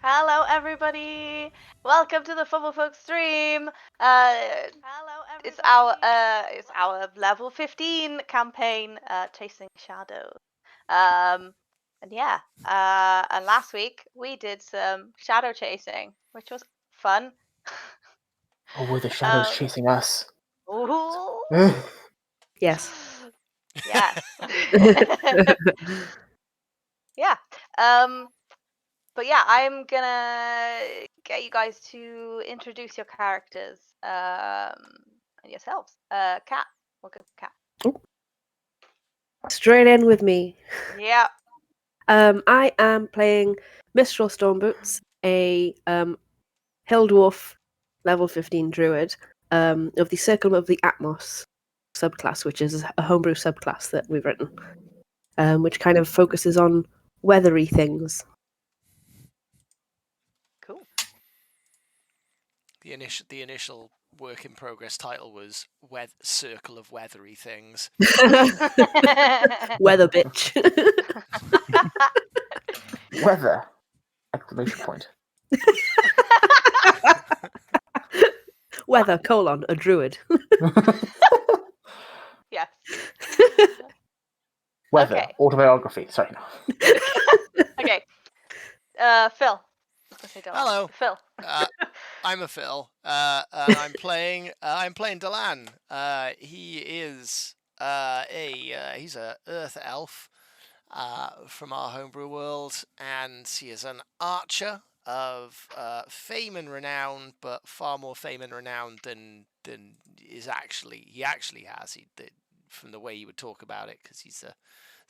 Hello, everybody. Welcome to the Fumble Folk stream. It's our level 15 campaign, Chasing Shadows. And last week we did some shadow chasing, which was fun. Or were the shadows chasing us? Ooh. Yes. Yes. Yeah. But yeah, I'm gonna get you guys to introduce your characters and yourselves. Kat, we'll go for Kat. Straight in with me. Yeah. I am playing Mistral Stormboots, a Hill Dwarf level 15 druid of the Circle of the Atmos subclass, which is a homebrew subclass that we've written, which kind of focuses on weathery things. Cool. The initial work in progress title was Circle of Weathery Things. Weather bitch. Weather! Exclamation point. Weather, a druid. Yes. Weather. Okay. Autobiography. Sorry, no. Okay. Phil. Hello. Phil. I'm a Phil. And I'm playing Delan. He is he's a Earth elf from our homebrew world, and he is an archer of fame and renown, but far more fame and renown than he actually has. From the way he would talk about it, because he's a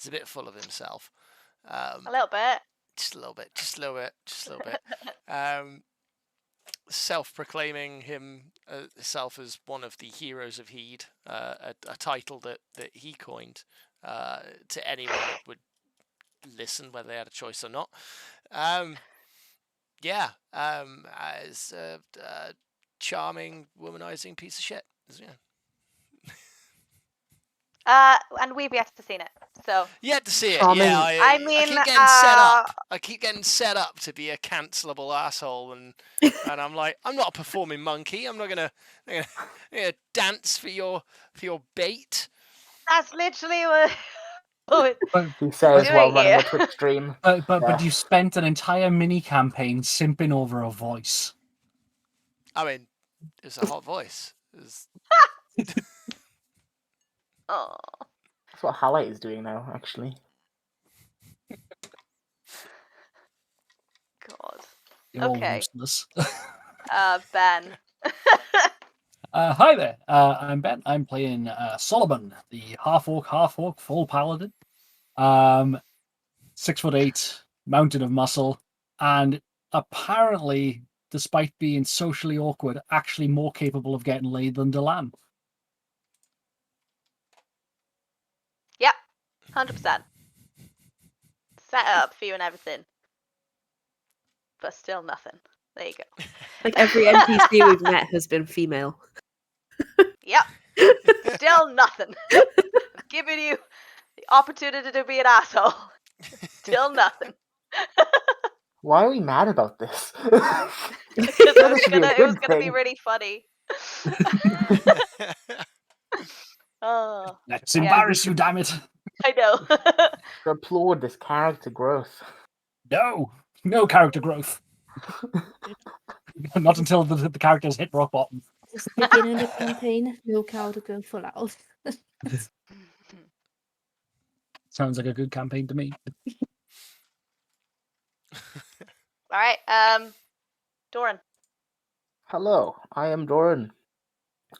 bit full of himself. A little bit. Just a little bit. Self-proclaiming himself as one of the heroes of Heed, a title that he coined to anyone that would listen, whether they had a choice or not. As a charming, womanizing piece of shit. Yeah. And we've yet to see it, so. Yet to see it. Charming. Yeah, I mean, keep getting set up. I keep getting set up to be a cancelable asshole, and I'm like, I'm not a performing monkey. I'm not gonna dance for your bait. That's literally what. He says while Doing running a here. Twitch stream. But you spent an entire mini campaign simping over a voice. I mean, it's a hot voice. Oh. That's what Halite is doing now, actually. God. You're all Okay. useless. Ben. Hi there. I'm Ben. I'm playing Solomon, the half-orc, full paladin. 6'8", mountain of muscle, and apparently, despite being socially awkward, actually more capable of getting laid than Delan. Yep. 100%. Set up for you and everything. But still nothing. There you go. Like every NPC we've met has been female. Yep. Still nothing. I'm giving you the opportunity to be an asshole. Still nothing. Why are we mad about this? Because it was gonna be really funny. Oh. Let's embarrass you, damn it! I know. To applaud this character growth. No character growth. Not until the characters hit rock bottom. Just beginning the campaign, no character growth full out. Sounds like a good campaign to me. All right. Doran. Hello, I am Doran.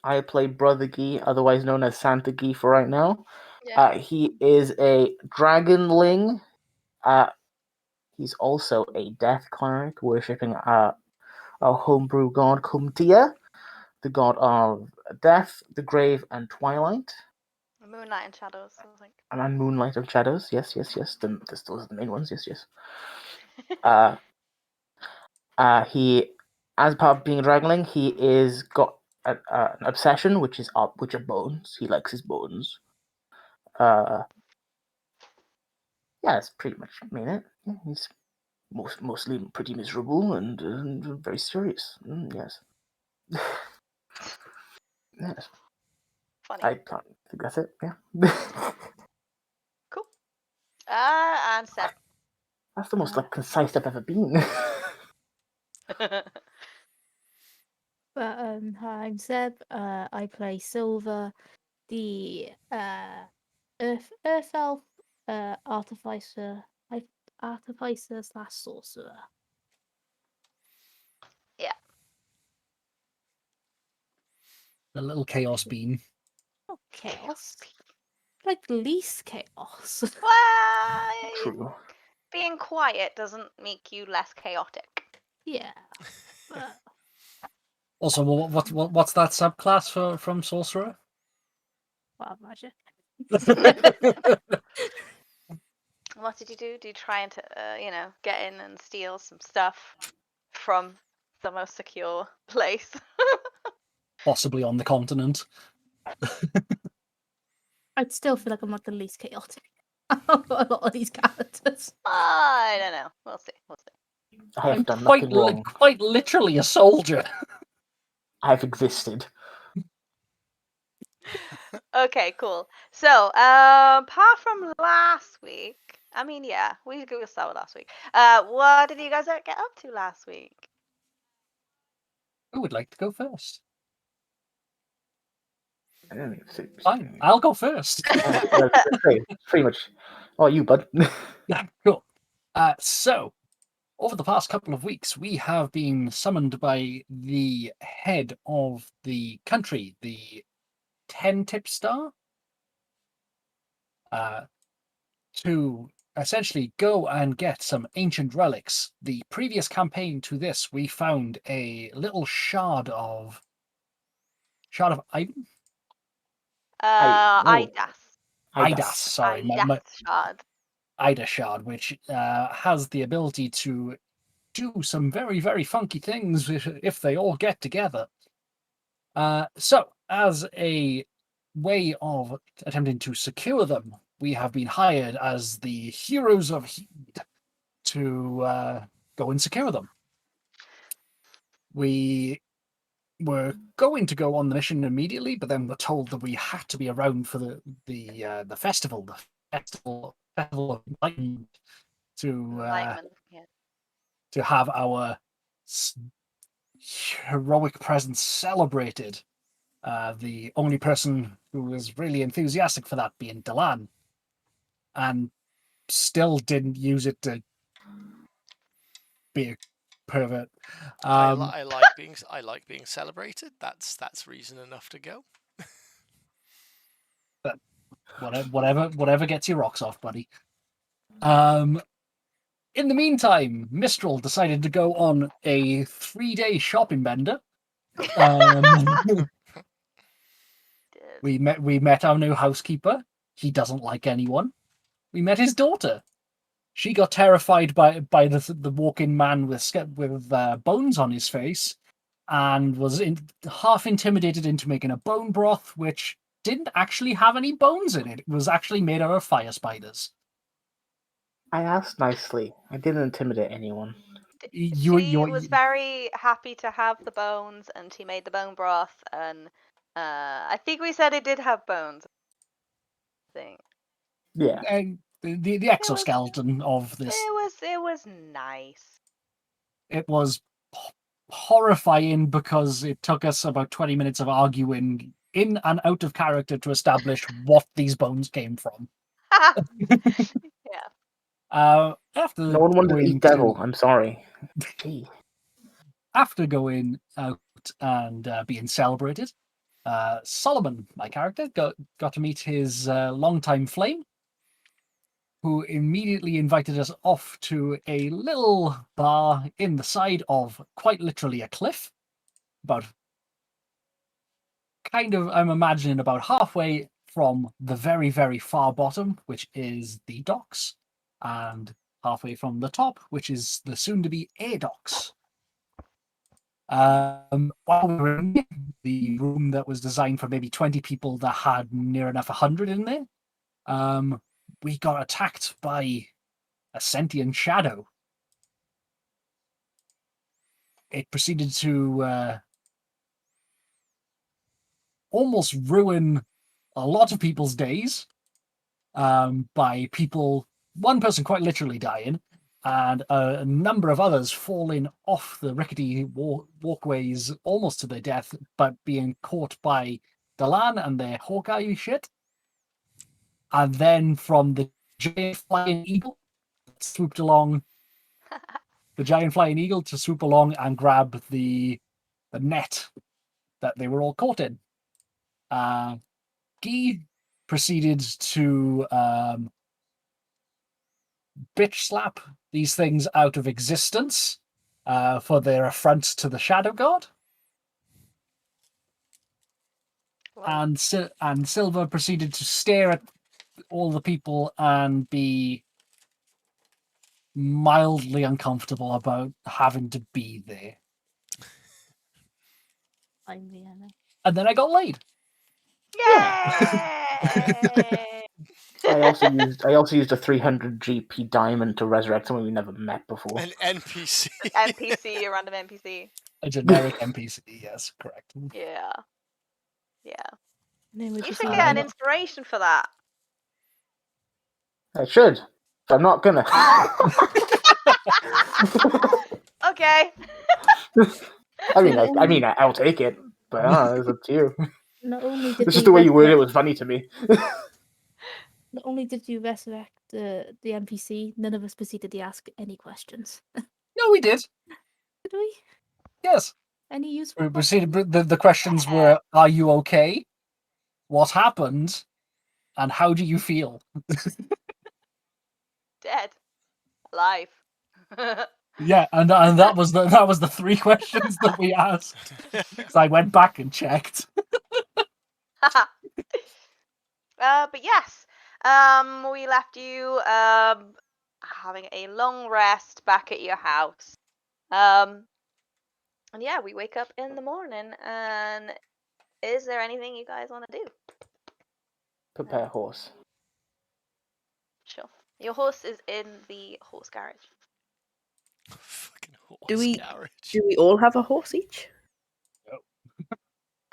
I play Brother Gee, otherwise known as Santa Gee for right now. Yeah. He is a dragonling. He's also a death cleric, worshipping our homebrew god Kumtia, the god of death, the grave, and twilight. Moonlight and Shadows, I think. And Moonlight and Shadows, yes. Those are the main ones, yes. He, as part of being a dragonling, he is got an obsession, which are bones. He likes his bones. That's pretty much it. Yeah, he's Mostly pretty miserable and very serious. Yes. Yes. Funny. I think that's it. Yeah. Cool. And Seb. That's the most concise I've ever been. But hi, I'm Seb. I play Silver, the Earth Elf, artificer, artificer / sorcerer. Yeah. The little chaos bean. Not chaos, like least chaos. Well, True. being quiet doesn't make you less chaotic. Yeah, but Also, what's that subclass from sorcerer? wild magic. What did you do? Did you try and, get in and steal some stuff from the most secure place? Possibly on the continent. I'd still feel like I'm not the least chaotic. I've got a lot of these characters. I don't know. We'll see. We'll see. I have I'm done nothing wrong. quite literally a soldier. I've existed. Okay, cool. So, apart from last week, I mean, yeah, we could start with last week. What did you guys get up to last week? Who would like to go first? Fine. Fine, I'll go first. Pretty much. Oh, you, bud. Yeah, cool. So, over the past couple of weeks, we have been summoned by the head of the country, the 10-tip star, to essentially go and get some ancient relics. The previous campaign to this, we found a little shard of item. Idas. Idas, sorry, Idas shard. Ida shard, which has the ability to do some very, very funky things if they all get together. So, as a way of attempting to secure them, we have been hired as the heroes of Heed to go and secure them. We were going to go on the mission immediately, but then were told that we had to be around for the festival, festival of Enlightenment, Enlightenment. Yeah. to have our heroic presence celebrated. The only person who was really enthusiastic for that being Delan, and still didn't use it to be a pervert. I like being celebrated. That's reason enough to go. But whatever gets your rocks off, buddy. In the meantime, Mistral decided to go on a 3-day shopping bender. We met our new housekeeper. He doesn't like anyone. We met his daughter. She got terrified by the walk-in man with bones on his face, and was half intimidated into making a bone broth, which didn't actually have any bones in it. It was actually made out of fire spiders. I asked nicely. I didn't intimidate anyone. She was very happy to have the bones, and she made the bone broth, and I think we said it did have bones. I think. Yeah. And the exoskeleton of this. It was nice. It was horrifying because it took us about 20 minutes of arguing in and out of character to establish what these bones came from. Yeah. After No one wanted to eat devil. I'm sorry. Gee. After going out and being celebrated, Solomon, my character, got to meet his longtime flame, who immediately invited us off to a little bar in the side of quite literally a cliff. I'm imagining about halfway from the very, very far bottom, which is the docks, and halfway from the top, which is the soon-to-be air docks. While we were in the room that was designed for maybe 20 people that had near enough 100 in there, we got attacked by a sentient shadow. it proceeded to almost ruin a lot of people's days by one person quite literally dying, and a number of others falling off the rickety walkways almost to their death, but being caught by Delan and their Hawkeye shit. And then from the giant flying eagle that swooped along, the giant flying eagle to swoop along and grab the net that they were all caught in. Guy proceeded to bitch slap these things out of existence for their affront to the Shadow God. Wow. And Silver proceeded to stare at all the people and be mildly uncomfortable about having to be there. I'm Vienna. And then I got laid. Yay! I also used a 300 GP diamond to resurrect someone we never met before. An NPC. NPC, a random NPC. A generic NPC, yes, correct. Yeah. Yeah. Name was You just should like- get an inspiration for that. I should, but I'm not gonna. Okay. I mean, I'll take it, but it's up to you. Not only did It's just they the way you worded it resurrect- was funny to me. Not only did you resurrect the NPC, none of us proceeded to ask any questions. No, we did. Did we? Yes. Any useful We questions? proceeded. The questions were: are you okay? What happened? And how do you feel? Dead. Alive. Yeah, and that was the three questions that we asked. So I went back and checked. But yes, we left you having a long rest back at your house. And yeah, we wake up in the morning, and is there anything you guys want to do? Prepare horse. Sure. Your horse is in the horse garage. Fucking horse Do we- garage. Do we all have a horse each?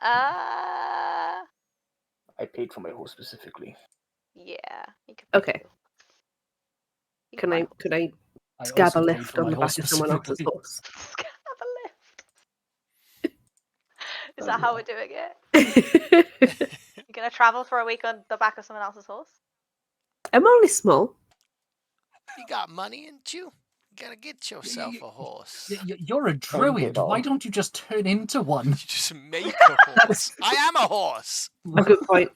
Uh, I paid for my horse specifically. yeah. You could Okay. you Can buy I a could I I scab also a paid lift for on my the horse back of someone else's specifically. horse? Have a lift. Is that how we're doing it? You're gonna travel for a week on the back of someone else's horse? I'm only small. You got money, ain't you? You gotta get yourself a horse. You're a druid. all. Why don't you just turn into one? You just make a horse. I am a horse. A good point.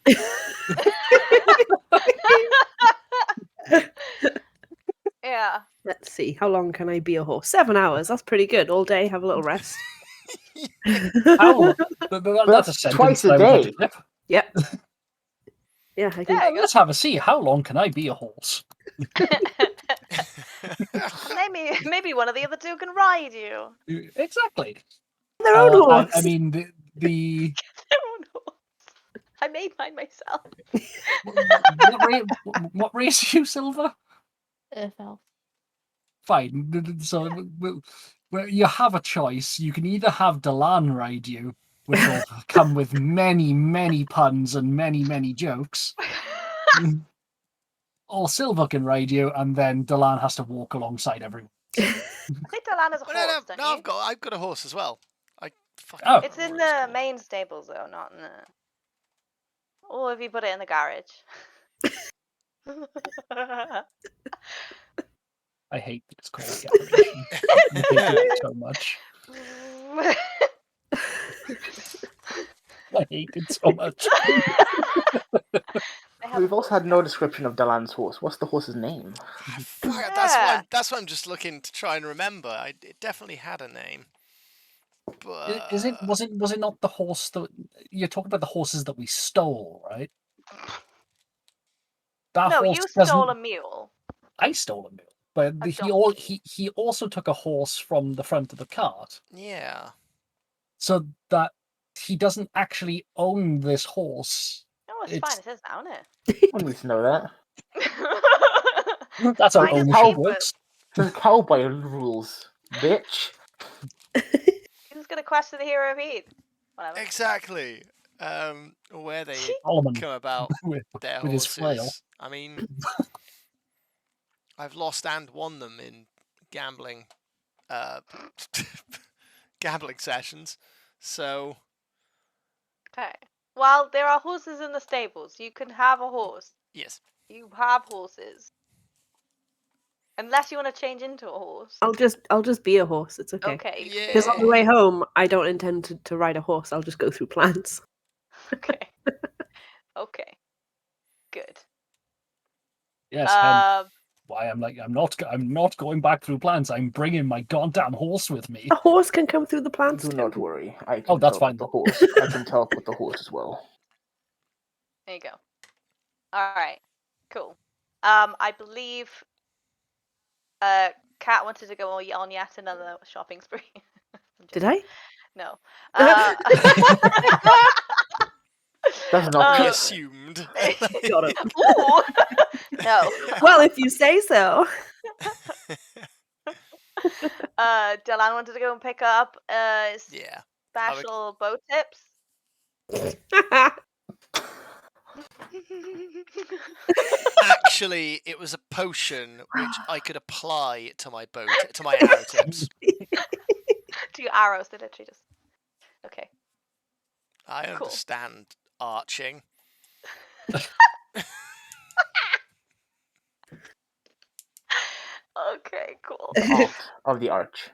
Yeah. Let's see. How long can I be a horse? 7 hours. That's pretty good. All day, have a little rest. How? That's a sentence twice a I would like to day. clip. Yep. Yeah, I can. There you go. Let's have a see. How long can I be a horse? Maybe one of the other two can ride you. Exactly. Their own horse. I mean, the Their own horse. I made mine myself. what race are you, Silver? Earth elf. Fine. So well, you have a choice. You can either have Delan ride you, which will come with many, many puns and many, many jokes, or Silver can ride you, and then Delan has to walk alongside everyone. I think Delan has a Well, horse, don't no, you? I've got a horse as well. I fucking Oh. It's in what it's the called. main stables, though, not in the. Or have you put it in the garage? I hate that it's called defamation. I hate it so much. I hate it so much. We've also had no description of Delan's horse. What's the horse's name? Fuck, Yeah. that's why I'm just looking to try and remember. It definitely had a name. But Was it not the horse that you're talking about? The horses that we stole, right? That No, horse you doesn't- stole a mule. I stole a mule, but A he also took a horse from the front of the cart, yeah. so that he doesn't actually own this horse. No, it's It's- fine. It says that on it. I need to know that. That's how Mine is ownership cheaper. works. There's cowboy rules, bitch. just gonna question the hero of Heath. Whatever. Exactly. Where they Solomon come about with their his flail. horses. I mean, I've lost and won them in gambling, gambling sessions. So Okay. Well, there are horses in the stables. You can have a horse. yes, You have horses. Unless you want to change into a horse. I'll just be a horse. It's okay. Okay. You can be a Because on the horse. way home, I don't intend to ride a horse. I'll just go through plants. Okay. Okay. Good. Yes, hence Um. why I'm not going back through plants. I'm bringing my goddamn horse with me. A horse can come through the plants Do too. not worry. I can Oh, that's talk fine. with the horse. I can talk with the horse as well. There you go. All right. Cool. I believe. Kat wanted to go on yet another shopping spree. Did I? No. That's not we true. assumed. Got it. Ooh. No. Well, if you say so. Dylan wanted to go and pick up Yeah. special bow tips. Actually, it was a potion which I could apply to my boat, to my arrow tips. To your arrows, they literally just. Okay. I Cool. understand arching. Okay, cool. The art of the arch.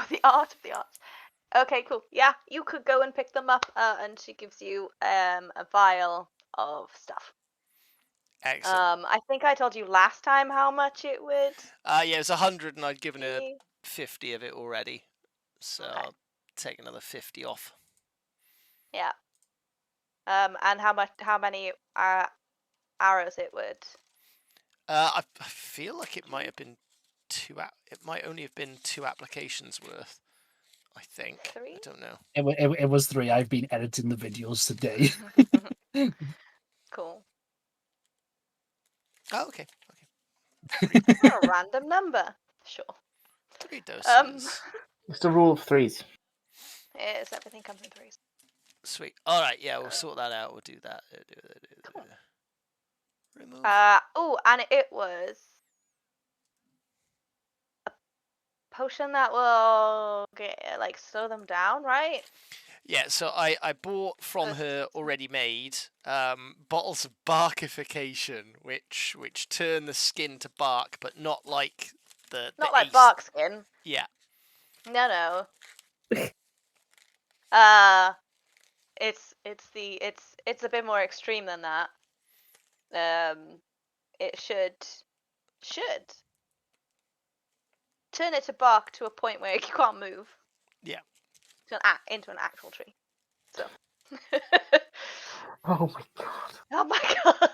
The art of the arts. Okay, cool. Yeah, you could go and pick them up, and she gives you a vial of stuff. Excellent. I think I told you last time how much it would Yeah, it's 100 and I'd given her be. 50 of it already. So Okay. I'll take another 50 off. Yeah. And how many arrows it would? I feel like it might have been it might only have been 2 applications worth. I think. 3? I don't know. It was 3. I've been editing the videos today. Cool. Oh, okay. A random number. Sure. 3 doses. It's the rule of threes. Yes, everything comes in threes. Sweet. All right. Yeah, we'll sort that out. We'll do that. Cool. Remove. Oh, and it was a potion that will slow them down, right? Yeah, so I bought from her already made bottles of barkification, which turn the skin to bark, but not like the Not like ace. bark skin. Yeah. No. It's a bit more extreme than that. It should turn it to bark to a point where you can't move. Yeah. Into an actual tree. So. Oh my god. Oh my god.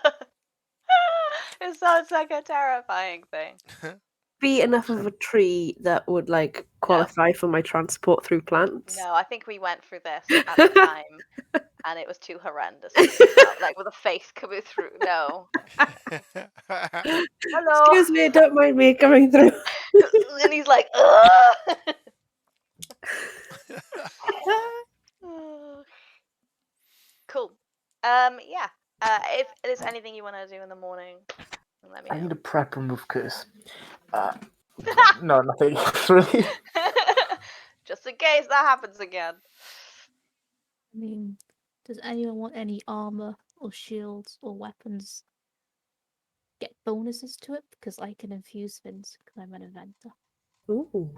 It sounds like a terrifying thing. Be enough of a tree that would qualify for my transport through plants. No, I think we went through this at the time, and it was too horrendous. Like with a face coming through. No. Hello. Excuse me, don't mind me coming through. And he's like, ugh. Cool. Yeah. If there's anything you want to do in the morning, let me know. I need a prep remove curse. No, nothing really. Just in case that happens again. I mean, does anyone want any armor or shields or weapons? Get bonuses to it because I can infuse things because I'm an inventor. Ooh.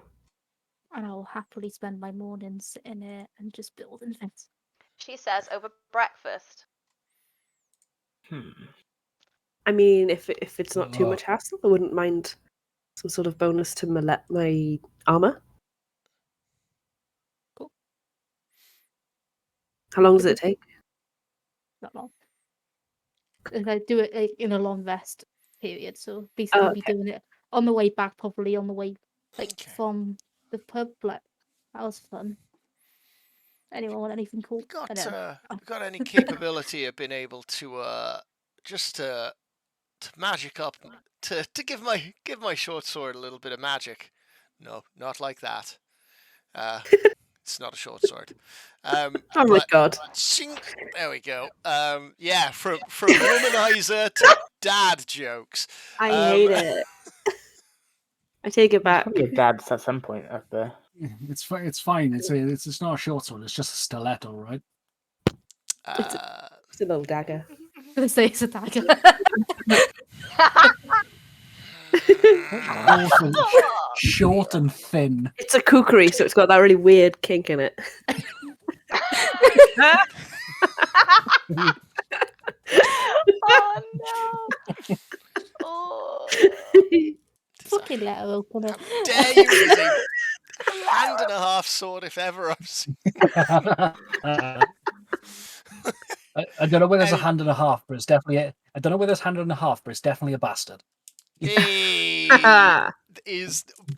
And I'll happily spend my mornings sitting here and just building things. She says over breakfast. I mean, if it's not too much hassle, I wouldn't mind some sort of bonus to my armor. Cool. How long does it take? Not long. If I do it in a long rest period, so basically be doing it on the way back, probably on the way from the pub. Like that was fun. Anyone want anything cool? Got any capability of being able to just to magic up to give my short sword a little bit of magic? No, not like that. It's not a short sword. Oh my But god. shink, there we go. Yeah, from womanizer to dad jokes. I hate it. I take it There's back. probably a dad's at some point up there. It's fine. It's fine. It's not a short sword. It's just a stiletto, right? It's a little dagger. I'm gonna say it's a dagger. Short and thin. It's a kukri, so it's got that really weird kink in it. Oh no! Oh. Fucking let her open it. How dare you use a hand and a half sword if ever I've seen. I don't know whether there's a Any- hand and a half, but it's definitely. I don't know whether there's hand and a half, but it's definitely a bastard. Hey,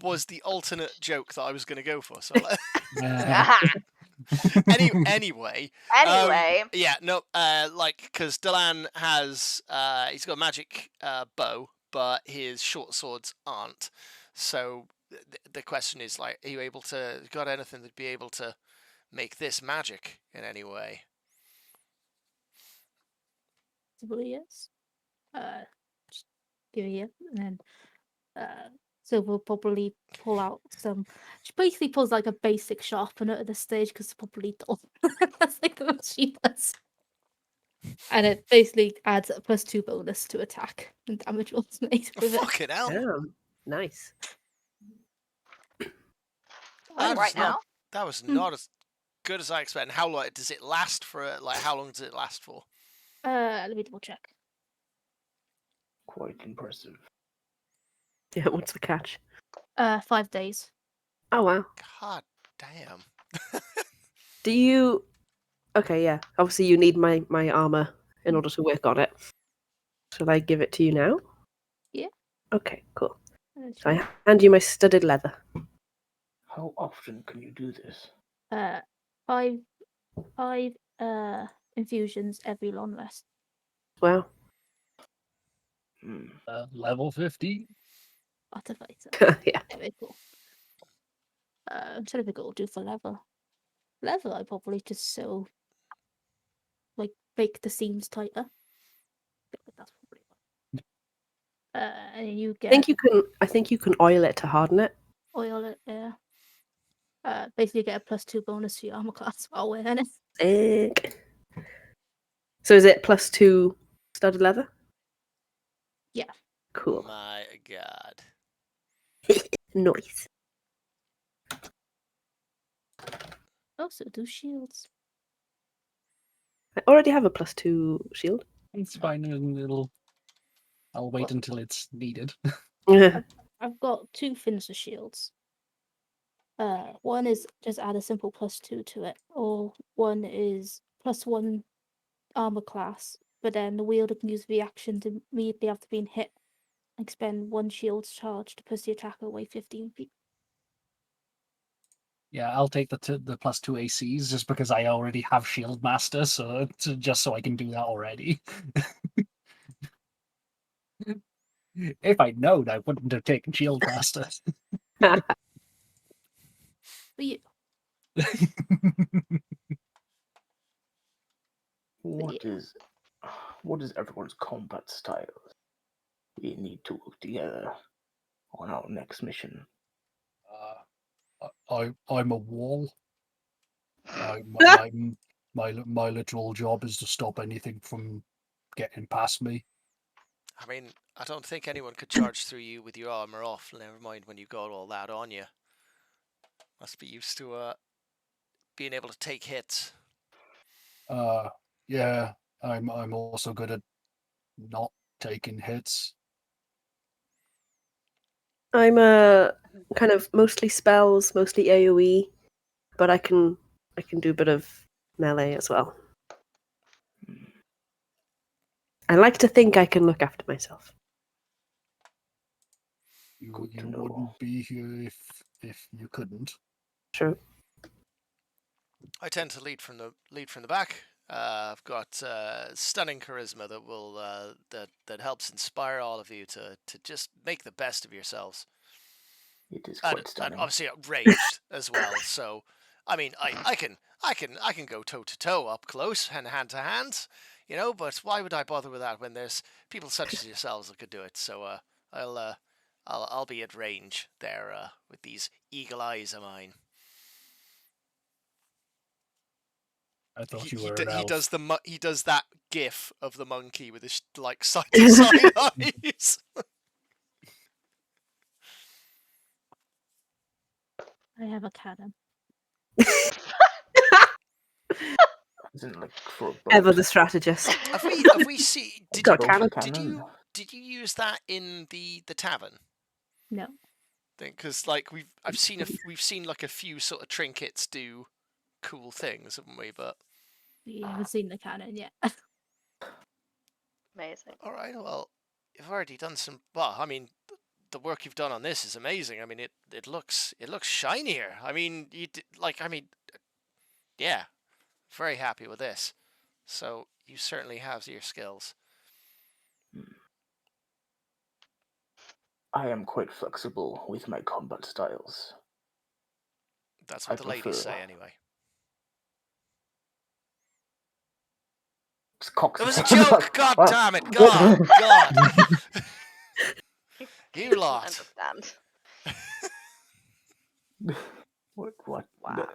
was the alternate joke that I was going to go for. So anyway, yeah, no, like because Delan has he's got a magic bow, but his short swords aren't. So the question is like, are you able to got anything that'd be able to make this magic in any way? Yes. Just give it, and then so we'll probably pull out some. She basically pulls like a basic sharpener at this stage because it's probably dull. That's like the most she does. And it basically adds a +2 bonus to attack and damage rolls made with it. Fucking hell! Damn. Nice. Right now? That was not as good as I expected. And how long does it last for? Like, how long does it last for? Let me double check. Quite impressive. Yeah, what's the catch? 5 days. Oh wow. God damn. Do you Okay, yeah. Obviously you need my armor in order to work on it. Shall I give it to you now? Yeah. Okay, cool. So Sure. I hand you my studded leather. How often can you do this? 5 infusions every long rest. Wow. Level 50. Artificer. Yeah. Very cool. I'm trying to think what we'll do for leather. Leather, I probably just sew, like, make the seams tighter. I think that's probably what. And then you get I think you can oil it to harden it. oil it there. Basically get a +2 bonus to your armor class while wearing it. Sick. So is it +2 studded leather? Yeah. Cool. My God. Nice. Also do shields. I already have a +2 shield. It's fine. I'll wait until it's needed. I've got 2 Finster shields. One is just add a simple +2 to it, or one is +1 armor class, but then the wielder can use reaction to immediately after being hit, expend 1 shield's charge to push the attacker away 15 feet. Yeah, I'll take the +2 ACs just because I already have Shield Master, so just so I can do that already. If I'd known, I wouldn't have taken Shield Master. But you, What is everyone's combat style? We need to work together on our next mission. I'm a wall. My literal job is to stop anything from getting past me. I mean, I don't think anyone could charge through you with your armor off. Never mind when you got all that on you. Must be used to being able to take hits. Yeah, I'm also good at not taking hits. I'm a kind of mostly spells, mostly AoE, but I can do a bit of melee as well. I like to think I can look after myself. You Good to know. wouldn't be here if you couldn't. True. I tend to lead from the back. I've got stunning charisma that will that helps inspire all of you to just make the best of yourselves. It is quite and stunning. obviously ranged as well. So, I mean, I can go toe to toe up close and hand to hand, you know. But why would I bother with that when there's people such as yourselves that could do it? So, I'll be at range there with these eagle eyes of mine. I thought you were an elf. He does that gif of the monkey with his like side to side eyes. I have a cannon. Isn't like for a boat. Ever the strategist. Have we seen? Got a cannon. Did you use that in the tavern? No. Because like we've seen like a few sort of trinkets do cool things, haven't we? But We haven't seen the cannon yet. Amazing. all right, well, you've already done some. Well, I mean, the work you've done on this is amazing. I mean, it looks shinier. I mean, yeah, very happy with this. So you certainly have your skills. I am quite flexible with my combat styles. That's what the ladies say, anyway. It was a joke. God damn it! God. You lot. Understand. What? Wow.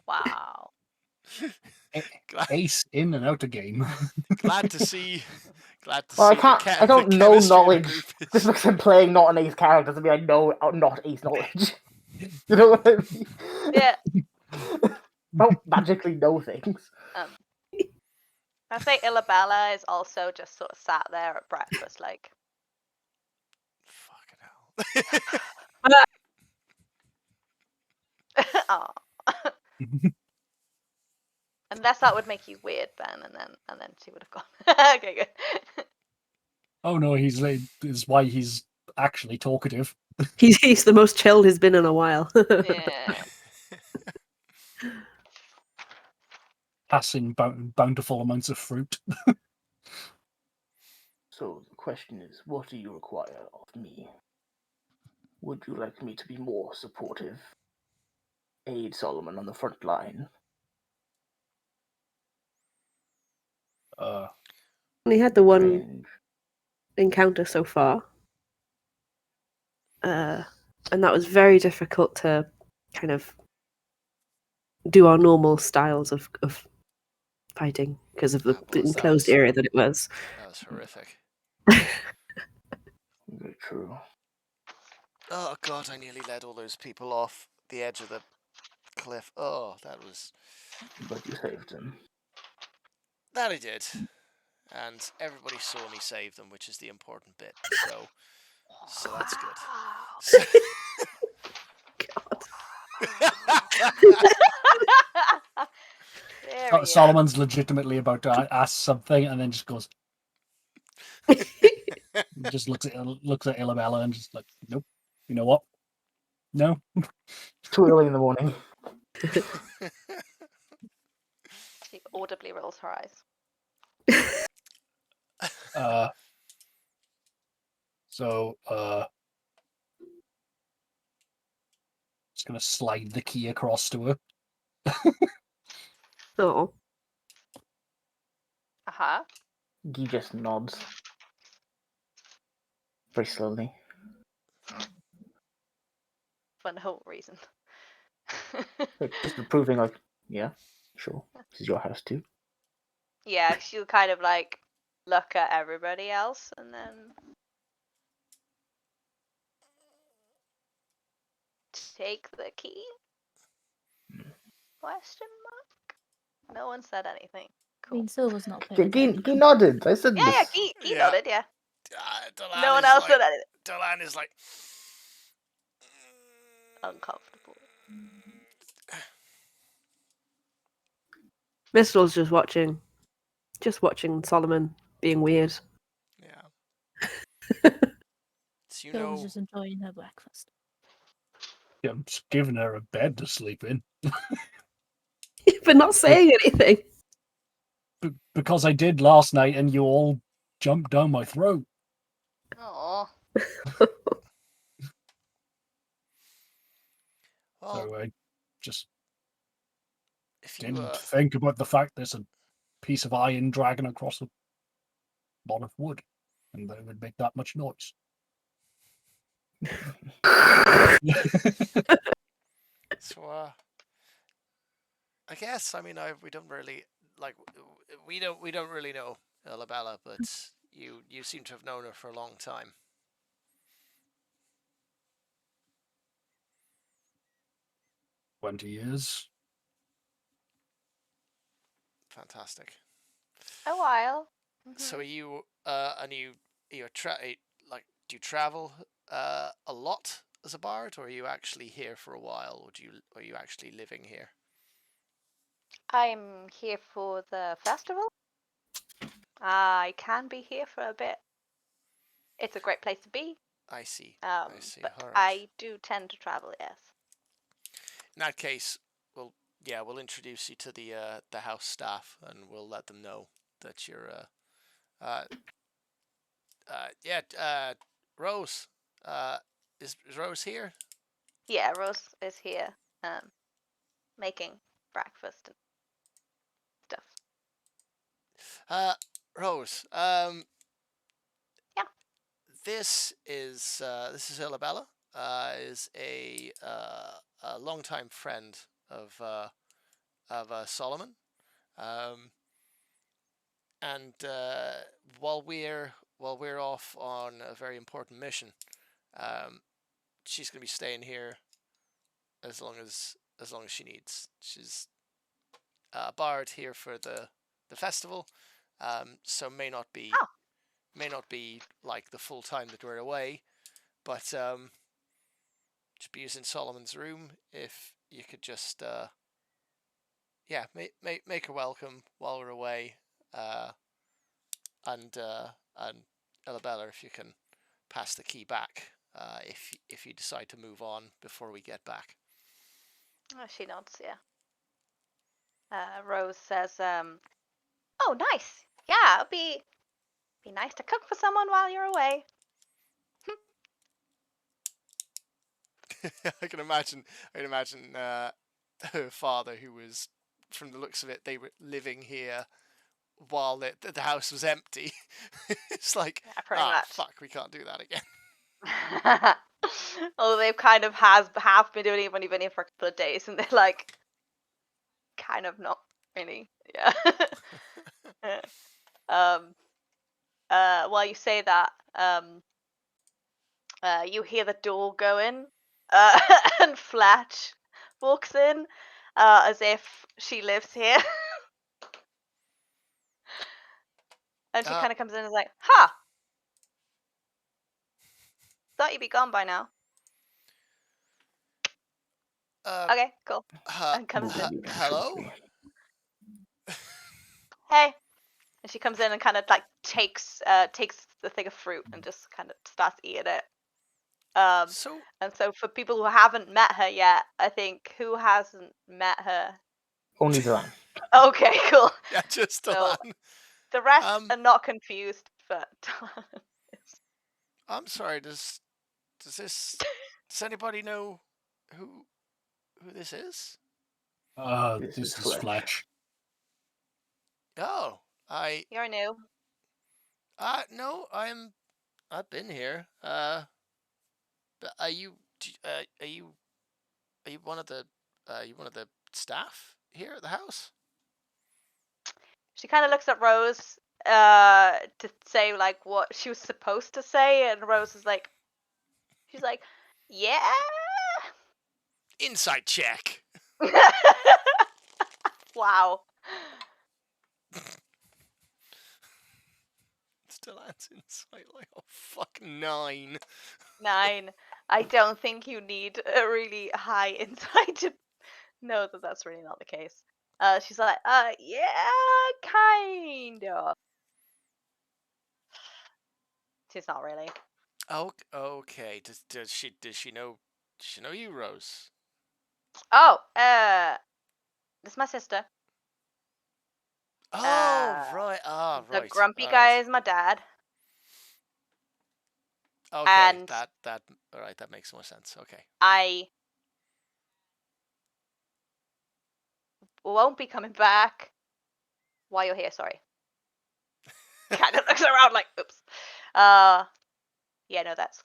Wow. Ace in and out of game. Glad to see. Well, I don't know knowledge. Just because I'm playing not an ace character doesn't mean I know not ace knowledge. You know what I mean? Yeah. I don't magically know things. I say Illabella is also just sort of sat there at breakfast, like. Fucking hell. Aw. Unless that would make you weird, Ben, and then she would have gone. Okay, good. Oh no, is why he's actually talkative. He's the most chilled he's been in a while. Yeah. Passing bountiful amounts of fruit. So the question is, what do you require of me? Would you like me to be more supportive? Aid Solomon on the front line? We had the one Range. encounter so far. And that was very difficult to kind of do our normal styles of fighting because of the enclosed area that it was. That was horrific. Very true. Oh god, I nearly led all those people off the edge of the cliff. Oh, that was. But you saved him. That I did. And everybody saw me save them, which is the important bit. So that's good. There he is. Solomon's legitimately about to ask something and then just goes. Just looks at Illabella and just like, nope. You know what? No. Too early in the morning. She audibly rolls her eyes. Just gonna slide the key across to her. Oh. Uh-huh. He just nods. Very slowly. For no reason. Just proving like, yeah, sure. This is your house too. Yeah, she'll kind of like look at everybody else and then take the key? Question mark? No one said anything. Cool. Queen Silver's not He nodded. I said Yeah, this. he nodded, yeah. Delan No one else said anything. Delan is like Uncomfortable. Mistral just watching Solomon being weird. yeah. So you Silver's know, just enjoying her breakfast. Yeah, I'm just giving her a bed to sleep in. But not saying anything. Because I did last night and you all jumped down my throat. Oh. Well, So I just if you didn't think about the fact there's a piece of iron dragging across a lot of wood, and that it would make that much noise. so I guess we don't really like we don't really know Ilabella, but you seem to have known her for a long time. 20 years. Fantastic. A while. So are you like, do you travel a lot as a bard, or are you actually here for a while, or are you actually living here? I'm here for the festival. I can be here for a bit. It's a great place to be. I see. I see. But All right. I do tend to travel, yes. In that case, we'll introduce you to the house staff, and we'll let them know that you're Rose. Is Rose here? Yeah, Rose is here, making breakfast and stuff. Rose. Yeah. This is Ilabella. Is a longtime friend of Solomon. And while we're off on a very important mission, she's gonna be staying here as long as she needs. She's a bard here for the festival, so may not be like the full time that we're away, but just be using Solomon's room. If you could just make her welcome while we're away, and Ilabella, if you can pass the key back if you decide to move on before we get back. Oh, she nods, yeah. Rose says, oh, nice. Yeah, it'll be nice to cook for someone while you're away. I can imagine her father, who was, from the looks of it, they were living here while the house was empty. It's like, Yeah, pretty much. Fuck, we can't do that again. Although they've kind of have been doing it, only been here for a couple of days, and they're like, kind of not really, yeah. While you say that, you hear the door going, and Fletch walks in, as if she lives here. And she kind of comes in and is like, thought you'd be gone by now. Okay, cool. And comes in. Hello? Hey. And she comes in and kind of like takes the thing of fruit and just kind of starts eating it. And so for people who haven't met her yet, I think, who hasn't met her? Only Dylan. Okay, cool. Yeah, just Dylan. So the rest are not confused, but I'm sorry, does anybody know who this is? This is Fletch. Oh, you're new. No, I've been here. But are you one of the staff here at the house? She kind of looks at Rose to say like what she was supposed to say, and Rose is like, she's like, yeah. Insight check. Wow. Still adds insight, like, oh fuck, 9. 9. I don't think you need a really high insight to know that that's really not the case. She's like, yeah, kind of. She's not really. Oh, okay. Does she know you, Rose? Oh, this is my sister. Oh, right. Ah, right. The grumpy guy is my dad. Okay, And that all right, that makes more sense. Okay. I won't be coming back while you're here. Sorry. Kind of looks around like, oops. Yeah, no, that's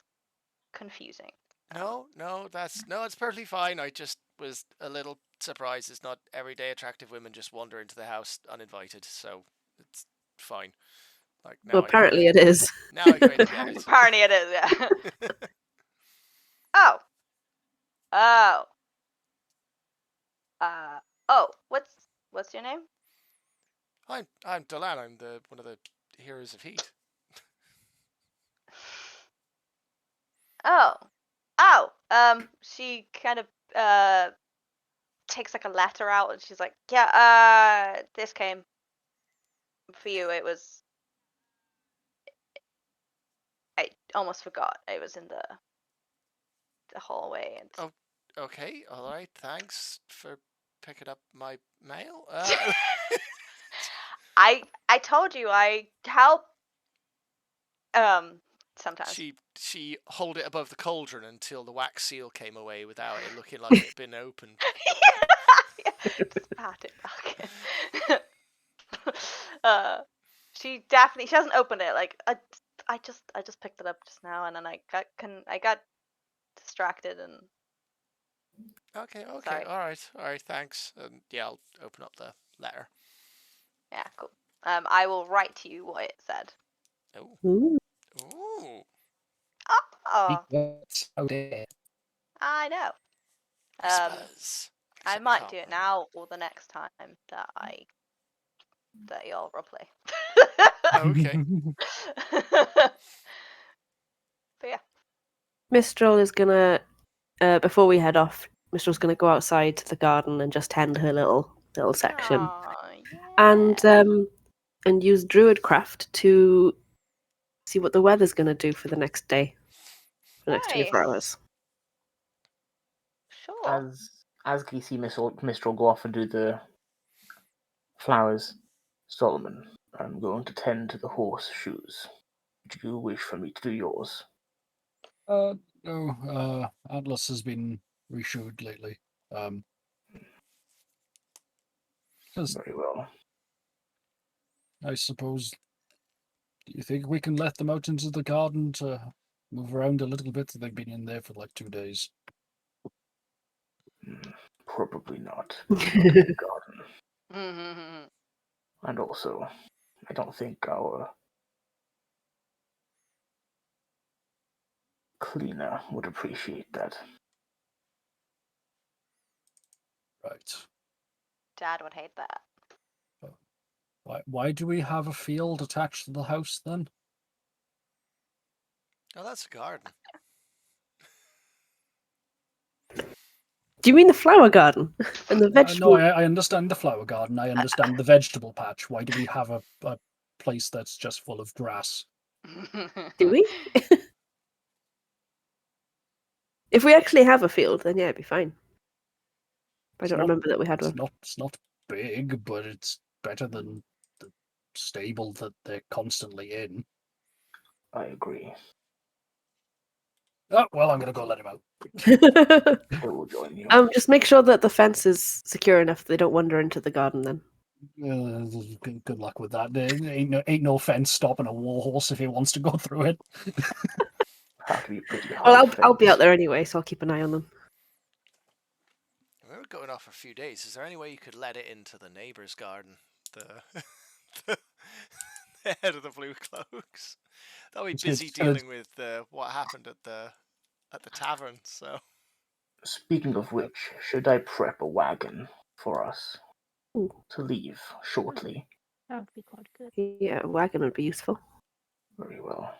confusing. No, it's perfectly fine. I just was a little surprised. It's not everyday attractive women just wander into the house uninvited, so it's fine. Like now, Well, apparently it is. Now I kind of get it. Apparently it is, yeah. Oh. Oh. Oh, what's your name? I'm Delan. I'm one of the heroes of heat. Oh. She kind of takes like a letter out and she's like, yeah, this came for you. I almost forgot. It was in the hallway. And Oh, okay, all right. Thanks for picking up my mail. I told you I help. Sometimes. She hold it above the cauldron until the wax seal came away without it looking like it had been opened. Yeah, just pat it back in. She hasn't opened it. Like I just picked it up just now, and then I got distracted and. Okay, Sorry. all right, thanks. Yeah, I'll open up the letter. Yeah, cool. I will write to you what it said. Oh. Ooh. Ooh. Oh, So dead. I know. Christmas. I might do it now or the next time that y'all roleplay. Okay. But yeah. Mistral is gonna, before we head off, Mistral's gonna go outside to the garden and just tend her little section, Aw, yeah. and use Druidcraft to see what the weather's gonna do for the next day, for the next 24 Nice. hours. Sure. As you see Mistral go off and do the flowers, Solomon, I'm going to tend to the horseshoes. Do you wish for me to do yours? No, Atlas has been reshoed lately. Very well. I suppose. Do you think we can let them out into the garden to move around a little bit? They've been in there for like 2 days. Probably not. Garden. Mm-hmm. And also, I don't think our cleaner would appreciate that. Right. Dad would hate that. Why do we have a field attached to the house then? Oh, that's a garden. Do you mean the flower garden and the No, vegetable? I understand the flower garden. I understand the vegetable patch. Why do we have a place that's just full of grass? Do we? If we actually have a field, then yeah, it'd be fine. I don't remember that we had one. It's not big, but it's better than the stable that they're constantly in. I agree. Oh, well, I'm going to go let him out. I will join you. Just make sure that the fence is secure enough they don't wander into the garden then. Good luck with that. There ain't no fence stopping a warhorse if he wants to go through it. Have to be pretty high. Well, I'll be out there anyway, so I'll keep an eye on them. We were going off for a few days. Is there any way you could let it into the neighbor's garden? The head of the blue cloaks. They'll be busy dealing with what happened at the tavern. So. Speaking of which, should I prep a wagon for us Ooh. to leave shortly? That would be quite good. Yeah, a wagon would be useful. Very well.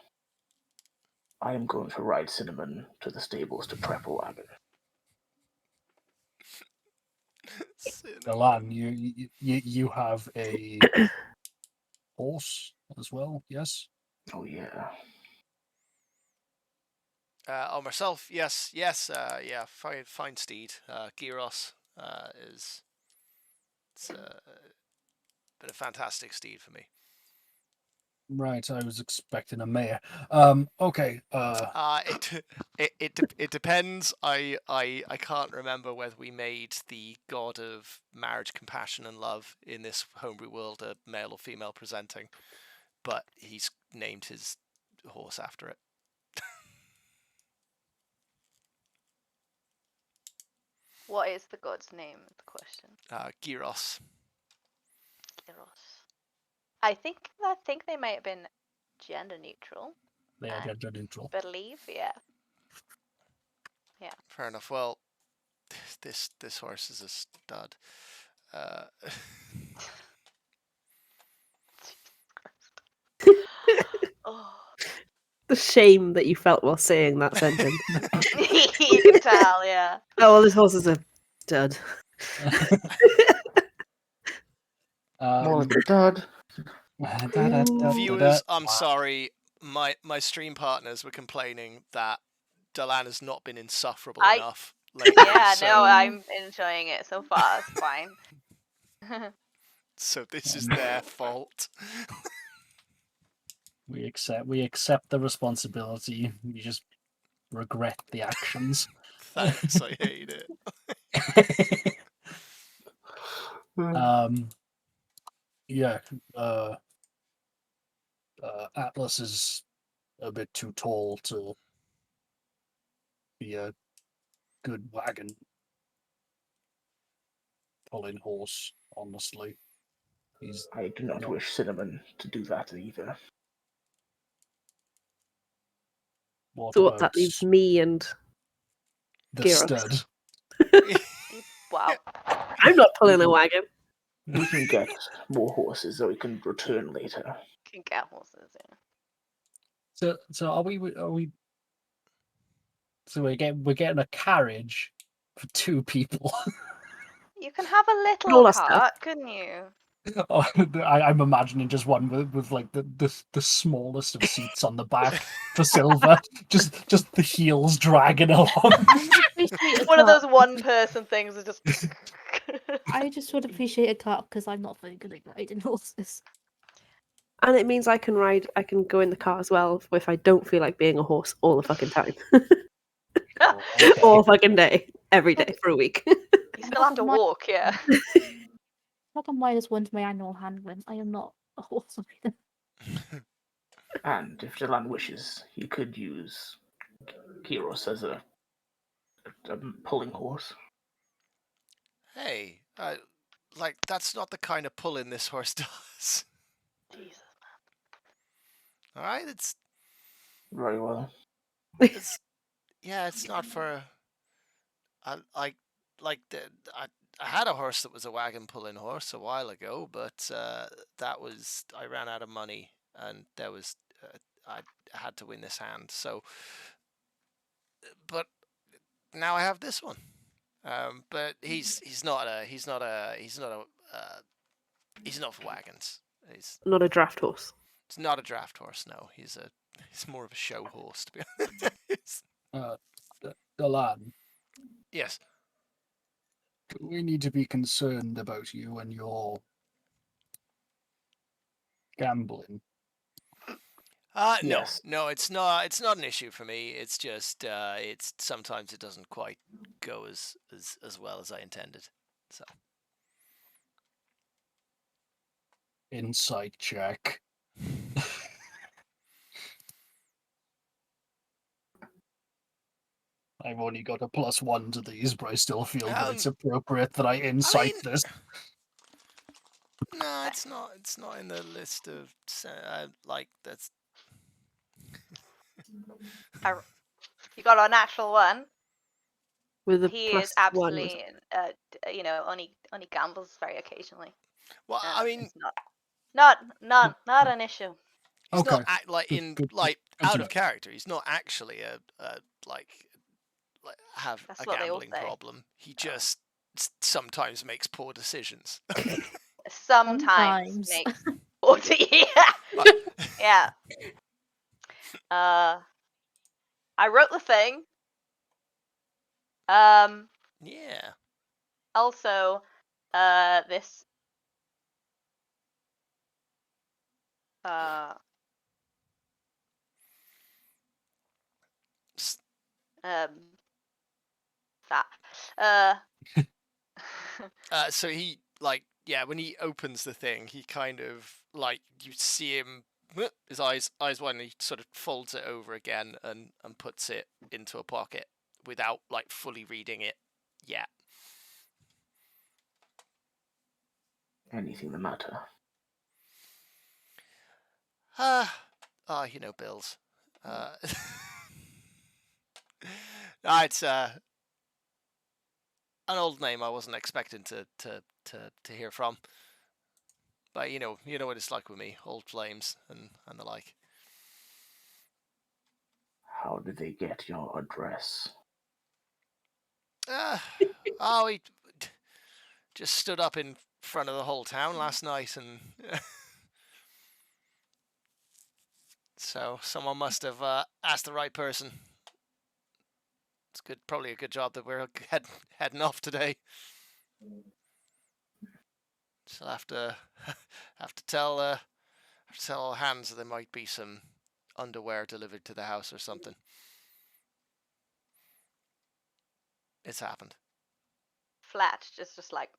I am going to ride Cinnamon to the stables to prep a wagon. Milan, you have a horse as well, yes? Oh yeah. Myself, yes, yeah, fine steed. Gyros is been a fantastic steed for me. Right, I was expecting a mayor. Okay. It depends. I can't remember whether we made the god of marriage, compassion, and love in this homebrew world a male or female presenting, but he's named his horse after it. What is the god's name? Is the question. Gyros. Gyros. I think they might have been gender neutral. They are gender neutral. Believe, yeah. Fair enough. Well, this horse is a stud. Oh. The shame that you felt while saying that sentence. You can tell, yeah. Oh, well, this horse is a stud. More like a dud. Viewers, I'm sorry. My stream partners were complaining that Delan has not been insufferable enough lately. Yeah, so, no, I'm enjoying it so far. It's fine. so this is their fault. We accept the responsibility. We just regret the actions. Thanks, I hate it. Yeah. Atlas is a bit too tall to be a good wagon pulling horse, honestly. I do not wish Cinnamon to do that either. So what, that leaves me and the Gyros. stud. Wow. I'm not pulling a wagon. We can get more horses so we can return later. Can get horses, yeah. So are we? So we're getting a carriage for 2 people. You can have a All little our stuff. cart, couldn't you? I'm imagining just one with like the smallest of seats on the back for Silver, just the heels dragging along. One of those one-person things is just. I just would appreciate a cart because I'm not very good at riding horses. And it means I can go in the car as well if I don't feel like being a horse all the fucking time. All fucking day. Every day for a week. You still have to walk, yeah. Not on -1 to my annual handling. I am not a horse rider. And if Delan wishes, he could use Gyros as a pulling horse. Hey, like that's not the kind of pulling this horse does. Jesus, All right, it's Very well. it's not for. I had a horse that was a wagon pulling horse a while ago, but I ran out of money, and I had to win this hand. So, but now I have this one. But he's not for wagons. He's Not a draft horse. It's not a draft horse. No, he's more of a show horse, to be honest. Delan, Yes. we need to be concerned about you and your gambling. Yes. No, it's not an issue for me. It's just it's sometimes it doesn't quite go as well as I intended. So Insight check. I've only got a +1 to these, but I still feel that it's appropriate that I insight this. No, it's not. It's not in the list of like that's. You got a natural one. With a He +1. is absolutely, only gambles very occasionally. Well, I mean, it's not an issue. He's Okay. not out of character. He's not actually have That's a what they all gambling say. problem. He just sometimes makes poor decisions. Sometimes makes 40. Yeah. I wrote the thing. Yeah. Also, this That. So he when he opens the thing, he kind of you see him. His eyes widen. He sort of folds it over again and puts it into a pocket without fully reading it yet. Anything the matter? Bills. It's an old name I wasn't expecting to hear from. But you know what it's like with me, old flames and the like. How did they get your address? He just stood up in front of the whole town last night, and so someone must have asked the right person. It's probably a good job that we're heading off today. So I'll have to tell all hands that there might be some underwear delivered to the house or something. It's happened. Flat, just like.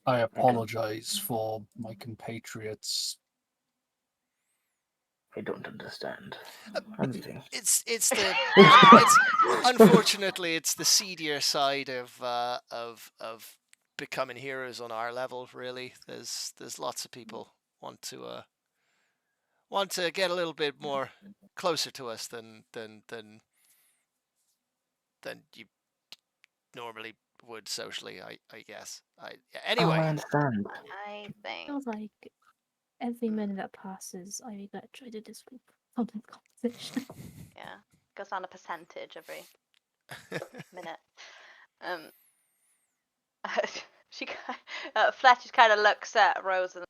I apologize for my compatriots. I don't understand anything. It's unfortunately it's the seedier side of becoming heroes on our level. Really, there's lots of people want to get a little bit more closer to us than you normally would socially. I guess. Anyway. I understand. I think. Feels like every minute that passes, I regret trying to disprove from the conversation. Yeah, goes on a percentage every minute. Fletch just kind of looks at Rose and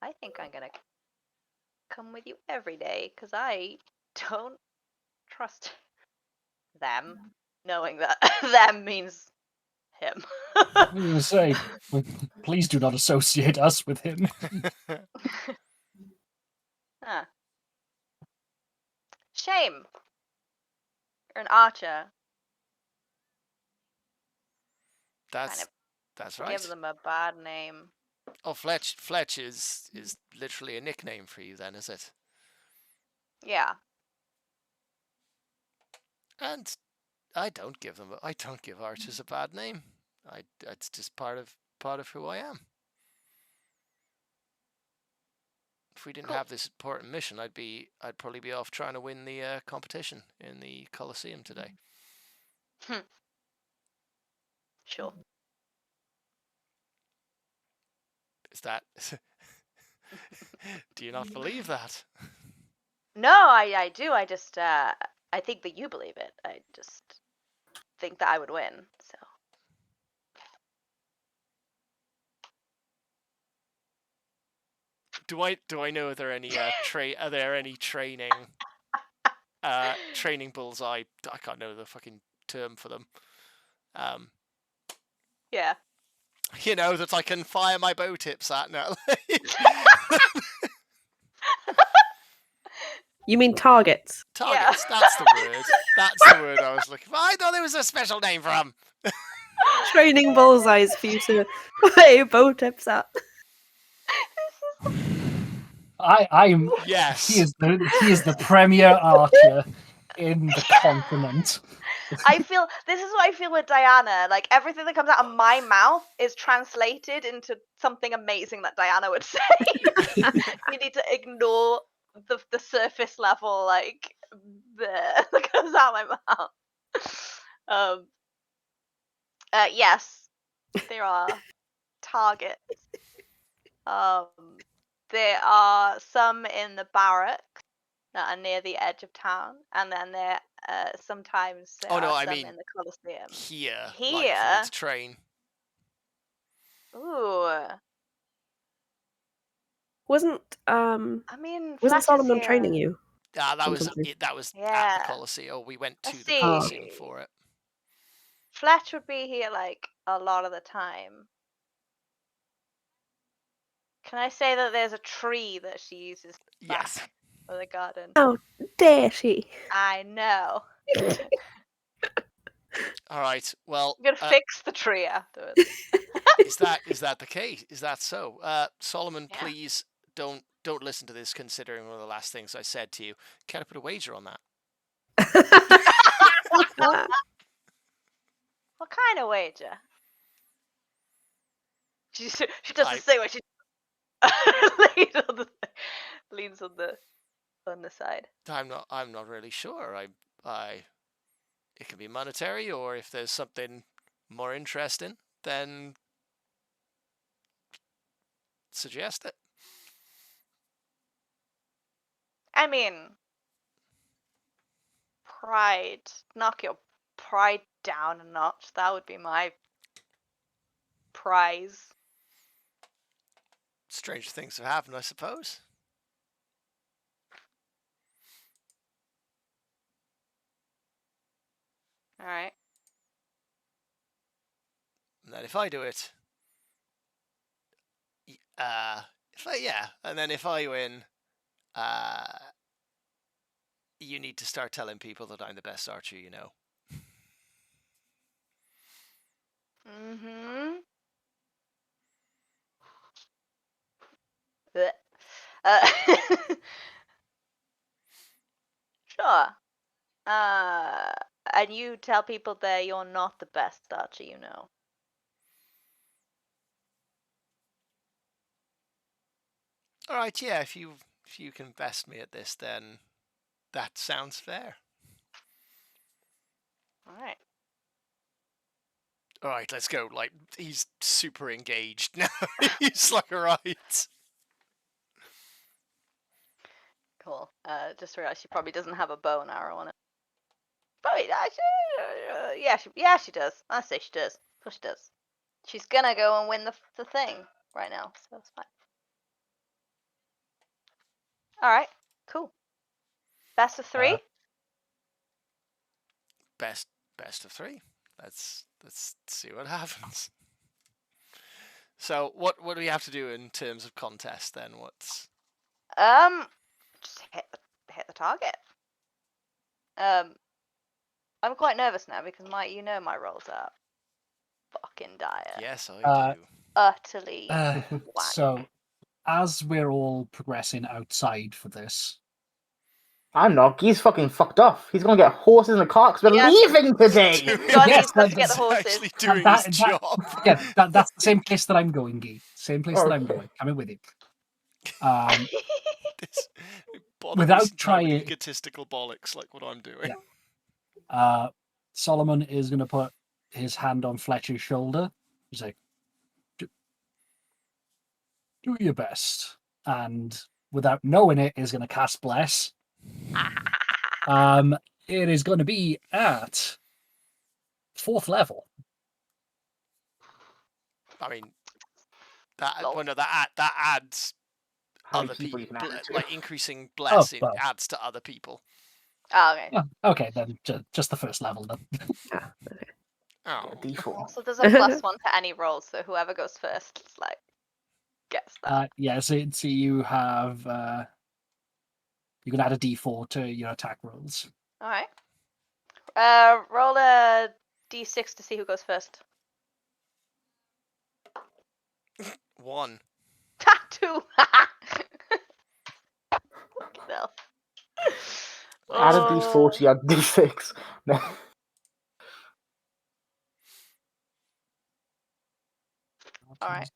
I think I'm gonna come with you every day because I don't trust them, knowing that them means him. I was going to say, please do not associate us with him. Huh. Shame. You're an archer. That's right. Give them a bad name. Oh, Fletch is literally a nickname for you then, is it? Yeah. And I don't give archers a bad name. It's just part of who I am. If we didn't have this important mission, I'd probably be off trying to win the competition in the Colosseum today. Sure. Is that? Do you not believe that? No, I do. I just I think that you believe it. I just think that I would win. So. Do I know are there any training training bullseye? I can't know the fucking term for them. Yeah. That I can fire my bow tips at now. You mean targets? Targets. Yeah. That's the word. That's the word I was looking for. I thought there was a special name for them. Training bullseyes for you to fire bow tips at. I'm. Yes. He is the premier archer in the continent. This is what I feel with Diana. Like everything that comes out of my mouth is translated into something amazing that Diana would say. You need to ignore the surface level that comes out of my mouth. Yes, there are targets. There are some in the barracks that are near the edge of town, and then there sometimes there are some in the Colosseum. Here, for me to train. Ooh. Wasn't wasn't Solomon training you? That was at the Colosseum. We went to the Colosseum for it. Fletch would be here a lot of the time. Can I say that there's a tree that she uses Yes. for the garden? Oh, dare she? I know. All right. Well, I'm gonna fix the tree afterwards. is that the case? Is that so? Solomon, Yeah. please don't listen to this. Considering one of the last things I said to you, can I put a wager on that? What kind of wager? She doesn't say what she leans on the side. I'm not really sure. It can be monetary, or if there's something more interesting, then suggest it. I mean, pride. Knock your pride down a notch. That would be my prize. Strange things have happened, I suppose. All right. And then if I do it, and then if I win, you need to start telling people that I'm the best archer you know. Mm-hmm. Sure. And you tell people that you're not the best archer you know. All right, yeah. If you can best me at this, then that sounds fair. All right. All right, let's go. Like, he's super engaged now. He's like, all right. Cool. Just realized she probably doesn't have a bow and arrow on it. But yeah, she does. I say she does. Of course she does. She's gonna go and win the thing right now, so it's fine. All right. Cool. Best of 3. Best of 3. Let's see what happens. So what do we have to do in terms of contest then? What's just hit the target. I'm quite nervous now because my rolls are fucking dire. Yes, I do. Utterly whack. So, as we're all progressing outside for this, I'm not. He's fucking fucked off. He's gonna get horses in the car because we're Yeah. leaving today. Johnny Yes, needs to get the that's horses. Actually doing that- his that- job. yeah, that's the same place that I'm going, Guy. Same place that I'm Okay. going. Coming with you. This Without some trying- egotistical bollocks like what I'm doing. Yeah. Solomon is going to put his hand on Fletcher's shoulder. He's like, do your best. And without knowing it, is going to cast Bless. It is going to be at 4th level. I mean, that Lol. that adds How many other people you people, can add it to? like increasing blessing well. adds to other people. Oh, okay. Yeah, okay, then just the 1st level then. Oh, D4. So there's a +1 to any roll, so whoever goes first, gets that. Yeah, so you have you can add a D4 to your attack rolls. All right. Roll a d6 to see who goes first. 1. 2. No. Add a D4 to your D6. No. All right.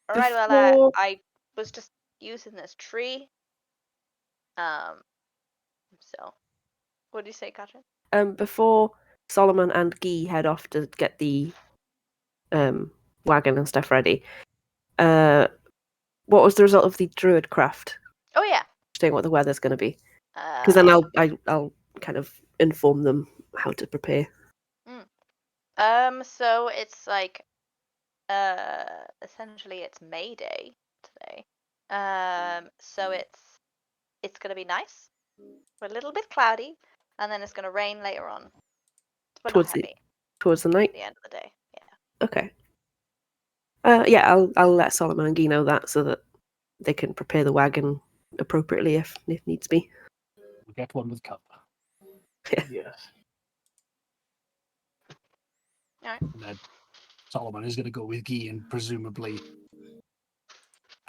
All Before... right. Well, I was just using this tree. So, what do you say, Katrin? Before Solomon and Guy head off to get the wagon and stuff ready, what was the result of the druid craft? Oh yeah. Saying what the weather's going to be, because then I'll kind of inform them how to prepare. So it's like, essentially it's May Day today. So it's gonna be nice, a little bit cloudy, and then it's gonna rain later on, but not heavy. Towards the night. At the end of the day. Yeah. Okay. Yeah, I'll let Solomon and Guy know that so that they can prepare the wagon appropriately if needs be. We'll get one with cover. Yes. Alright. And then Solomon is going to go with Guy and presumably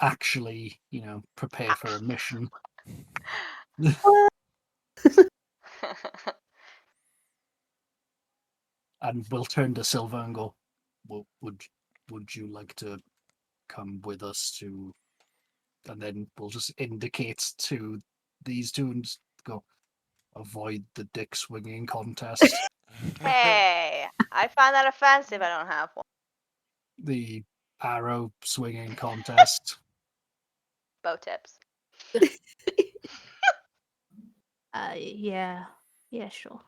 actually, prepare for a mission. And we'll turn to Silver and go, well, would you like to come with us to... And then we'll just indicate to these two and go, avoid the dick swinging contest. Hey, I find that offensive. I don't have one. The arrow swinging contest. Bow tips. Yeah, sure.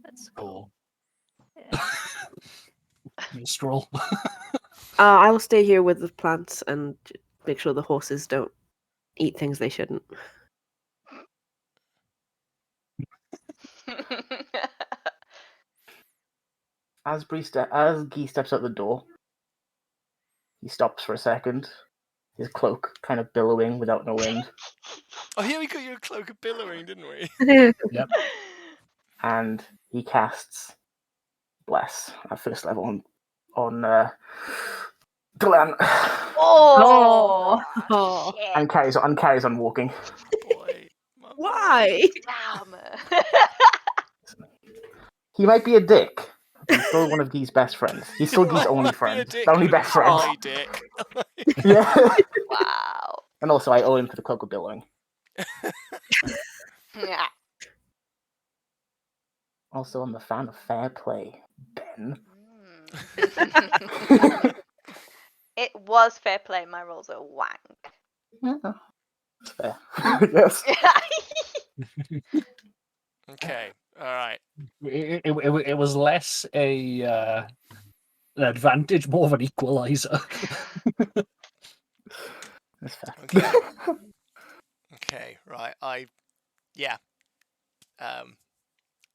That's cool. Yeah. Mistral. I will stay here with the plants and make sure the horses don't eat things they shouldn't. As Guy steps out the door, he stops for a second, his cloak kind of billowing without no wind. Oh, yeah, we got your cloak of billowing, didn't we? Yep. And he casts Bless at first level on Delan. Oh, Oh. shit. And carries on walking. Boy. My Why? Damn. He might be a dick, but he's still one of Guy's best friends. He's still Guy's only friend. The only best friend. My dick. Yeah. Wow. And also, I owe him for the cloak of billowing. Yeah. Also, I'm a fan of fair play, Ben. It was fair play. My rolls are wank. Yeah, that's fair. Yes. Okay, alright. It was less an advantage, more of an equalizer. That's fair. Okay. Okay, right.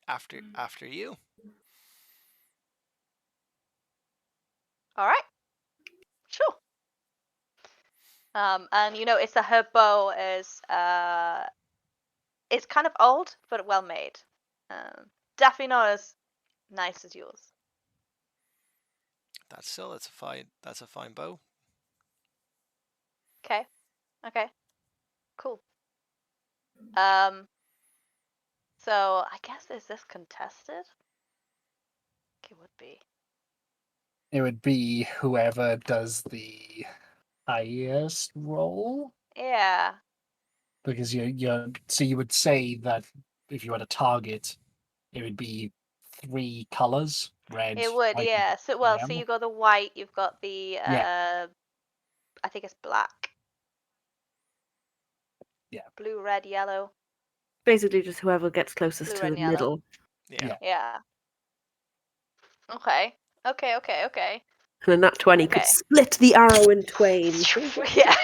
After you. All right. Sure. And you notice that her bow is it's kind of old but well made. Definitely not as nice as yours. That's a fine bow. Okay. Cool. So I guess is this contested? It would be. It would be whoever does the highest roll. Yeah. Because you would say that if you had a target, it would be 3 colors: red, It would, white, yeah. So and so yellow. you've got the white, you've got the I think it's black. Yeah. Blue, red, yellow. Basically, just whoever gets closest Blue, to red, the and yellow. middle. Yeah. Yeah. Okay. And then that 20 could Okay. split the arrow in twain. Yeah.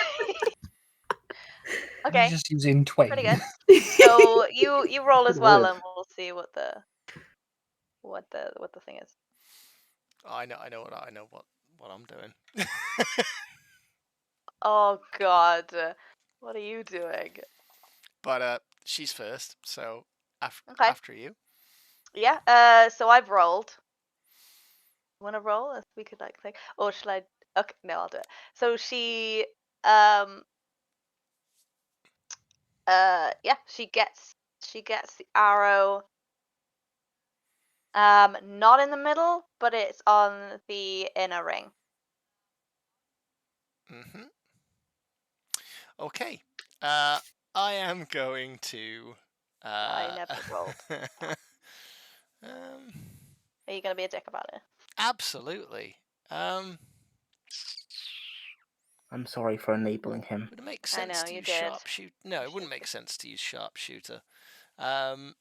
You Okay. just use in twain. Pretty good. So you roll as Good well, word. and we'll see what the thing is. I know what I'm doing. Oh God, what are you doing? But she's first, so Okay. after you. Yeah. So I've rolled. Want to roll? If we could like think. Or should I? Okay. No, I'll do it. So she yeah, she gets the arrow. Not in the middle, but it's on the inner ring. Mm-hmm. Okay. I am going to. I never rolled. um. Are you gonna be a dick about it? Absolutely. I'm sorry for enabling him. Would it make I sense know, to you use did. sharpshooter? No, it wouldn't make sense to use sharpshooter. Because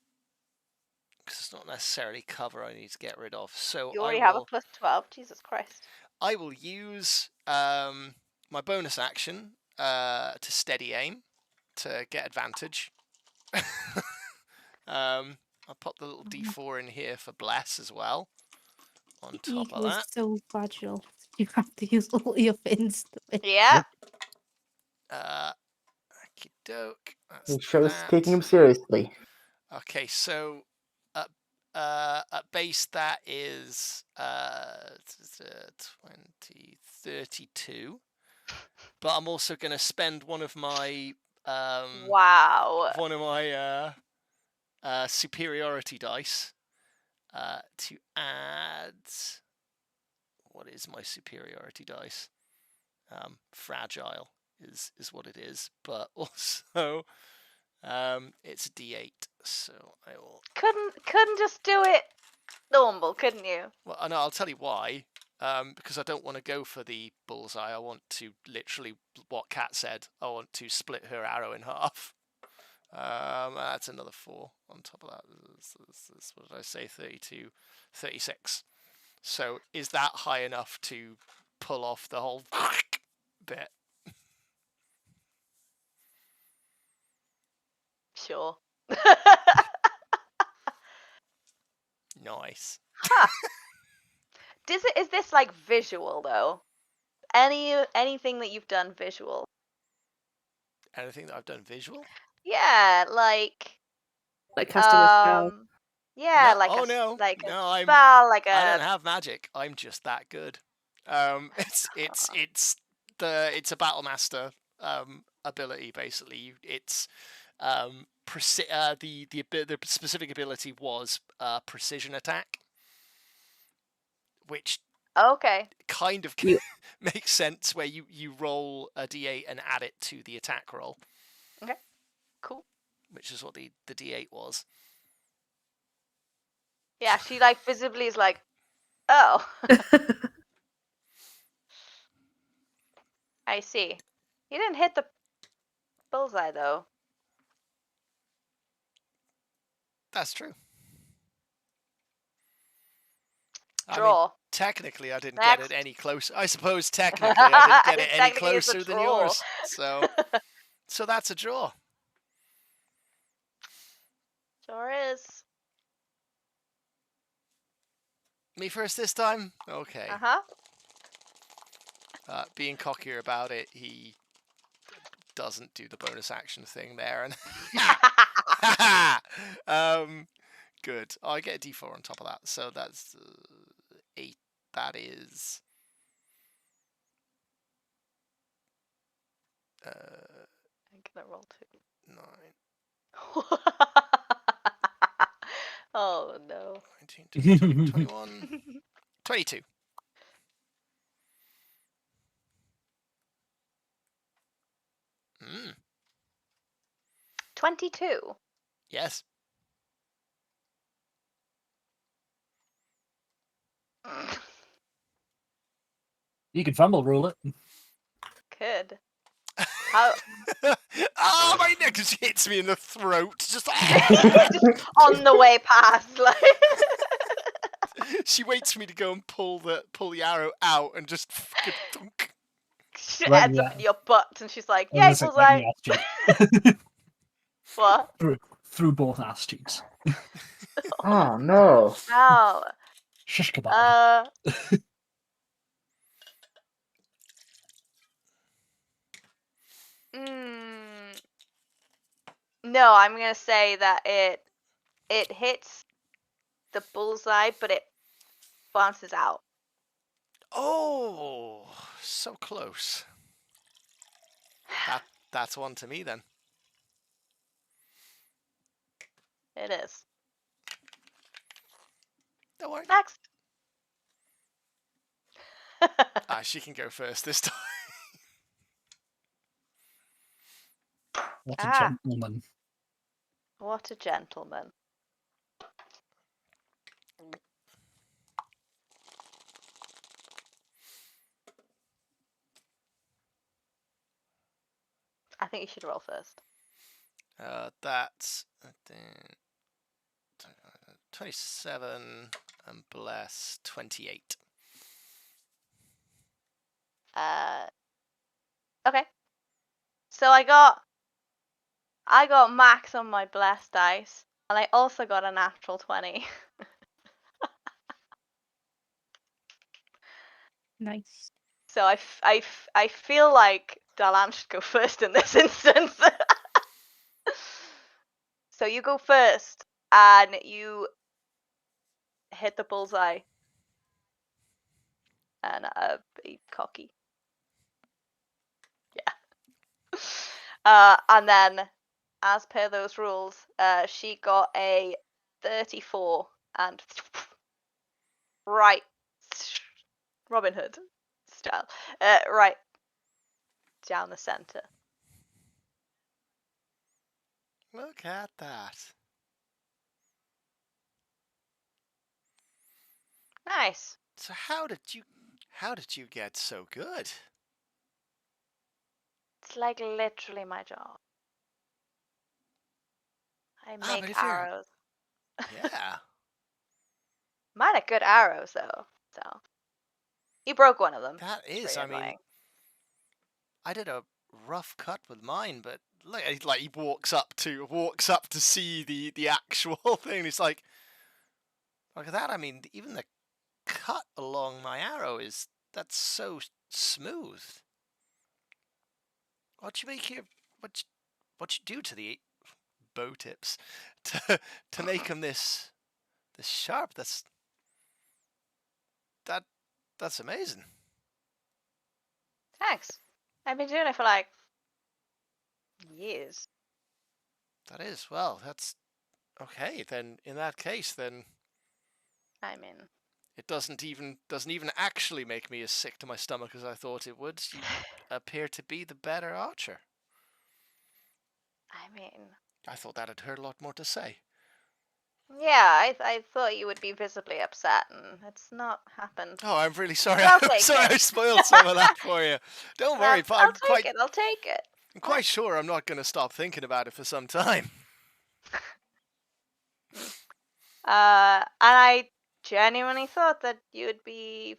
it's not necessarily cover I need to get rid of. So You already have a plus 12. Jesus Christ. I will use my bonus action to steady aim to get advantage. I'll pop the little D4 in here for bless as well. On top of Eagle is that. so fragile. You have to use all your fins to win. Yeah. Okie doke. That's It shows that. taking him seriously. Okay, so at base that is 20, 32. But I'm also going to spend one of my Wow. superiority dice to add. What is my superiority dice? Fragile is what it is, but also it's a D8. So I will. Couldn't just do it normal, couldn't you? Well, no, I'll tell you why. Because I don't want to go for the bullseye. I want to literally what Kat said. I want to split her arrow in half. That's another 4 on top of that. What did I say? 32, 36. So is that high enough to pull off the whole bit? Sure. Nice. Huh. Is this like visual though? Anything that you've done visual? Anything that I've done visual? Yeah, like casting a spell. yeah, No, like oh a no, like no, a spell, like I don't a have magic. I'm just that good. It's a battle master ability basically. It's the specific ability was precision attack, which okay. kind of You- makes sense where you roll a d8 and add it to the attack roll. Okay. Cool. Which is what the d8 was. Yeah, she like visibly is like, oh. I see. You didn't hit the bullseye though. That's true. Draw. I mean, technically, I didn't Next. get it any closer. I suppose technically I didn't get it any Technically, it's a closer than draw. yours. So that's a draw. Sure is. Me first this time? Okay. Uh-huh. Being cockier about it, he doesn't do the bonus action thing there. And good. Oh, I get a d4 on top of that. So that's 8. That is... I'm gonna roll 2. 9. Oh no. 19, 20, 21, 22. Mm. 22. Yes. You can fumble rule it. Good. How? Oh, my neck just hits me in the throat. Just, Just on the way past, like. She waits for me to go and pull the arrow out and just fucking thunk. She Right, ends up yeah. in your butt, and she's like, I was "Yay, gonna say, right bullseye!" in the ass cheek. What? through both ass cheeks. Oh no. Ow. Shish kebab. No, I'm gonna say that it hits the bullseye, but it bounces out. Oh, so close. That's one to me then. It is. Don't worry. Next. She can go first this time. What a gentleman. What a gentleman. I think you should roll first. That's 27 and bless 28. Okay. So I got max on my blessed dice, and I also got a natural 20. Nice. So I feel like Dalan should go first in this instance. So you go first, and you hit the bullseye. And be cocky. Yeah. And then, as per those rules, she got a 34 and right, Robin Hood style, right down the center. Look at that. Nice. So how did you get so good? It's like literally my job. I But make if you're arrows. yeah, Mine are good arrows though. So he broke one of them. that It's is. pretty I mean, annoying. I did a rough cut with mine, but like he walks up to see the actual thing. He's like, look at that. I mean, even the cut along my arrow that's so smooth. What you make here? What you do to the bow tips to make them this sharp? That's amazing. Thanks. I've been doing it for like years. That is, well, that's okay. Then in that case, then I mean, it doesn't even actually make me as sick to my stomach as I thought it would. You appear to be the better archer. I thought that had hurt a lot more to say. yeah, I thought you would be visibly upset, and it's not happened. Oh, I'm really sorry. I'll I'm take sorry it. I spoiled some of that for you. Don't worry, I'll take it. I'll take it. I'm quite sure I'm not going to stop thinking about it for some time. And I genuinely thought that you'd be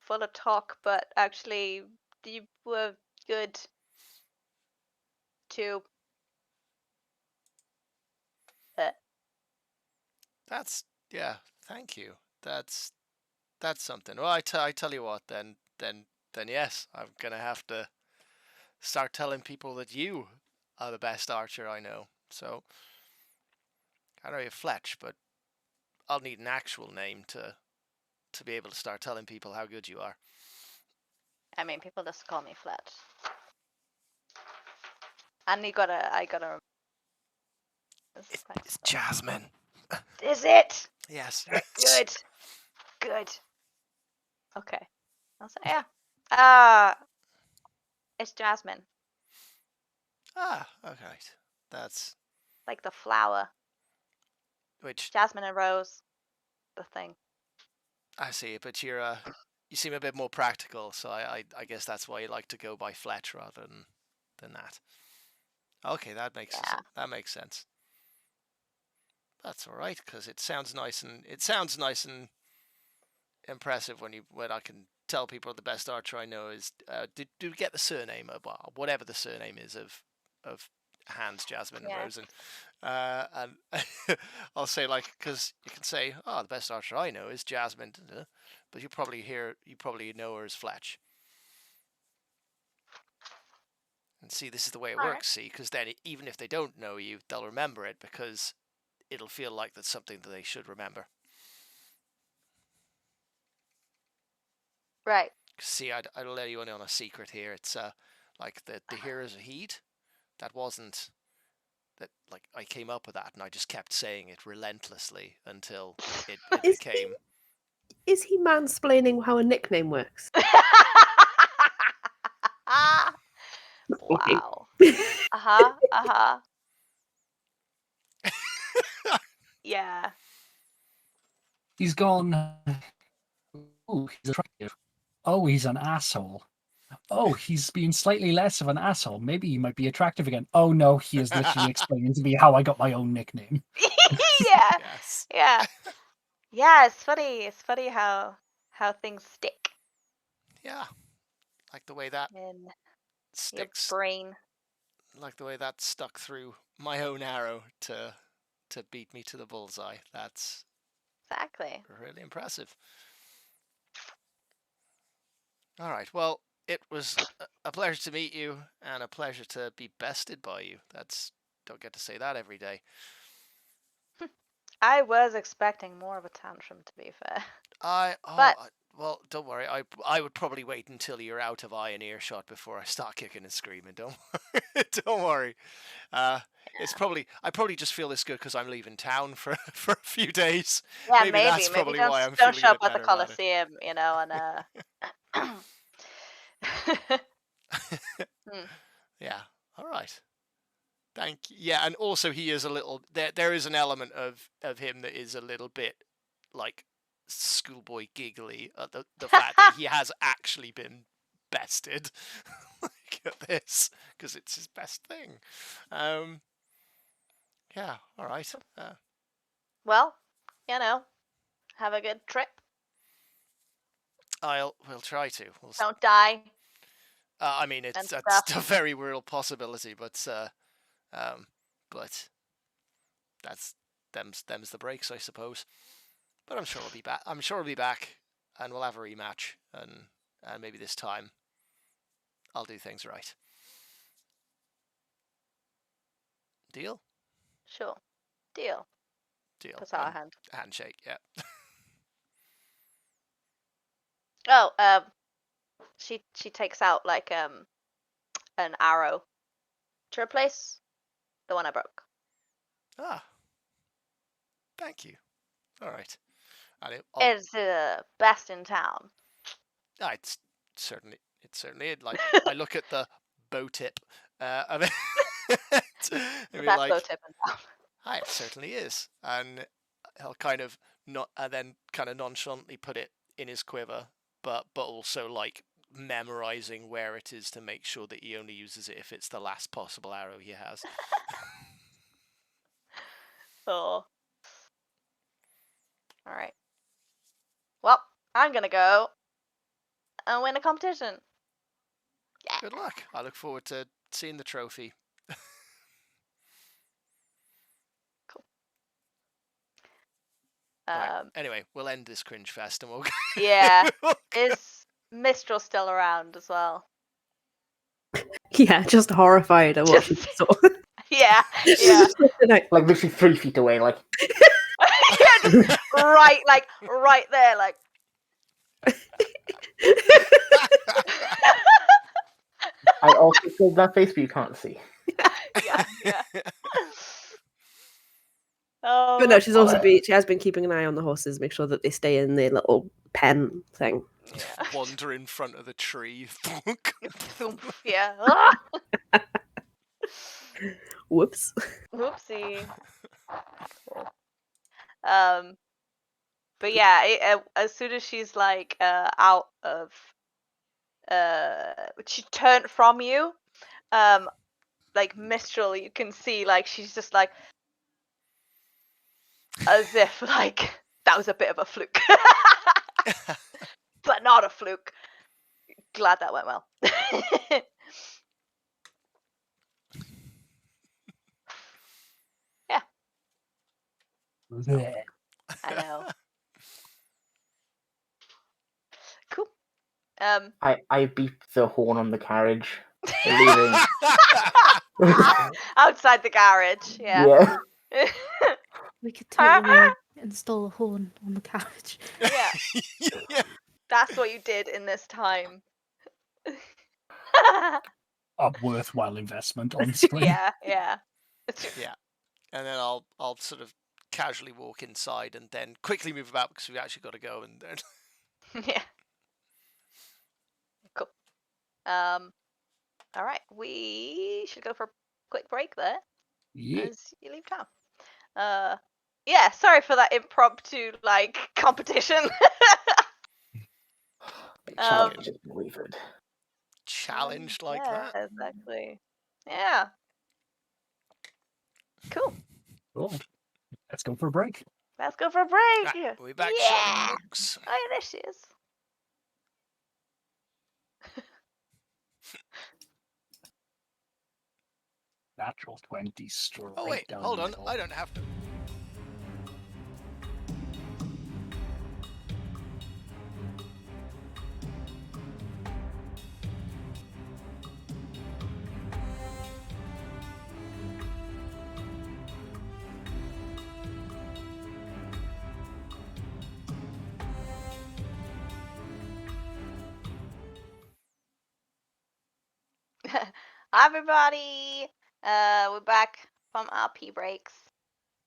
full of talk, but actually you were good too. Yeah, thank you. That's something. Well, I tell you what, then yes, I'm gonna have to start telling people that you are the best archer I know. So I know you're Fletch, but I'll need an actual name to be able to start telling people how good you are. I mean, people just call me Fletch. And I gotta. It's Jasmine. Is it? Yes. Good. Good. Okay. I'll say yeah. It's Jasmine. Ah, okay. That's Like the flower. which Jasmine and rose. The thing. I see, but you seem a bit more practical, so I guess that's why you like to go by Fletch rather than that. Okay, that makes sense. That's all right, because it sounds nice and impressive when I can tell people the best archer I know is. Did you get the surname of whatever the surname is of Hans, Jasmine, and Rosen? And I'll say, like, because you can say, oh, the best archer I know is Jasmine, but you probably know her as Fletch. And see, this is the way it works. See, because then even if they don't know you, they'll remember it because it'll feel like that's something that they should remember. Right. See, I'll let you in on a secret here. It's like the Heroes of Heed. That wasn't that, like, I came up with that and I just kept saying it relentlessly until it became. Is he mansplaining how a nickname works? Wow. Yeah. He's gone. Oh, he's attractive. Oh, he's an asshole. Oh, he's been slightly less of an asshole. Maybe he might be attractive again. Oh no, he is literally explaining to me how I got my own nickname. Yeah. Yes. Yeah. Yeah, it's funny. It's funny how things stick Yeah. Like the way that in sticks. your brain. Like the way that stuck through my own arrow to beat me to the bullseye. That's Exactly. really impressive. All right. Well, it was a pleasure to meet you and a pleasure to be bested by you. Don't get to say that every day. I was expecting more of a tantrum, to be fair. Well, don't worry. I would probably wait until you're out of eye and earshot before I start kicking and screaming. Don't worry. It's probably I probably just feel this good because I'm leaving town for a few days. Yeah, maybe that's maybe probably don't why I'm don't feeling show a up bit at the better about it. Colosseum, and Yeah. All right. Thank you. Yeah, and also he is a little. There is an element of him that is a little bit like schoolboy giggly at the fact that he has actually been bested like at this because it's his best thing. Yeah. All right. Well, have a good trip. We'll try to. Don't die. I mean, and that's stuff. a very real possibility, but that's them's the breaks, I suppose. But I'm sure we'll be back. I'm sure we'll be back, and we'll have a rematch, and maybe this time I'll do things right. Deal? Sure. Deal. Deal. Puts out a hand. Handshake. Yeah. Oh, she takes out like an arrow to replace the one I broke. Ah. Thank you. All right. And It's the best in town. It's certainly like I look at the bow tip of it. The best bow tip in town. Hi, it certainly is, and he'll kind of then kind of nonchalantly put it in his quiver, but also like memorizing where it is to make sure that he only uses it if it's the last possible arrow he has. Oh. All right. Well, I'm gonna go and win a competition. Yeah. Good luck. I look forward to seeing the trophy. Cool. Right. Anyway, we'll end this cringe fest and we'll go. Yeah. Is Mistral still around as well? Yeah, just horrified at what she saw. Yeah. Like literally 3 feet away, like. Yeah, just right there, like. I also filled that face, but you can't see. Yeah. Oh, but no, she has been keeping an eye on the horses, make sure that they stay in their little pen thing. Yeah. Wander in front of the tree. Yeah. Whoops. Whoopsie. But yeah, as soon as she's like out of she turned from you, like Mistral, you can see like she's just like as if like that was a bit of a fluke. But not a fluke. Glad that went well. Yeah. Yeah. I know. Cool. I beep the horn on the carriage. Leaving. Outside the garage. Yeah. We could totally install a horn on the carriage. Yeah. Yeah. That's what you did in this time. A worthwhile investment, honestly. Yeah. Yeah. And then I'll sort of casually walk inside and then quickly move about because we've actually got to go and then. Yeah. Cool. All right. We should go for a quick break there Yeah. as you leave town. Yeah. Sorry for that impromptu like competition. Challenge is delivered. Challenged like that. Exactly. Yeah. Cool. Cool. Let's go for a break. Let's go for a break. Right, we'll be back Yeah. shortly, folks. Oh, there she is. Natural 20 straight Oh wait, down hold the on. middle. I don't have to. Hi, everybody. We're back from our pee breaks.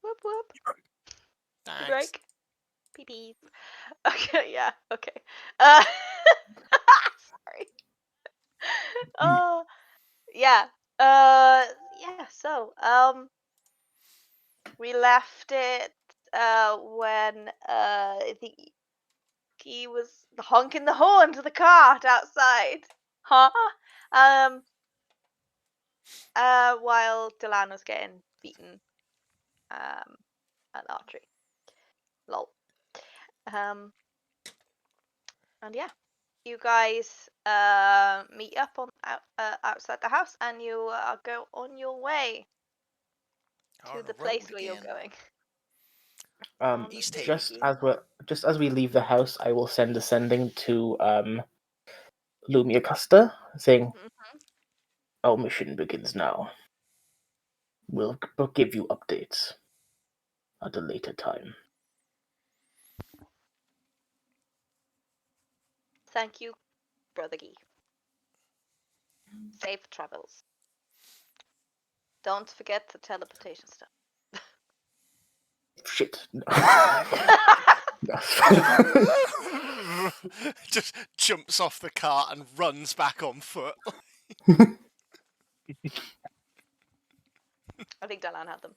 Whoop whoop. Pee Thanks. break. Pee pees. Okay, yeah. Okay. Sorry. Yeah. Yeah. So, we left it when he was honking the horn to the cart outside. Huh? While Delan was getting beaten at archery. Lol. And yeah, you guys meet up on outside the house, and you go on your way to the place where you're going. East Just as we leave the house, I will send a sending to Lumia Custer saying, "Our mission begins now. We'll give you updates at a later time." Thank you, Brother Gee. Safe travels. Don't forget the teleportation stuff. Shit. Just jumps off the cart and runs back on foot. I think Delan had them.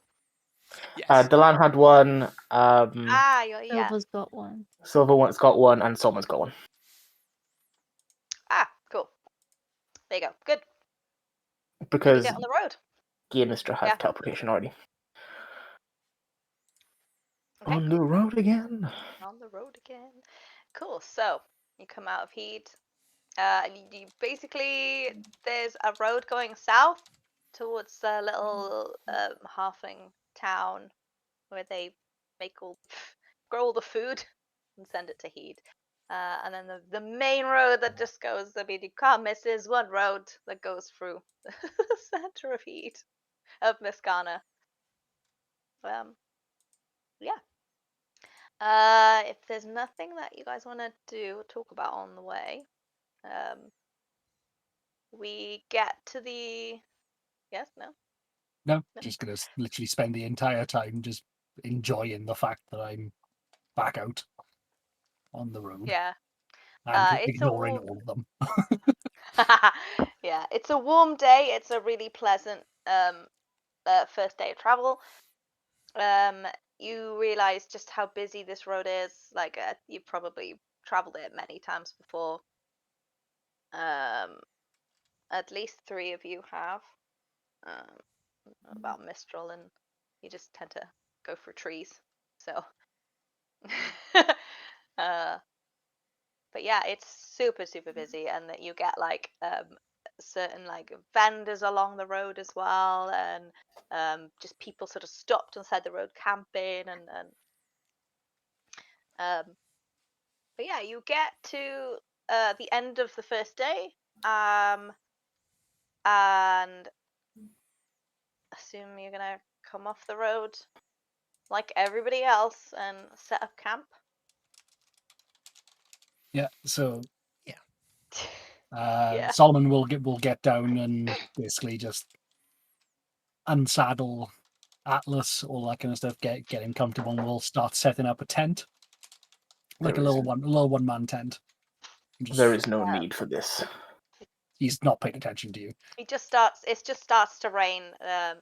Yes. Delan had one. Yeah. Silver's got one. Silver one's got one, and Someone's got one. Cool. There you go. Good. Because Get on the road. Guy and Mistra have Yeah. teleportation already. Okay. On the road again. On the road again. Cool. So you come out of Heat. You basically, there's a road going south towards the little halfling town where they grow all the food and send it to Heat. And then the main road that just goes, I mean, you can't miss, is one road that goes through the center of Heat, of Miskana. Yeah. If there's nothing that you guys want to do or talk about on the way, we get to the. Yes, no? No, just gonna literally spend the entire time just enjoying the fact that I'm back out on the road Yeah. and It's ignoring all of them. Yeah, it's a warm day. It's a really pleasant first day of travel. You realize just how busy this road is. Like, you probably traveled it many times before. At least 3 of you have. About Mistral, and you just tend to go for trees. So, but yeah, it's super busy, and that you get like certain like vendors along the road as well, and just people sort of stopped on the side of the road camping, and but yeah, you get to the end of the first day, and assume you're gonna come off the road like everybody else and set up camp. Yeah, so Yeah. Solomon will get down and basically just unsaddle Atlas, all that kind of stuff, get him comfortable, and we'll start setting up a tent. Like a little one man tent. There is no need for this. He's not paying attention to you. It just starts to rain,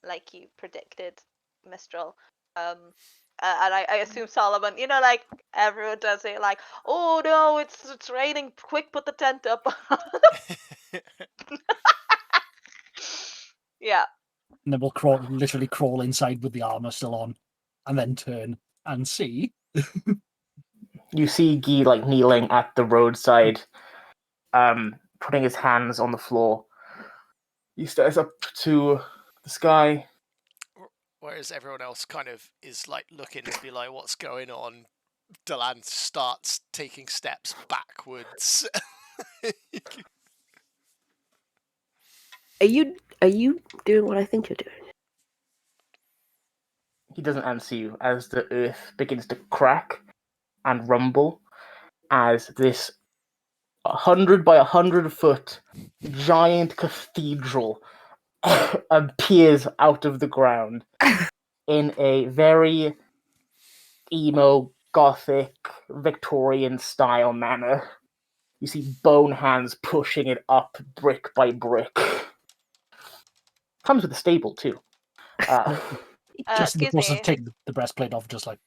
like you predicted, Mistral. And I assume Solomon, like everyone does it, like, oh no, it's raining, quick, put the tent up. Yeah. And then we'll literally crawl inside with the armor still on, and then turn and see. You see Guy like kneeling at the roadside, putting his hands on the floor. He stares up to the sky. Whereas everyone else kind of is like looking to be like, what's going on? Delan starts taking steps backwards. Are you doing what I think you're doing? He doesn't answer you as the earth begins to crack and rumble as this 100 by 100 foot giant cathedral appears out of the ground in a very emo, gothic, Victorian style manner. You see bone hands pushing it up brick by brick. Comes with a stable too. Just in the Excuse process me. of taking the breastplate off, just like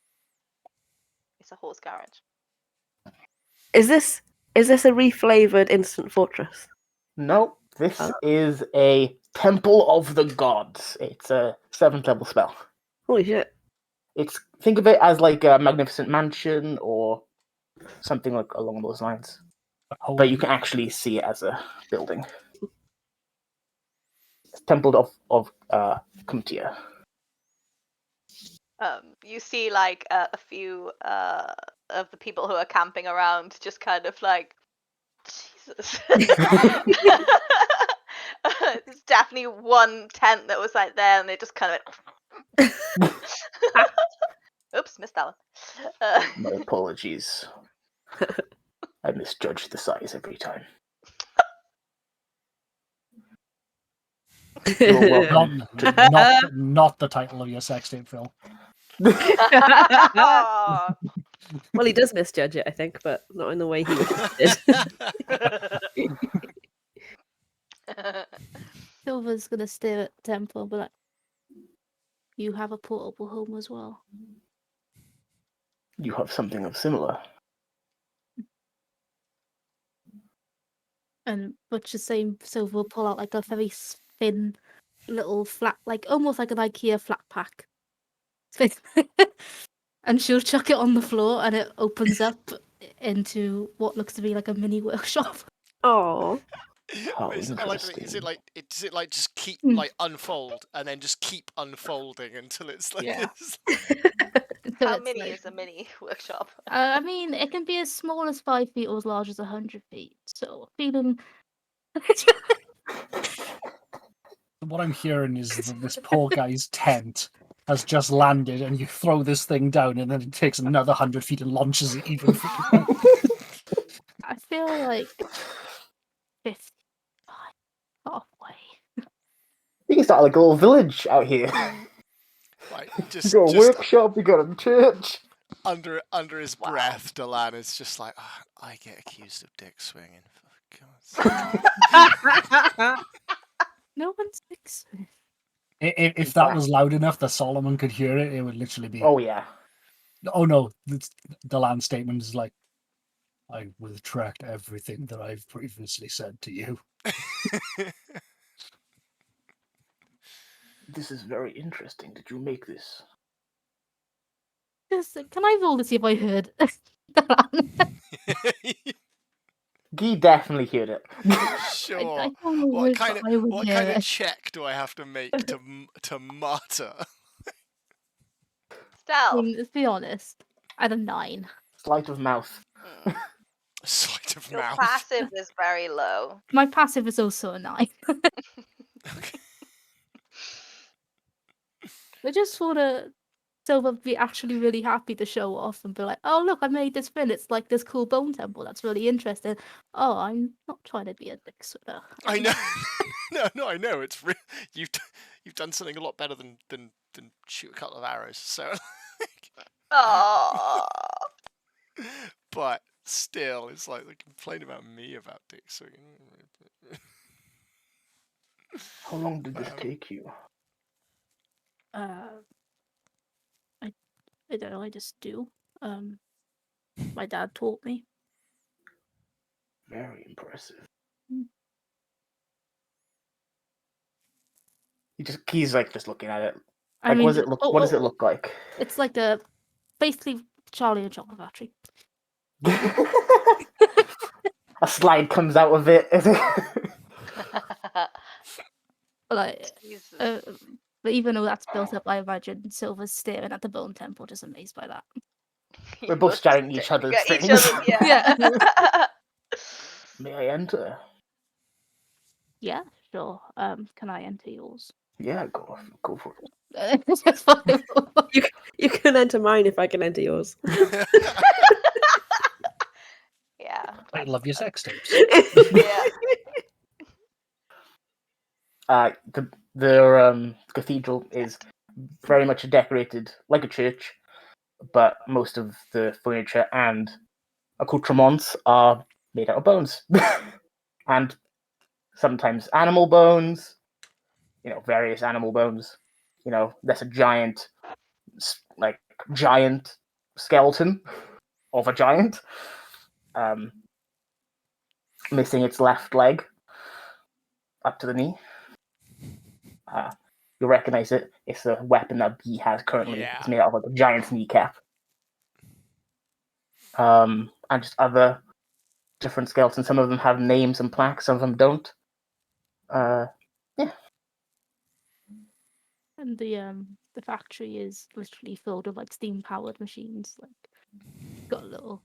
It's a horse garage. Is this a reflavored instant fortress? No, this is a Temple of the Gods. It's a 7th level spell. Holy shit! Think of it as like a Magnificent Mansion or something like along those lines. But you can actually see it as a building. It's Temple of Kumtia. You see like a few of the people who are camping around just kind of like, Jesus. There's definitely one tent that was like there, and they just kind of went, oops, missed that one. My apologies. I misjudge the size every time. You're welcome. not the title of your sex tape, Phil. Aw. Well, he does misjudge it, I think, but not in the way he did. Silver's gonna stare at Temple, but like, you have a portable home as well. You have something of similar. And much the same, Silver will pull out like a very thin little flat, like almost like an IKEA flat pack. And she'll chuck it on the floor, and it opens up into what looks to be like a mini workshop. Oh, How I like to think, does it like just keep like unfold and then just keep unfolding until it's like Yeah. this? So How it's many like- is a mini workshop? I mean, it can be as small as 5 feet or as large as 100 feet. So feeling. What I'm hearing is that this poor guy's tent has just landed, and you throw this thing down, and then it takes another 100 feet and launches it even further. I feel like 55 halfway. You can start like a little village out here. Like You just got a workshop, you got a church. under his Wow. breath, Delan is just like, "Ah, I get accused of dick swinging. For God's sake." No one's fixing. If that was loud enough that Solomon could hear it, it would literally be. Oh yeah. Oh no, the land statement is like, I retract everything that I've previously said to you. This is very interesting. Did you make this? Just, can I roll to see if I heard? He definitely heard it. Sure. I don't know What if kind of I would what hear kind of it. check do I have to make to mutter? I Stealth. mean, let's be honest. At a 9. Sleight of mouth. Mm. Sleight of Your mouth. passive is very low. My passive is also a 9. Okay. I just want to Silver be actually really happy to show off and be like, oh, look, I made this fin. It's like this cool bone temple. That's really interesting. Oh, I'm not trying to be a dick switter. I know. No, I know. It's you've done something a lot better than shoot a couple of arrows. So, Oh. but still, it's like they complain about me about dick swinging. How long did this take you? I don't know. I just do. My dad taught me. Very impressive. Mm. He's like just looking at it. I Like, mean, what does it look like? It's like basically Charlie and Chocolate Factory. A slide comes out of it. Like, Jesus. but even though that's built up, I imagine Silver's staring at the bone temple, just amazed by that. We're both staring at each other's things. Yeah. May I enter? Yeah, sure. Can I enter yours? Yeah, go for it. Just fucking- you can enter mine if I can enter yours. Yeah. I love your sex tapes. Yeah. The cathedral is very much decorated like a church, but most of the furniture and accoutrements are made out of bones. And sometimes animal bones, various animal bones. There's a giant skeleton of a giant, missing its left leg up to the knee. You'll recognize it. It's the weapon that Bree has currently. Yeah. It's made out of a giant's kneecap. And just other different skeletons. Some of them have names and plaques, some of them don't. Yeah. And the factory is literally filled with like steam powered machines. Like got a little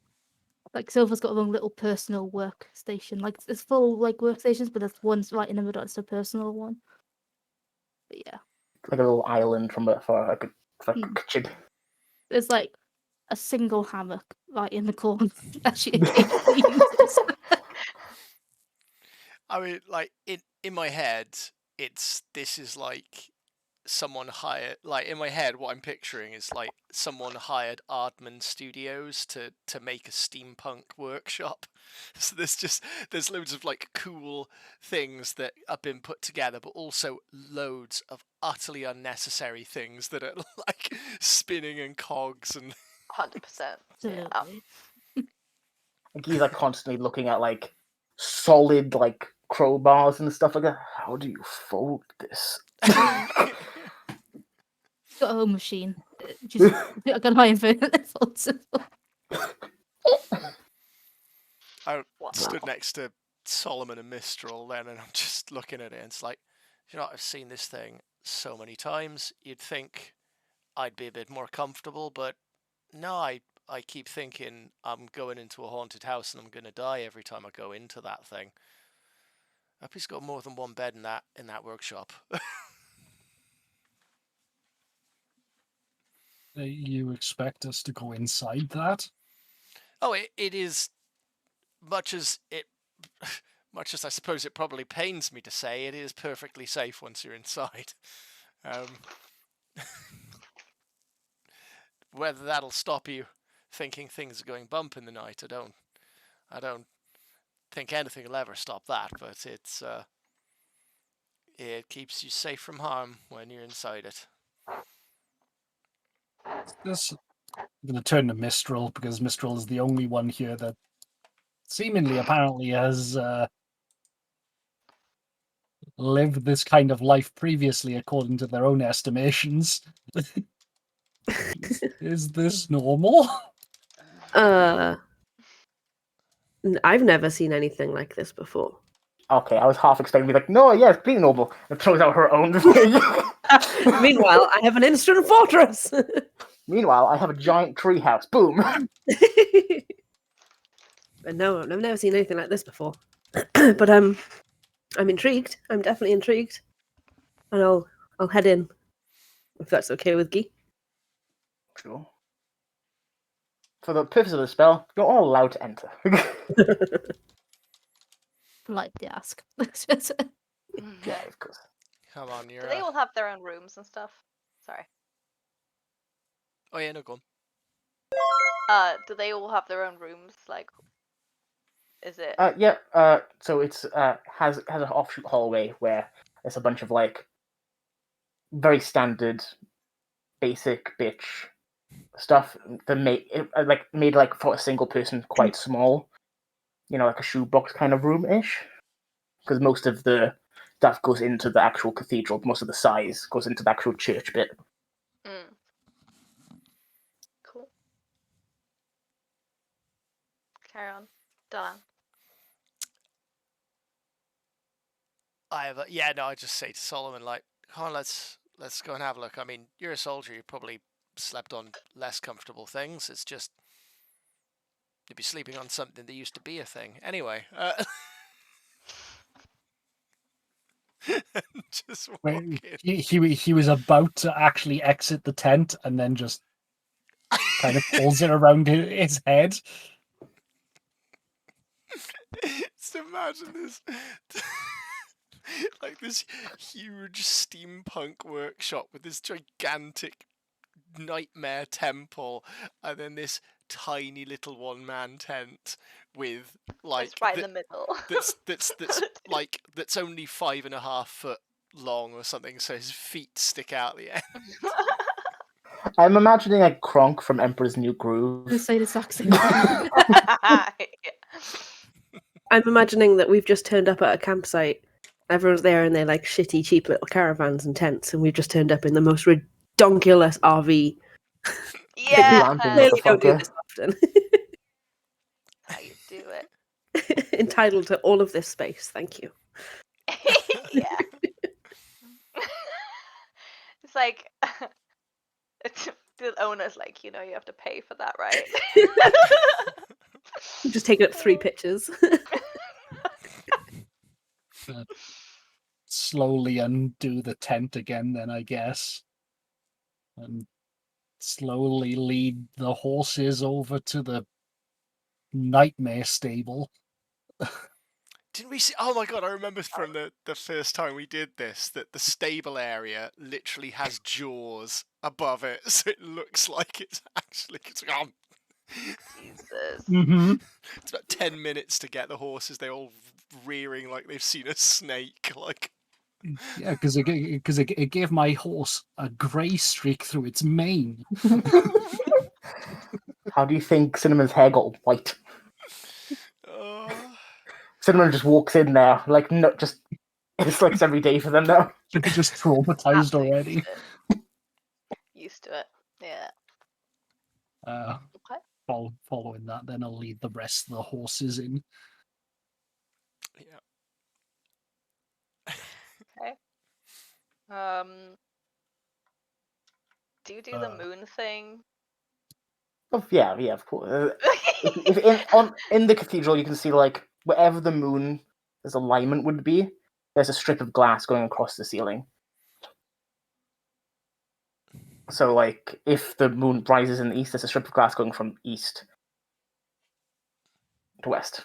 Silver's got a little personal workstation. Like it's full like workstations, but there's one's right in the middle. It's a personal one. But yeah, Like a little island for a kitchen. there's like a single hammock right in the corner that she occasionally uses. I mean, like in my head, this is like someone hired. Like in my head, what I'm picturing is like someone hired Aardman Studios to make a steampunk workshop. So there's loads of like cool things that have been put together, but also loads of utterly unnecessary things that are like spinning and cogs and 100%. Yeah. Absolutely. Like he's like constantly looking at like solid like crowbars and stuff like that. How do you fold this? Got a home machine. Just I got high for I stood next to Solomon and Mistral then, and I'm just looking at it, and it's like, I've seen this thing so many times. You'd think I'd be a bit more comfortable, but no, I keep thinking I'm going into a haunted house and I'm going to die every time I go into that thing. I hope he's got more than one bed in that workshop. You expect us to go inside that? Oh, it is much as I suppose it probably pains me to say, it is perfectly safe once you're inside. Whether that'll stop you thinking things are going bump in the night, I don't think anything will ever stop that, but it keeps you safe from harm when you're inside it. I'm going to turn to Mistral, because Mistral is the only one here that seemingly apparently has lived this kind of life previously according to their own estimations. Is this normal? I've never seen anything like this before. Okay, I was half expecting to be like, no, yes, be normal, and throws out her own thing. Meanwhile, I have an instant fortress. Meanwhile, I have a giant tree house. Boom. But no, I've never seen anything like this before. But I'm intrigued. I'm definitely intrigued, and I'll head in if that's okay with Guy. Sure. For the purpose of the spell, you're all allowed to enter. Politely ask. Yeah, of course. Come on, Do they all have their own rooms and stuff? Sorry. Oh yeah, no, go on. Do they all have their own rooms? Like, is it? Yeah. So it's has an offshoot hallway where there's a bunch of like very standard, basic bitch stuff that made like for a single person quite small. Like a shoebox kind of room-ish. Because most of the stuff goes into the actual cathedral. Most of the size goes into the actual church bit. Cool. Carry on. Done. I just say to Solomon, like, come on, let's go and have a look. I mean, you're a soldier, you probably slept on less comfortable things. It's just you'd be sleeping on something that used to be a thing. Anyway, just walk in. He was about to actually exit the tent and then just kind of pulls it around his head. Just imagine this. like this huge steampunk workshop with this gigantic nightmare temple, and then this tiny little one-man tent with like It's right in the middle. that's only 5.5 foot long or something, so his feet stick out the end. I'm imagining like Kronk from Emperor's New Groove. To say the exact same thing. I'm imagining that we've just turned up at a campsite. Everyone's there in their like shitty, cheap little caravans and tents, and we've just turned up in the most redonkulous RV. Yeah. Glamping Clearly don't do motherfucker. this often. How you do it. Entitled to all of this space, thank you. Yeah. It's like the owner's like, you have to pay for that, right? I'm just taking up 3 pictures. Slowly undo the tent again, then I guess, and slowly lead the horses over to the nightmare stable. Didn't we see? Oh my god! I remember from the first time we did this that the stable area literally has jaws above it, so it looks like it's actually. It's like, Jesus. Mm-hmm. it's about 10 minutes to get the horses. They're all rearing like they've seen a snake. Like, Yeah, because it gave my horse a grey streak through its mane. How do you think Cinnamon's hair got white? oh, Cinnamon just walks in there, like just it's like it's every day for them now. They're just traumatized Absolutely already. Used to it. Yeah. Okay. Following that, then I'll lead the rest of the horses in. yeah. Do you do the moon thing? Oh yeah, of course. If in the cathedral, you can see like wherever the moon's alignment would be, there's a strip of glass going across the ceiling. So like if the moon rises in the east, there's a strip of glass going from east to west.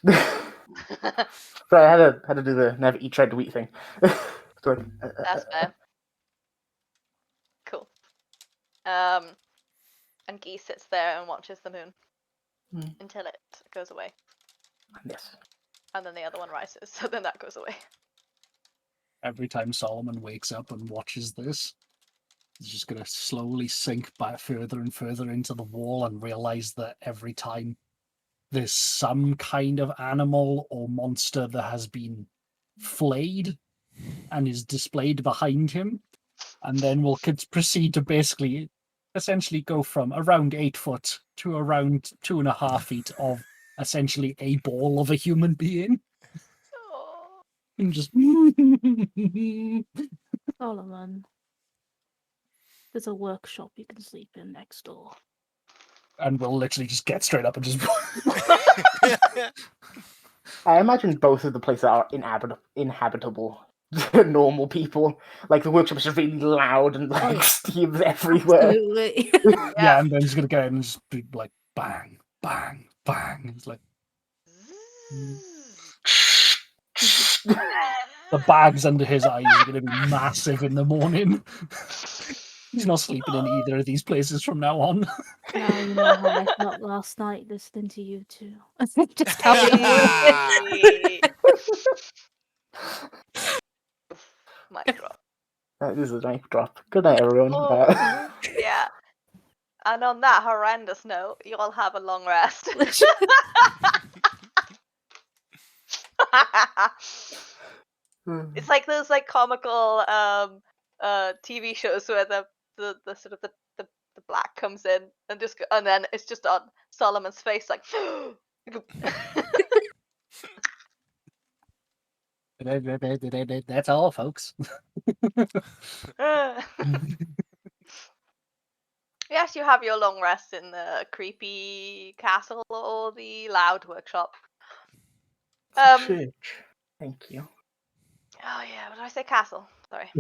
So I had to do the never eat tread to eat thing. That's fair. Cool. And Guy sits there and watches the moon until it goes away. Yes. And then the other one rises, so then that goes away. Every time Solomon wakes up and watches this, he's just going to slowly sink back further and further into the wall and realize that every time there's some kind of animal or monster that has been flayed and is displayed behind him, and then we'll proceed to basically essentially go from around 8 foot to around 2.5 feet of essentially a ball of a human being. Oh. And just Solomon. There's a workshop you can sleep in next door. and we'll literally just get straight up and just I imagine both of the places are inhabitable to normal people. Like the workshop is just really loud and like steams everywhere. Absolutely. yeah, and then just gonna go and just be like bang, bang, bang. It's like the bags under his eyes are gonna be massive in the morning. He's not sleeping in either of these places from now on. Now you know how I felt last night listening to you two. Just telling you. Mic drop. This is a mic drop. Good night, everyone. Oh, yeah. And on that horrendous note, you all have a long rest. It's like those like comical TV shows where the sort of the black comes in and then it's just on Solomon's face like That's all, folks. Yes, you have your long rest in the creepy castle or the loud workshop. Church. Thank you. Oh yeah, what did I say? Castle. Sorry.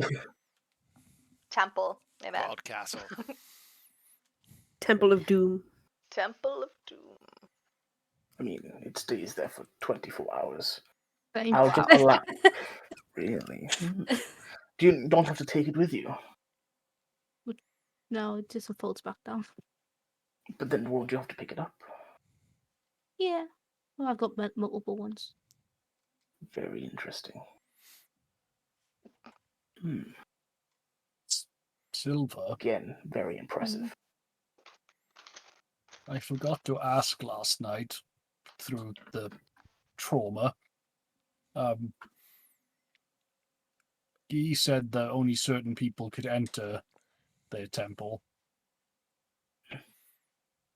Temple. Amen. God Castle. Temple of Doom. Temple of Doom. I mean, it stays there for 24 hours. Thank I'll you. just allow. Really? You don't have to take it with you. No, it just folds back down. But then won't you have to pick it up? Yeah. Well, I've got multiple ones. Very interesting. Silver. Again, very impressive. I forgot to ask last night through the trauma. He said that only certain people could enter their temple.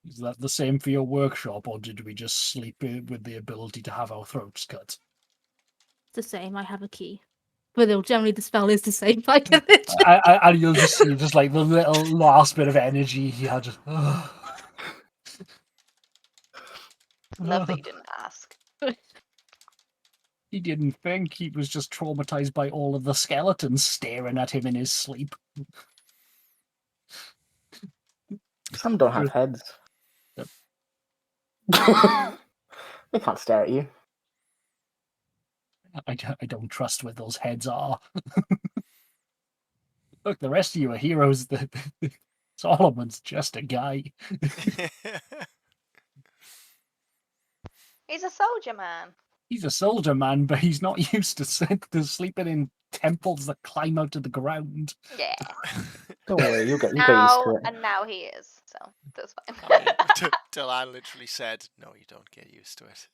Is that the same for your workshop, or did we just sleep with the ability to have our throats cut? It's the same. I have a key. But generally the spell is the same. I get it. And you'll just see just like the little last bit of energy he had. Just, Love that you didn't ask. He didn't think. He was just traumatized by all of the skeletons staring at him in his sleep. Some don't have heads. Yep. They can't stare at you. I don't trust where those heads are. Look, the rest of you are heroes. Solomon's just a guy. He's a soldier man. He's a soldier man, but he's not used to sleeping in temples that climb out of the ground. Yeah. Don't worry, you get used Now to it. and now he is, so that's fine. I mean, Delan literally said, "No, you don't get used to it.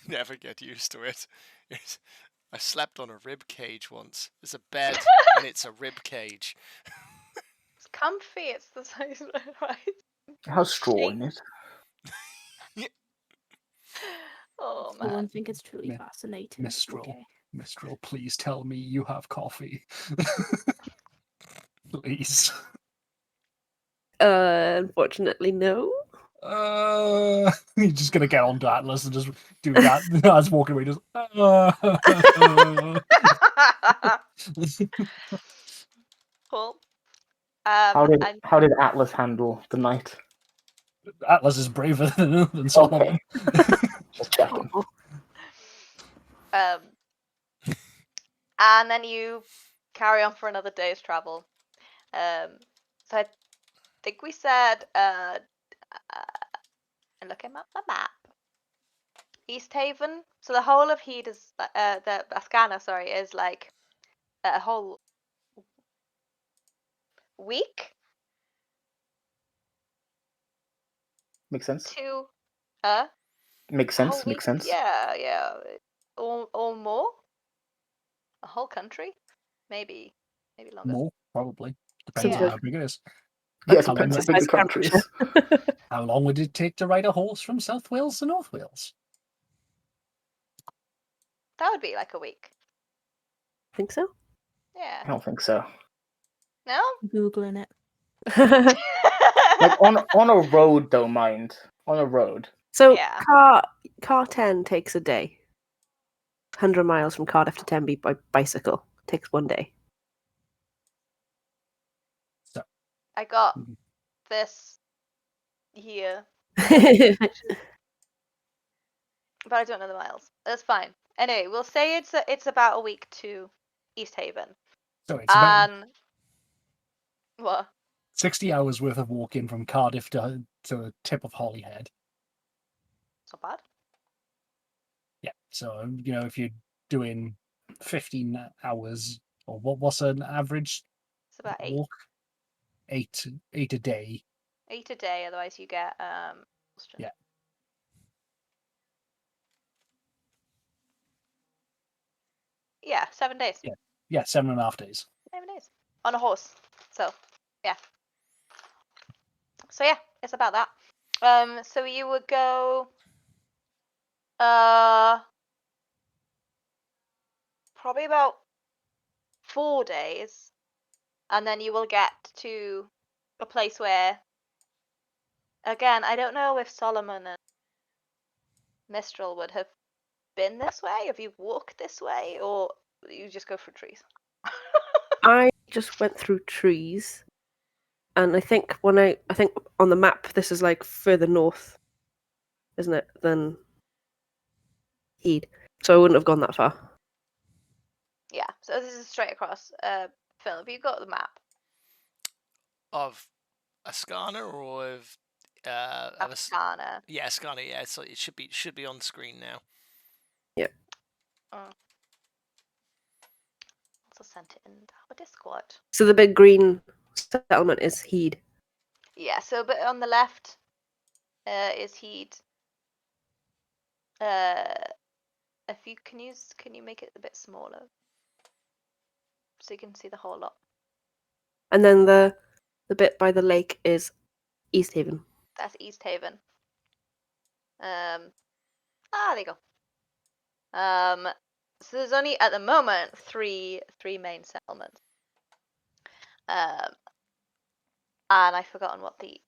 Never get used to it." I slept on a rib cage once. It's a bed and it's a rib cage. It's comfy. It's the size, right? How's straw in it? Oh I man. don't think it's truly fascinating. Mistral. Okay. Mistral, please tell me you have coffee. Please. Unfortunately, no. He's just gonna get on to Atlas and just do that. As walking away, just. Cool. How And did Atlas handle the night? Atlas is braver than Solomon. Just checking. and then you carry on for another day's travel. So I think we said, and looking at the map, East Haven. So the whole of Heed is the Ascana, sorry, is like a whole week Makes sense. to Makes a whole sense. Makes week. sense. Yeah, or more. A whole country, maybe longer. More, probably. Depends Yeah. on how big it is. Yeah, it Some depends how princess big the size country is. How long would it take to ride a horse from South Wales to North Wales? That would be like a week. Think so? I Yeah. don't think so. No? Googling it. Like on a road, though, mind. On a road. So Yeah. car 10 takes a day. 100 miles from Cardiff to Tenby by bicycle takes 1 day. So, I got this here, but I don't know the miles. That's fine. Anyway, we'll say it's about a week to East Haven. so it's about What? 60 hours worth of walking from Cardiff to the tip of Holyhead. It's not bad. Yeah, so if you're doing 15 hours, or what's an average It's about 8. walk? Eight a day. 8 a day, otherwise you get Yeah. Yeah, 7 days. Yeah, 7.5 days. 7 days. On a horse. So yeah. So yeah, it's about that. So you would go probably about 4 days, and then you will get to a place where, again, I don't know if Solomon and Mistral would have been this way, if you walked this way, or you just go through trees. I just went through trees, and I think I think on the map this is like further north, isn't it, than Heed? So I wouldn't have gone that far. Yeah, so this is straight across. Phil, have you got the map? Of Ascana or of Ascana. Yeah, Ascana. Yeah, so it should be on screen now. Yeah. Also sent it in our Discord. So the big green settlement is Heed. Yeah, so but on the left is Heed. If you can you make it a bit smaller so you can see the whole lot? And then the bit by the lake is East Haven. That's East Haven. There you go. So there's only at the moment three main settlements. And I've forgotten what the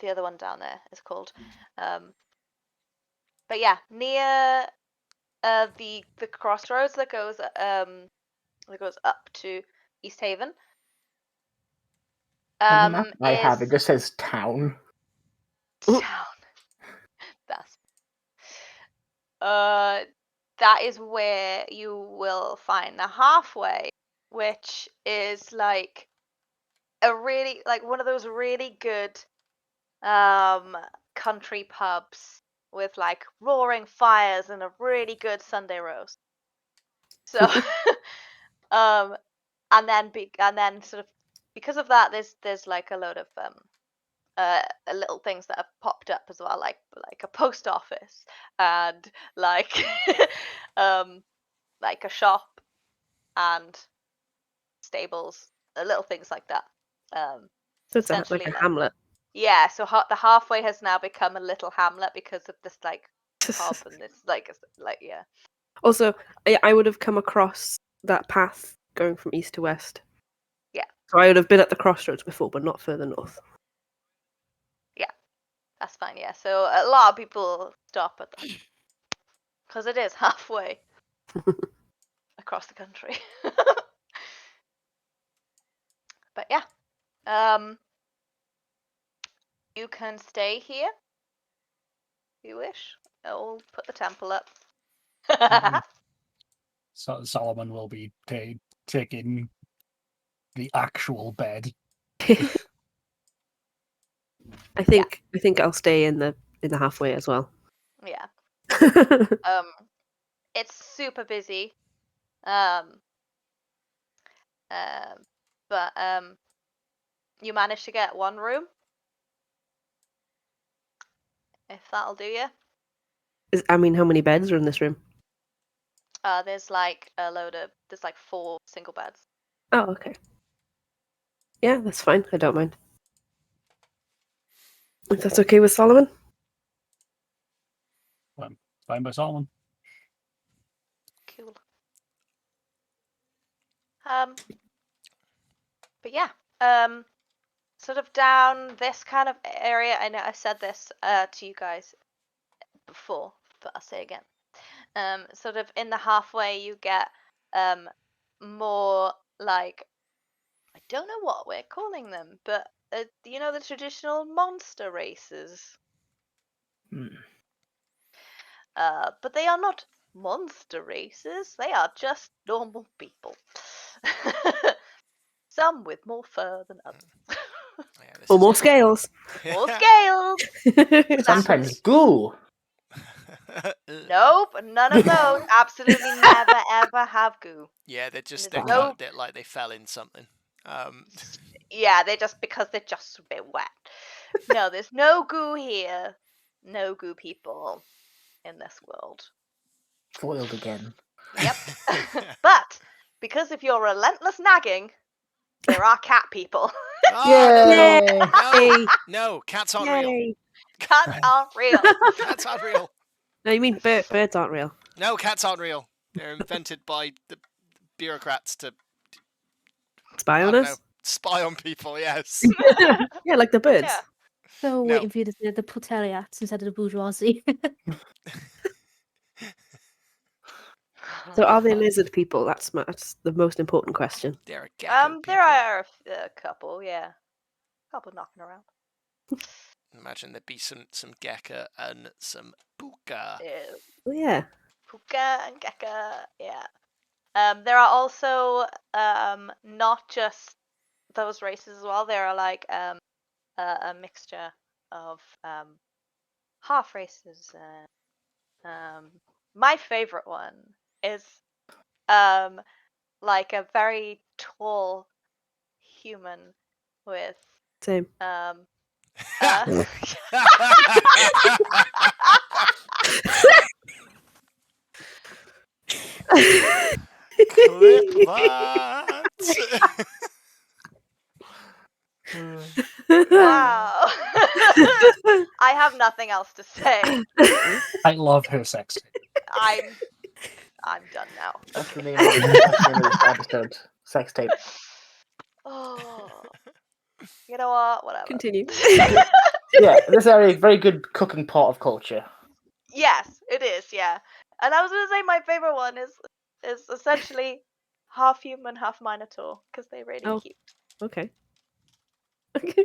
other one down there is called. But yeah, near the crossroads that goes up to East Haven. On the map I have, it Is just says town. town. That's that is where you will find the halfway, which is like one of those really good country pubs with like roaring fires and a really good Sunday roast. So and then sort of because of that there's like a load of little things that have popped up as well, like a post office and like like a shop and stables, little things like that. So it's like essentially a hamlet. Yeah, so the halfway has now become a little hamlet because of this like pub and this like yeah. Also, I would have come across that path going from east to west. Yeah. So I would have been at the crossroads before, but not further north. Yeah, that's fine. Yeah, so a lot of people stop at that because it is halfway across the country. But yeah, you can stay here if you wish. I'll put the temple up. So Solomon will be taking the actual bed. I think I'll stay in the halfway as well. Yeah. It's super busy. But you managed to get one room. If that'll do you. I mean, how many beds are in this room? There's like there's like 4 single beds. Oh, okay. Yeah, that's fine. I don't mind. If that's okay with Solomon? Fine by Solomon. Cool. But yeah, sort of down this kind of area. I know I said this to you guys before, but I'll say again. Sort of in the halfway, you get more like, I don't know what we're calling them, but you know the traditional monster races. But they are not monster races. They are just normal people. Some with more fur than others. Yeah, Or more scales. More scales. Sometimes goo. Nope, none of those. Absolutely never ever have goo. Yeah, they're like they fell in something. Yeah, because they're just a bit wet. No, there's no goo here. No goo people in this world. Foiled again. Yep. But because of your relentless nagging, there are cat people. Oh, no, cats aren't real. Cats aren't real. Cats aren't real. No, you mean birds aren't real? No, cats aren't real. They're invented by the bureaucrats to Spy on us? Spy on people, yes. Yeah, like the birds. Yeah. So No. waiting for you to say the proteliats instead of the bourgeoisie. So are they lizard people? That's the most important question. They're a gecko people. There are a couple, yeah. A couple knocking around. Imagine there'd be some gecko and some puka. Oh, yeah. Puka and gecko, yeah. There are also not just those races as well. There are like a mixture of half races. My favorite one is like a very tall human with Same. Clip that. Wow. I have nothing else to say. I love her sex tape. I'm done now. That's Okay. the name of this episode. Sex tape. Oh, you know what? Whatever. Continue. Yeah, this area is a very good cooking pot of culture. Yes, it is. Yeah, and I was gonna say my favorite one is essentially half human, half minotaur because they're really Oh. cute. Okay. With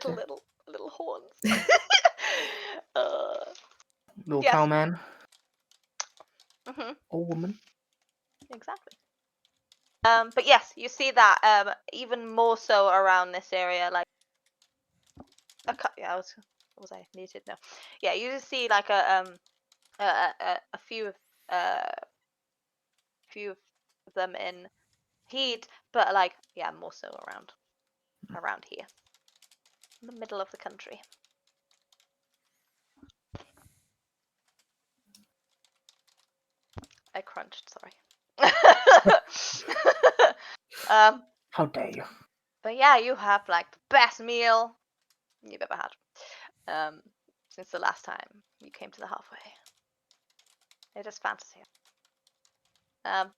little horns. Little Yes. cow man hmm or woman. Exactly. But yes, you see that even more so around this area, like yeah, was I muted? No. Yeah, you just see like a few of them in heat, but like yeah, more so around here, in the middle of the country. I crunched, sorry. How dare you? But yeah, you have like the best meal you've ever had since the last time you came to the halfway. It is fantasy. It's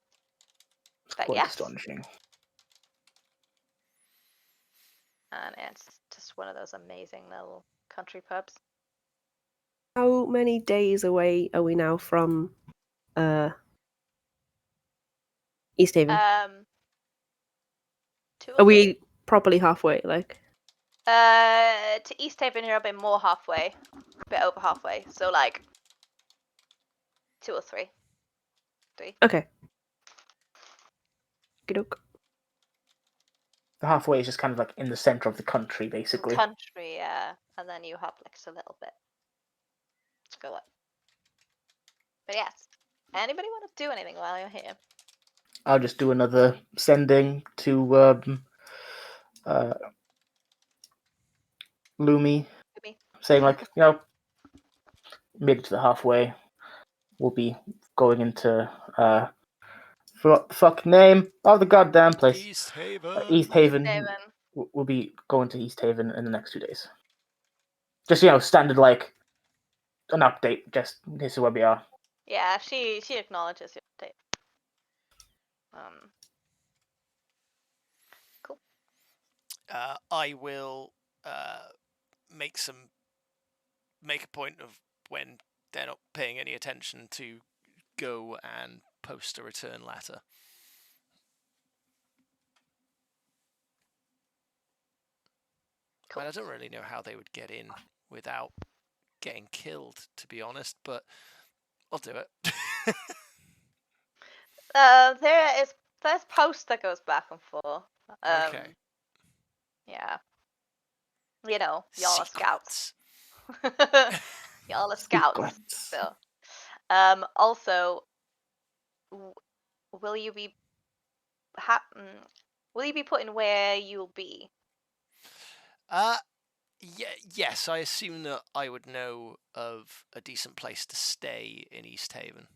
But quite yes, astonishing. and it's just one of those amazing little country pubs. How many days away are we now from East Haven? 2 or Are 3. we properly halfway? Like, To East Haven, you're a bit more halfway, a bit over halfway. So like 2 or 3. 3. okay. Okey-doke. The halfway is just kind of like in the center of the country, basically. Country, yeah, and then you have like just a little bit to go up. But yes, anybody want to do anything while you're here? I'll just do another sending to Lumi, saying like, made it to the halfway. We'll be going into fuck name of the goddamn place. East Haven. East Haven. Haven. We'll be going to East Haven in the next 2 days. Just standard like an update. Just this is where we are. Yeah, she acknowledges your update. Cool. I will make a point of when they're not paying any attention to go and post a return letter. Cool. I mean, I don't really know how they would get in without getting killed, to be honest, but I'll do it. There's post that goes back and forth. Okay. Yeah. Y'all are scouts. Y'all are scouts. So, also, will you be putting where you'll be? Yes, I assume that I would know of a decent place to stay in East Haven.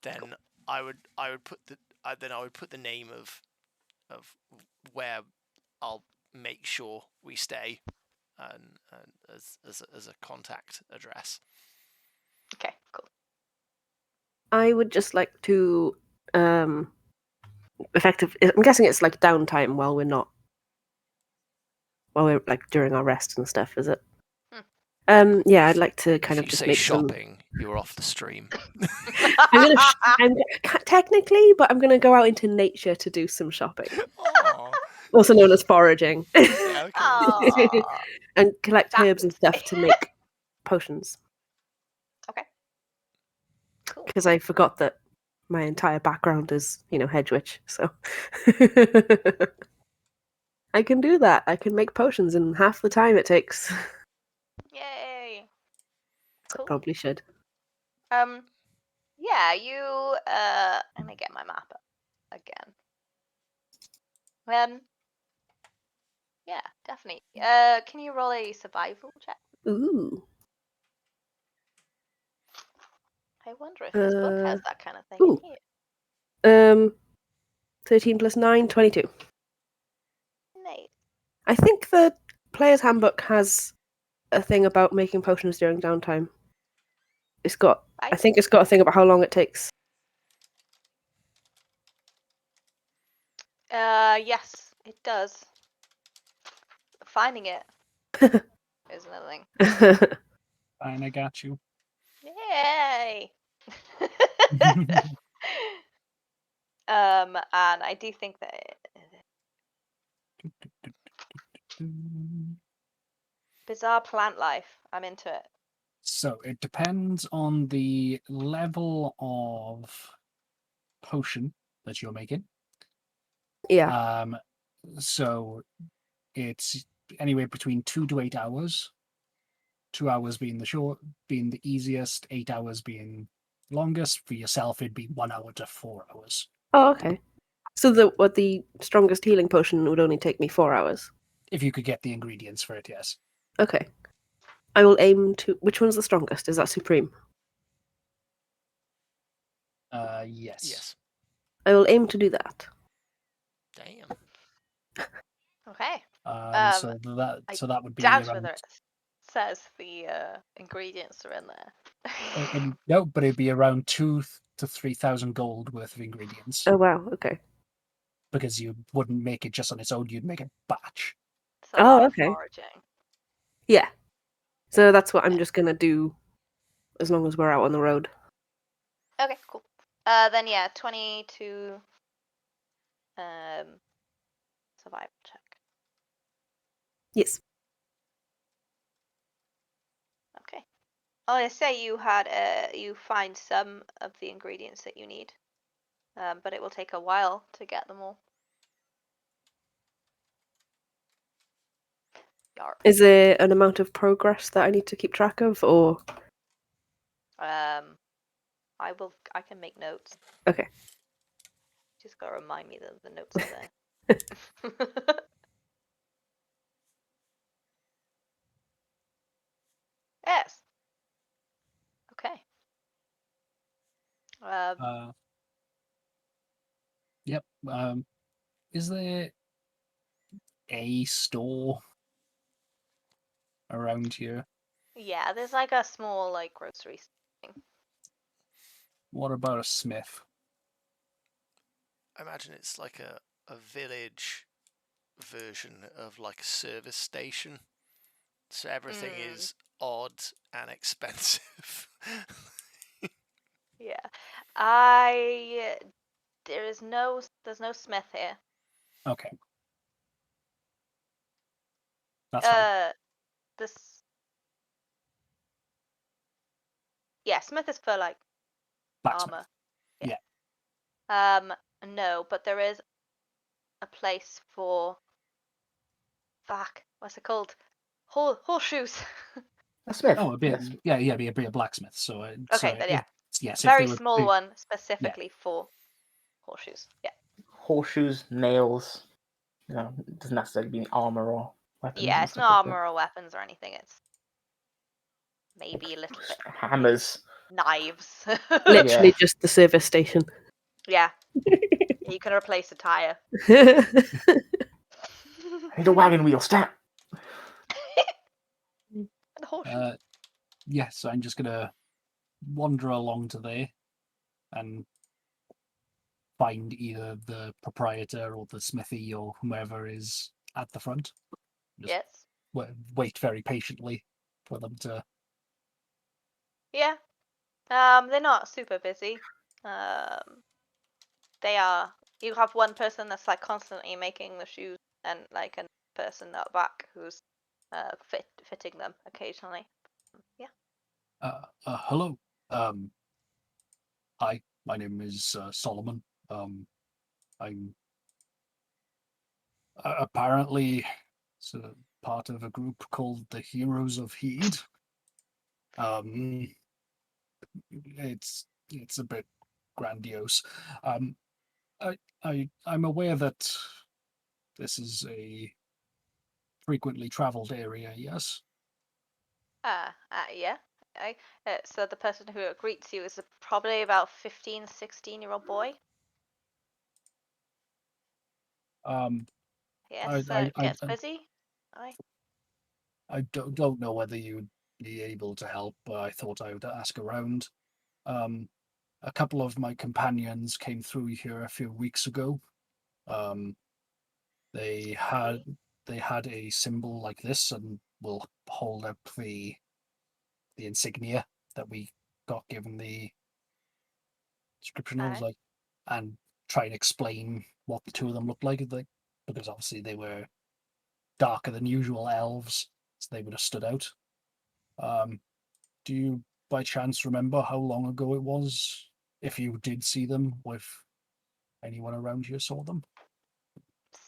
Then I would put the name of where I'll make sure we stay, and as a contact address. Okay, cool. I would just like to I'm guessing it's like downtime while we're like during our rest and stuff, is it? Yeah, I'd like to kind if of you just say make shopping, you're off the stream. technically, but I'm gonna go out into nature to do some shopping. Aww. Also known as foraging. Yeah, okay. And collect herbs and stuff to make potions. Okay. because I forgot that my entire background is, hedge witch. So I can do that. I can make potions in half the time it takes. Yay! I Cool. probably should. Yeah, you let me get my map up again. Yeah, definitely. Can you roll a survival check? Ooh. I wonder if this book has that kind of thing ooh. in here. 13 plus 9, 22. Nice. I think the player's handbook has a thing about making potions during downtime. I think it's got a thing about how long it takes. Yes, it does. Finding it is another thing. Fine, I got you. Yay! And I do think that bizarre plant life. I'm into it. So it depends on the level of potion that you're making. Yeah. So it's anywhere between 2 to 8 hours. 2 hours being the easiest, 8 hours being longest. For yourself, it'd be 1 hour to 4 hours. Oh, okay. So the strongest healing potion would only take me 4 hours. If you could get the ingredients for it, yes. Okay. I will aim to. Which one's the strongest? Is that Supreme? Yes. Yes. I will aim to do that. Damn. Okay. So that would be Doubt around. whether it says the ingredients are in there. No, but it'd be around 2,000 to 3,000 gold worth of ingredients. Oh wow. Okay. Because you wouldn't make it just on its own; you'd make a batch. It's a lot of Okay. foraging. Yeah. So that's what I'm just gonna do, as long as we're out on the road. Okay, cool. Then yeah, 22 survival check. Yes. Okay. Oh, I say you had you find some of the ingredients that you need, but it will take a while to get them all. Yarp. Is there an amount of progress that I need to keep track of, or? I can make notes. Okay. Just gotta remind me that the notes are there. Yes. Okay. Yep. Is there a store around here? Yeah, there's like a small like grocery thing. What about a smith? I imagine it's like a village version of like a service station. So everything is odd and expensive. Yeah. There's no smith here. Okay. That's fine. This Yeah, smith is for like Blacksmith. armor. Yeah. No, but there is a place for what's it called? Horseshoes. A smith. Oh, Yes. it'd be a blacksmith. So, Okay, then yeah. yes, Very small one specifically for horseshoes. Yeah. Horseshoes, nails. It doesn't necessarily mean armor or weapons. Yeah, and it's stuff not like armor or weapons or anything. It's maybe a little bit hammers. knives. Literally Yeah. just the service station. Yeah. You can replace a tire. I need a wagon wheel, stat. And horseshoes. Yes, I'm just gonna wander along to there and find either the proprietor or the smithy or whomever is at the front. Just Yes. wait very patiently for them to. Yeah. They're not super busy. They are. You have one person that's like constantly making the shoes, and like a person at the back who's fitting them occasionally. Yeah. Hello. Hi, my name is Solomon. I'm apparently part of a group called the Heroes of Heed. It's a bit grandiose. I'm aware that this is a frequently traveled area. Yes. Yeah. So the person who greets you is probably about 15, 16-year-old boy. Yes, gets busy. I don't know whether you'd be able to help, but I thought I would ask around. A couple of my companions came through here a few weeks ago. They had a symbol like this, and will hold up the insignia that we got given the description of, like, and try and explain what the two of them looked like, because obviously they were darker than usual elves, so they would have stood out. Do you by chance remember how long ago it was, if you did see them, or if anyone around here saw them?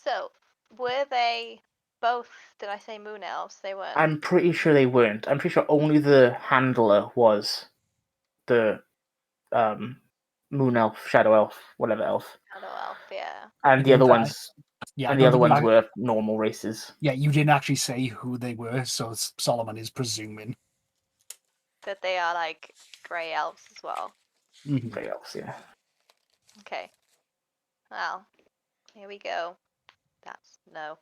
So, were they both, did I say moon elves? They weren't. I'm pretty sure they weren't. I'm pretty sure only the handler was the moon elf, shadow elf, whatever elf. Shadow elf, yeah. And the other ones, were normal races. Yeah, you didn't actually say who they were, so Solomon is presuming that they are like grey elves as well. Grey elves, yeah. Okay. Well, here we go. That's no.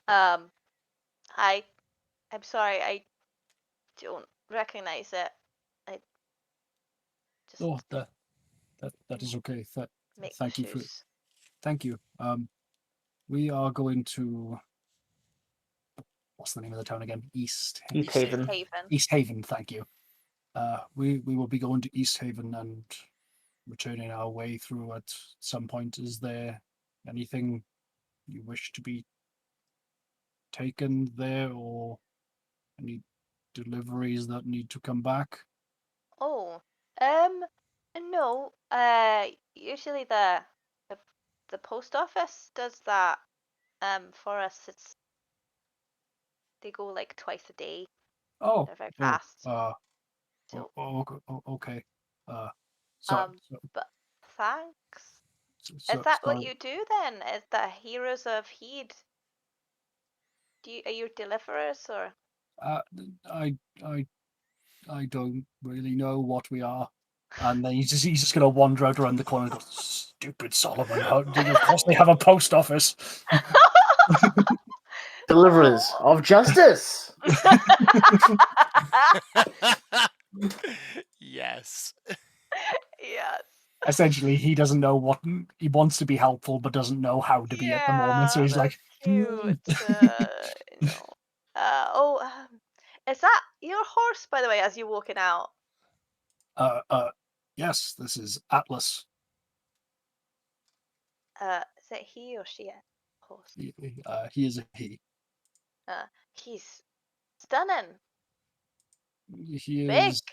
I'm sorry, I don't recognize it. I just that is okay. make Thank the you for shoes. thank you. We are going to, what's the name of the town again? East Haven. East Haven, thank you. We will be going to East Haven and returning our way through at some point. Is there anything you wish to be taken there, or any deliveries that need to come back? Oh, no. Usually the post office does that. For us, they go like twice a day. Oh, They're very fast. So, okay. But thanks. So, Is that what sorry. you do then? Is that Heroes of Heed? Are you deliverers or? I don't really know what we are. And then he's just gonna wander out around the corner and go, "Stupid Solomon! Of course they have a post office." Deliverers of justice. Yes. Yes. Essentially, he doesn't know what he wants to be helpful, but doesn't know how to be at the moment. So he's that's like, cute. No. Is that your horse, by the way, as you're walking out? Yes, this is Atlas. Is it he or she? Horse. He is a he. He's stunning. He Big. is.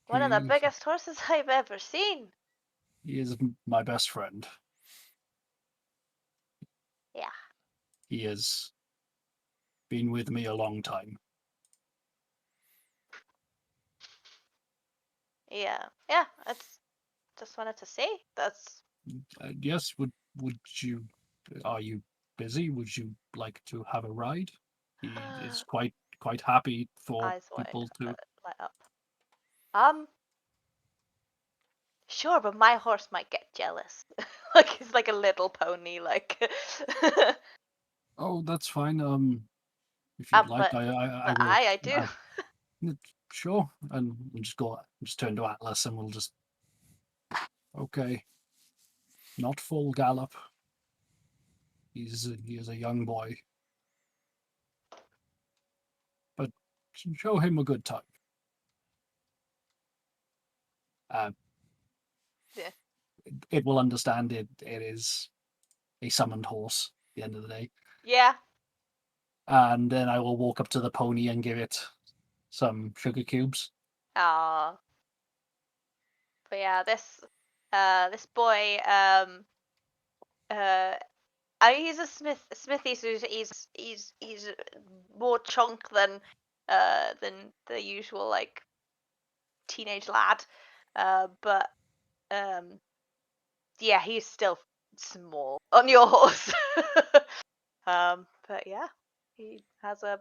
One of the biggest horses I've ever seen. He is my best friend. Yeah. He has been with me a long time. Yeah. Yeah. It's just wanted to say that's. Yes. Would you? Are you busy? Would you like to have a ride? He is quite happy for Eyes people wide, to. light up. Sure, but my horse might get jealous. Like he's like a little pony, like. Oh, that's fine. If you'd like, But I will. I do. Sure, and we'll just turn to Atlas, and we'll just. Okay. Not full gallop. He is a young boy, but show him a good time. Yeah. It will understand it. It is a summoned horse at the end of the day. Yeah. And then I will walk up to the pony and give it some sugar cubes. Aww. But yeah, this boy, he's a smithy, so he's more chunk than the usual like teenage lad, but yeah, he's still small on your horse. But yeah, he has a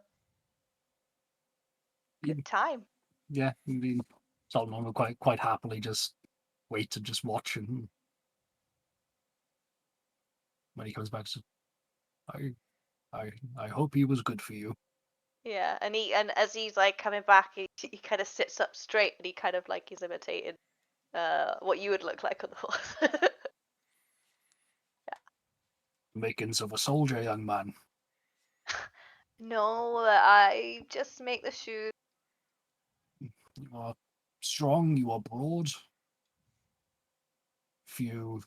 good time. Yeah, I mean, Solomon will quite happily just wait and just watch, and when he comes back, says, I hope he was good for you. Yeah, and as he's like coming back, he kind of sits up straight and he kind of like he's imitating what you would look like on the horse. Makings of a soldier, young man. No, I just make the shoes. You are strong, you are broad. If you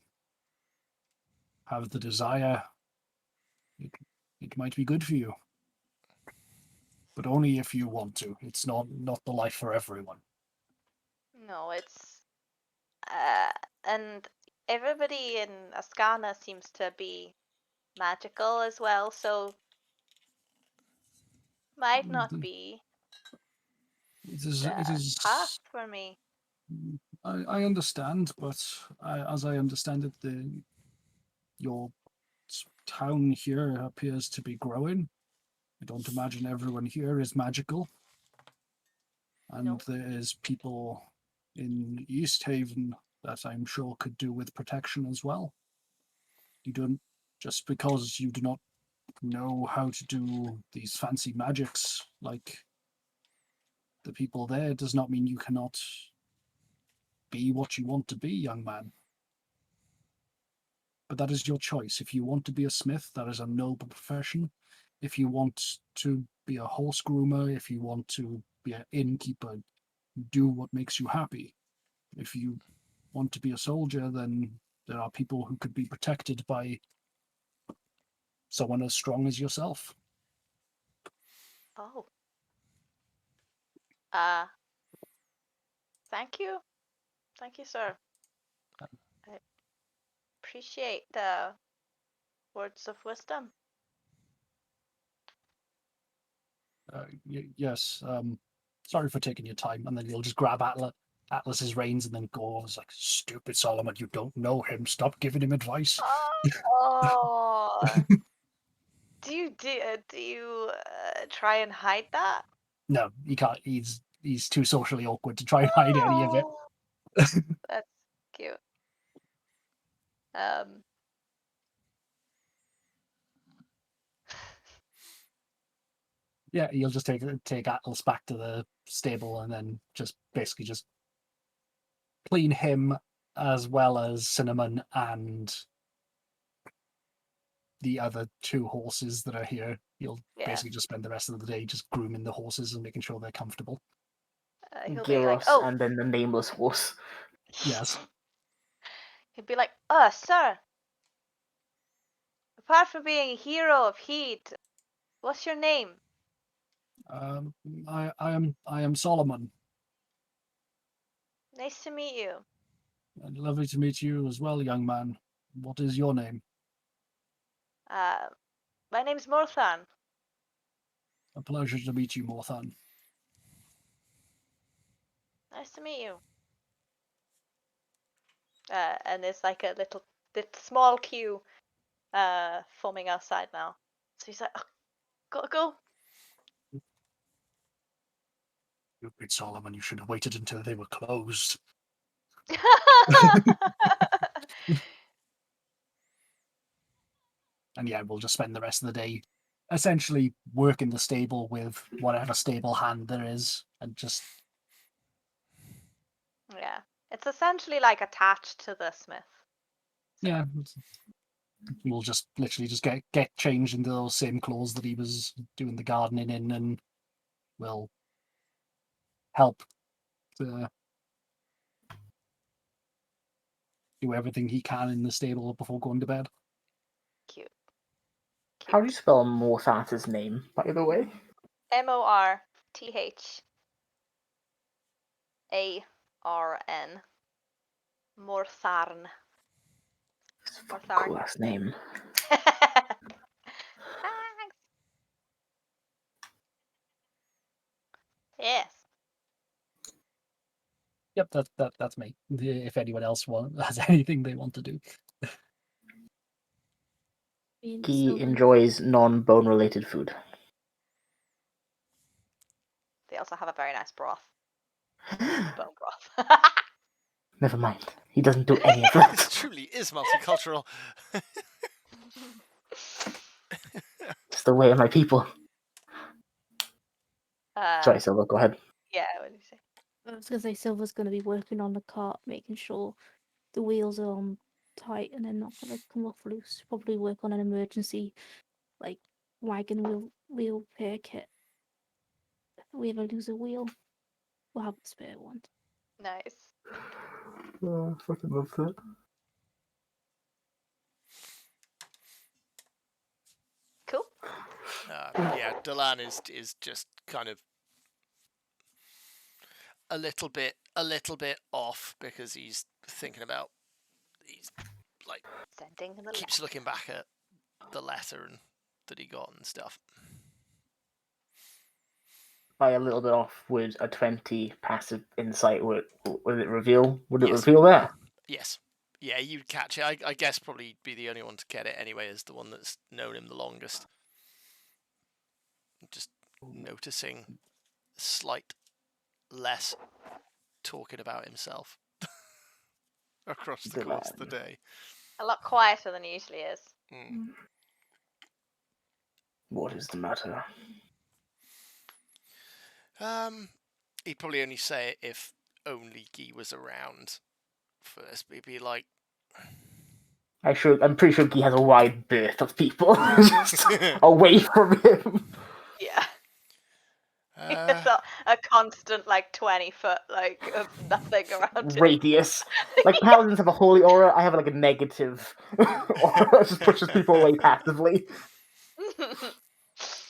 have the desire, it might be good for you. But only if you want to. It's not the life for everyone. No, it's and everybody in Ascana seems to be magical as well, so might not be It is. the It is. path for me. I understand, but as I understand it, your town here appears to be growing. I don't imagine everyone here is magical, and No. there's people in East Haven that I'm sure could do with protection as well. You don't just because you do not know how to do these fancy magics like the people there does not mean you cannot be what you want to be, young man. But that is your choice. If you want to be a smith, that is a noble profession. If you want to be a horse groomer, if you want to be an innkeeper, do what makes you happy. If you want to be a soldier, then there are people who could be protected by someone as strong as yourself. Oh. Thank you. Thank you, sir. I appreciate the words of wisdom. Yes. Sorry for taking your time. And then you'll just grab Atlas's reins and then go. It's like, stupid Solomon, you don't know him. Stop giving him advice. Oh. do you try and hide that? No, he can't. He's too socially awkward to try and hide any of it. Oh, that's cute. Yeah, he'll just take Atlas back to the stable and then just basically just clean him as well as Cinnamon and the other two horses that are here. He'll basically just spend the rest of the day just grooming the horses and making sure they're comfortable. He'll be like, Gyros oh. and then the nameless horse. Yes. He'll be like, sir. Apart from being a hero of heat, what's your name? I am Solomon. Nice to meet you. Lovely to meet you as well, young man. What is your name? My name's Morthan. A pleasure to meet you, Morthan. Nice to meet you. And there's like a little small queue forming outside now. So he's like, oh, gotta go. Stupid Solomon, you should have waited until they were closed. And yeah, we'll just spend the rest of the day essentially working the stable with whatever stable hand there is and just... Yeah. It's essentially like attached to the smith. So. Yeah. We'll just literally just get changed into those same clothes that he was doing the gardening in, and we'll help to do everything he can in the stable before going to bed. Cute. How do you spell Morthat's name, by the way? Mortharn. Mortharn. Cool last name. Thanks. Yes. Yep, that's me. If anyone else has anything they want to do. He enjoys non-bone related food. They also have a very nice broth. Bone broth. Never mind. He doesn't do any of This that. truly is multicultural. It's the way of my people. Sorry, Silver, go ahead. Yeah, what did you say? I was going to say Silver's going to be working on the cart, making sure the wheels are on tight and they're not going to come off loose. Probably work on an emergency, like, wagon wheel repair kit. If we ever lose a wheel, we'll have a spare one. Nice. I fucking love that. Cool. Yeah, Delan is just kind of a little bit off because he's thinking about like Sending him the keeps looking back at the letter and that he got and stuff. By a little bit off, would a 20 passive insight would it reveal? Would it Yes. reveal that? Yes. Yeah, you'd catch it. I guess probably be the only one to get it anyway, as the one that's known him the longest. Just noticing slight less talking about himself across the course of the day. A lot quieter than he usually is. What is the matter? He'd probably only say it if only Guy was around first. He'd be like, I'm pretty sure he has a wide berth of people just away from him. Yeah. It's a constant, like, 20-foot, like, of nothing around him. Radius. Like, paladins have a holy aura, I have, like, a negative aura. It just pushes people away passively.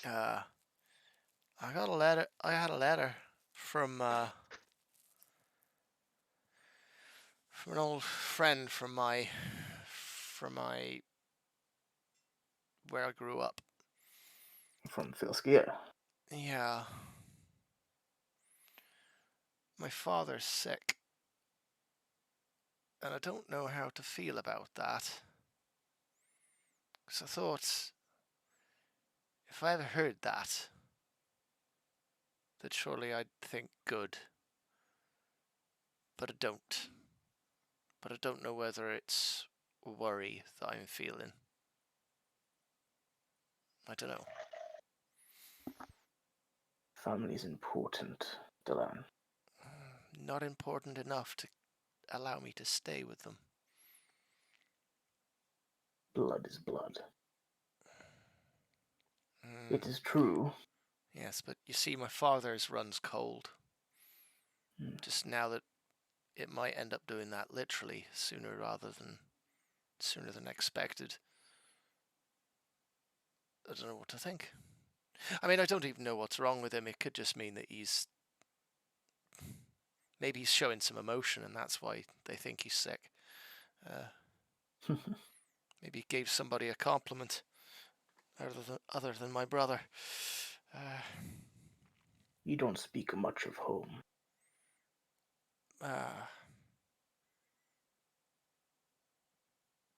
I had a letter from an old friend from my where I grew up. From Phillbeard. Yeah. My father's sick. And I don't know how to feel about that. Because I thought, if I ever heard that surely I'd think good. But I don't. But I don't know whether it's worry that I'm feeling. I don't know. Family's important, Delan. Not important enough to allow me to stay with them. Blood is blood. It is true. Yes, but you see, my father's runs cold. Just now that it might end up doing that literally sooner than expected. I don't know what to think. I mean, I don't even know what's wrong with him. It could just mean that maybe he's showing some emotion and that's why they think he's sick. Maybe he gave somebody a compliment other than my brother. You don't speak much of home.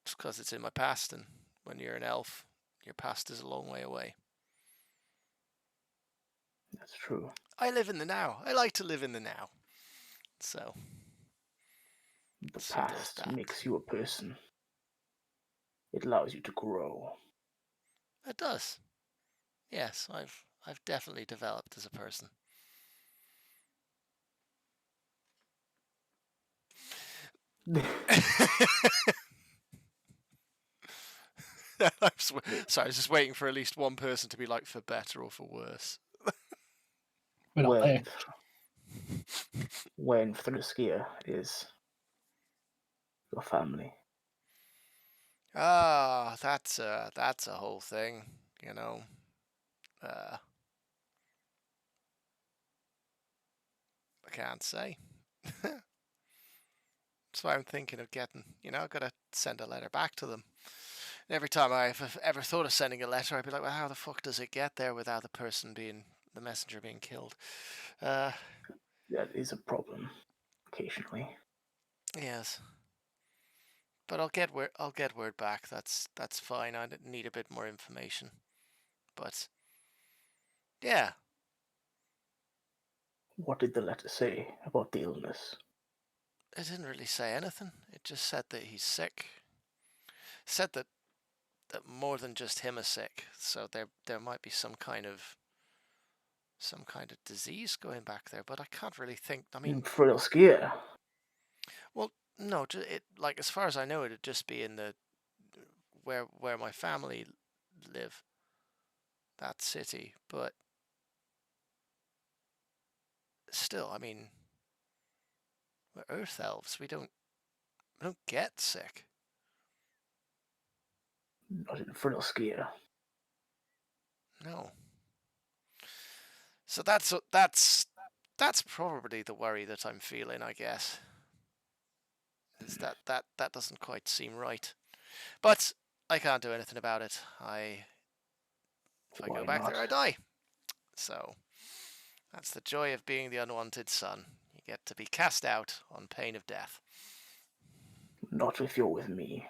It's because it's in my past, and when you're an elf, your past is a long way away. That's true. I live in the now. I like to live in the now. So. The past makes you a person. It allows you to grow. It does. Yes, I've definitely developed as a person. Sorry, I was just waiting for at least one person to be like, for better or for worse. We're when Thruskier is your family. That's a whole thing, you know. I can't say. That's why I'm thinking of getting, I've got to send a letter back to them. And every time I've ever thought of sending a letter, I'd be like, well, how the fuck does it get there without the messenger being killed? That is a problem, occasionally. Yes. But I'll get word back. That's fine. I need a bit more information. But yeah. What did the letter say about the illness? It didn't really say anything. It just said that he's sick. It said that more than just him is sick. So there might be some kind of disease going back there, but I can't really think. I mean, frail skier. Well, no, it like as far as I know, it'd just be in the where my family live, that city. But still, I mean, we're Earth elves. We don't get sick. Not in frail skier. No. So that's probably the worry that I'm feeling, I guess. Is that doesn't quite seem right. But I can't do anything about it. If I go back there, I die. So that's the joy of being the unwanted son. You get to be cast out on pain of death. Not if you're with me.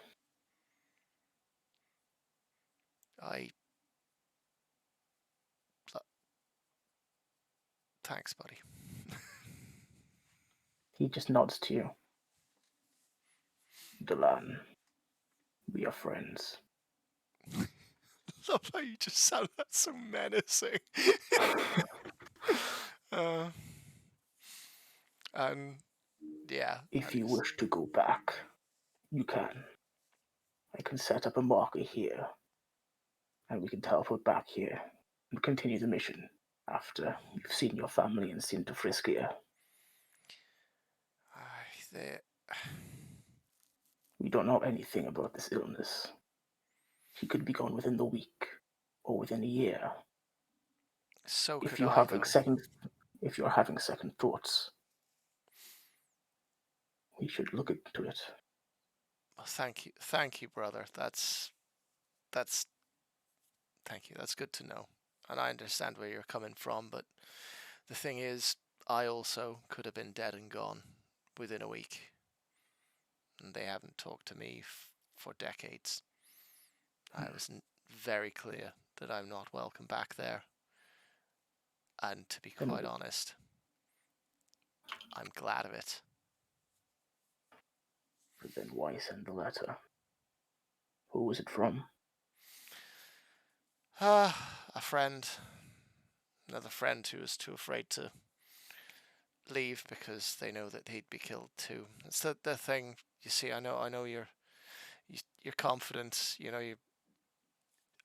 Thanks, buddy. He just nods to you. Delan, we are friends. Love how you just sound that so menacing. And yeah. If you wish to go back, you can. I can set up a marker here, and we can teleport back here and continue the mission after you've seen your family and seen to Friskia. We don't know anything about this illness. He could be gone within the week or within a year. So if could you're I, having though. If you're having second thoughts, we should look into it. Well, thank you, brother. That's thank you. That's good to know, and I understand where you're coming from. But the thing is, I also could have been dead and gone within a week, and they haven't talked to me for decades. I was very clear that I'm not welcome back there, and to be quite honest, I'm glad of it. But then why send the letter? Who was it from? A friend. Another friend who was too afraid to leave because they know that he'd be killed too. It's the thing. You see, I know you're confident. You've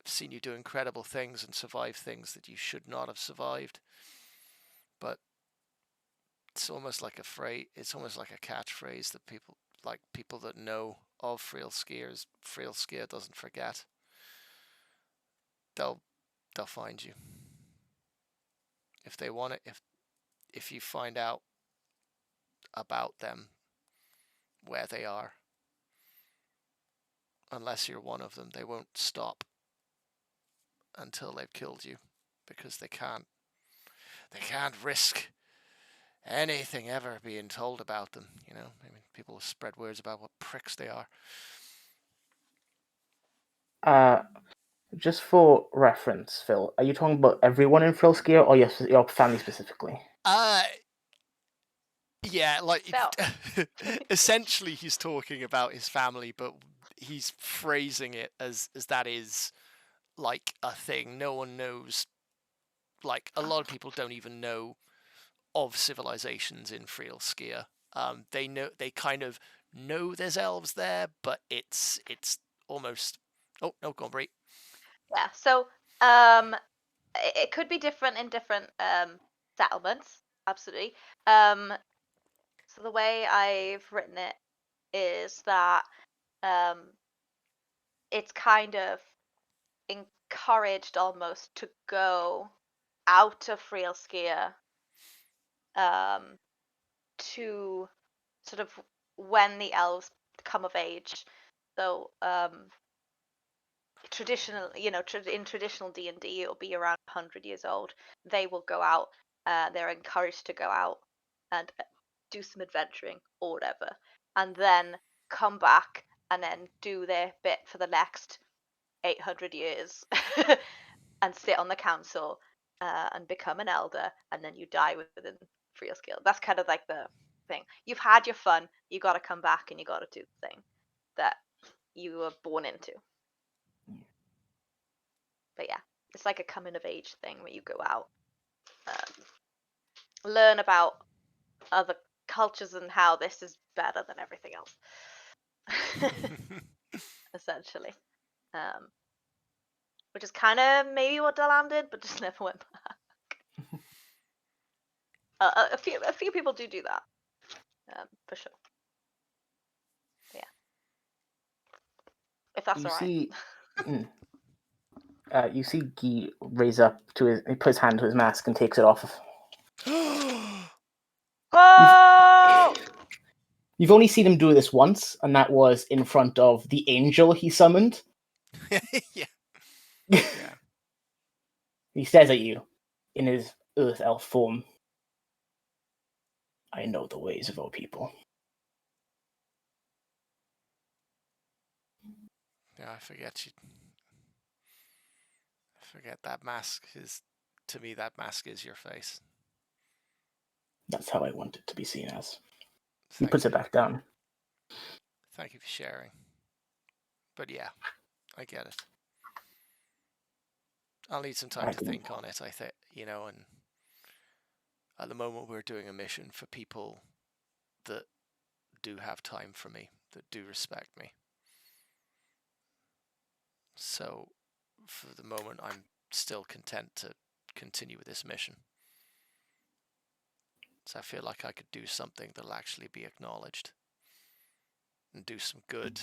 seen you do incredible things and survive things that you should not have survived. But it's almost like a phrase. It's almost like a catchphrase that people that know of frail skiers. Frail skier doesn't forget. They'll find you if they want it. If you find out about them, where they are, unless you're one of them, they won't stop until they've killed you, because they can't risk anything ever being told about them. I mean, people spread words about what pricks they are. Just for reference, Phil, are you talking about everyone in Frilskier or your family specifically? Yeah, like essentially he's talking about his family, but he's phrasing it as that is like a thing. No one knows. Like, a lot of people don't even know of civilizations in Frilskier. They kind of know there's elves there, but it's almost. Oh no, go on, Bree. Yeah, so it could be different in different settlements, absolutely. So the way I've written it is that it's kind of encouraged almost to go out of Frilskier to sort of when the elves come of age. So traditional, in traditional D&D, it'll be around 100 years old. They will go out. They're encouraged to go out and do some adventuring or whatever, and then come back and then do their bit for the next 800 years and sit on the council and become an elder, and then you die within Friel's Guild. That's kind of like the thing. You've had your fun. You got to come back and you got to do the thing that you were born into. But yeah, it's like a coming of age thing where you go out, learn about other cultures and how this is better than everything else. Essentially. Which is kind of maybe what Dalam did, but just never went back. A few people do that, for sure. But yeah, if that's You all see, you see Guy raise up to his, he puts his hand to his mask and takes it off. Whoa! You've only seen him do this once, and that was in front of the angel he summoned. Yeah. He stares at you in his earth elf form. I know the ways of our people. Yeah, I forget that mask is, to me, that mask is your face. That's how I want it to be seen as. He Thank puts you. it back down. Thank you for sharing. But yeah, I get it. I'll need some time to think on it, I think, and at the moment we're doing a mission for people that do have time for me, that do respect me. So for the moment, I'm still content to continue with this mission. So I feel like I could do something that'll actually be acknowledged and do some good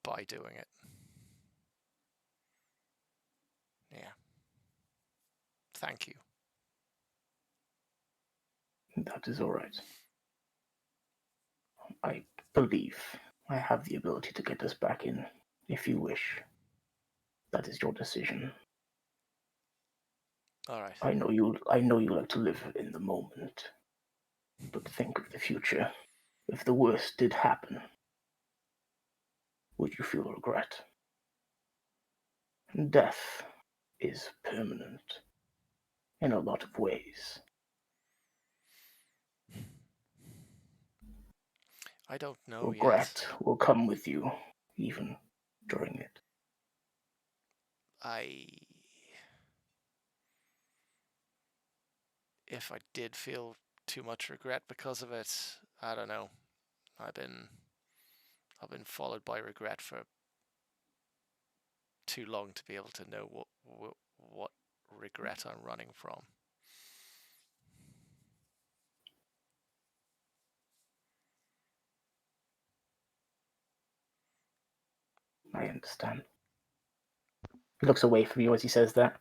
by doing it. Yeah. Thank you. That is all right. I believe I have the ability to get us back in, if you wish. That is your decision. All right. I know you like to live in the moment, but think of the future. If the worst did happen, would you feel regret? Death is permanent in a lot of ways. I don't know Regret yet. will come with you, even during it. If I did feel too much regret because of it, I don't know. I've been followed by regret for too long to be able to know what regret I'm running from. I understand. He looks away from you as he says that.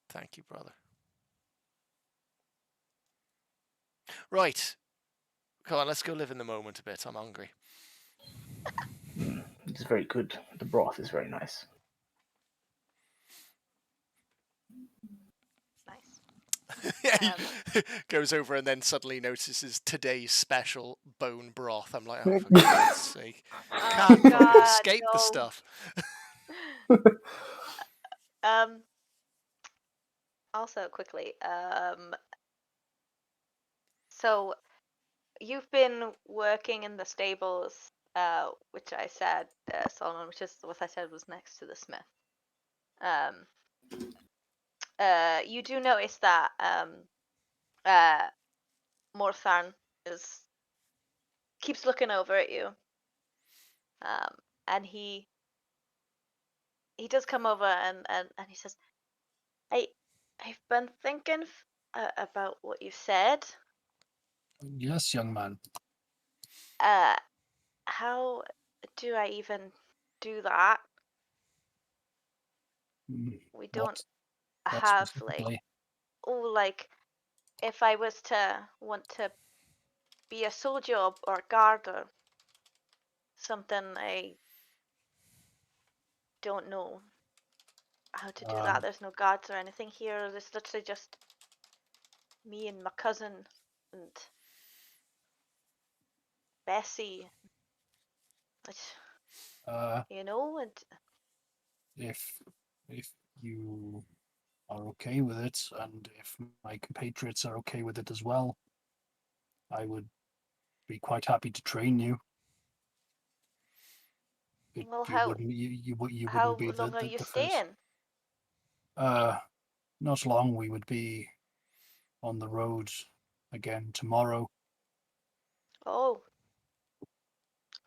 Thank you, brother. Right. Come on, let's go live in the moment a bit. I'm hungry. It's very good. The broth is very nice. Nice. He goes over and then suddenly notices today's special bone broth. I'm like, oh, for God's sake. Can't fucking escape the stuff. Also, quickly, so you've been working in the stables, which I said, Solomon, which is what I said was next to the smith. You do notice that Mortharn keeps looking over at you, and he does come over and he says, I've been thinking about what you said. Yes, young man. How do I even do that? We don't What have specifically? like if I was to want to be a soldier or guard or something, I don't know how to do that. There's no guards or anything here. There's literally just me and my cousin and Bessie. You know, and if you are okay with it, and if my compatriots are okay with it as well, I would be quite happy to train you. well, You wouldn't be long are you the first. staying? Not long. We would be on the road again tomorrow. Oh,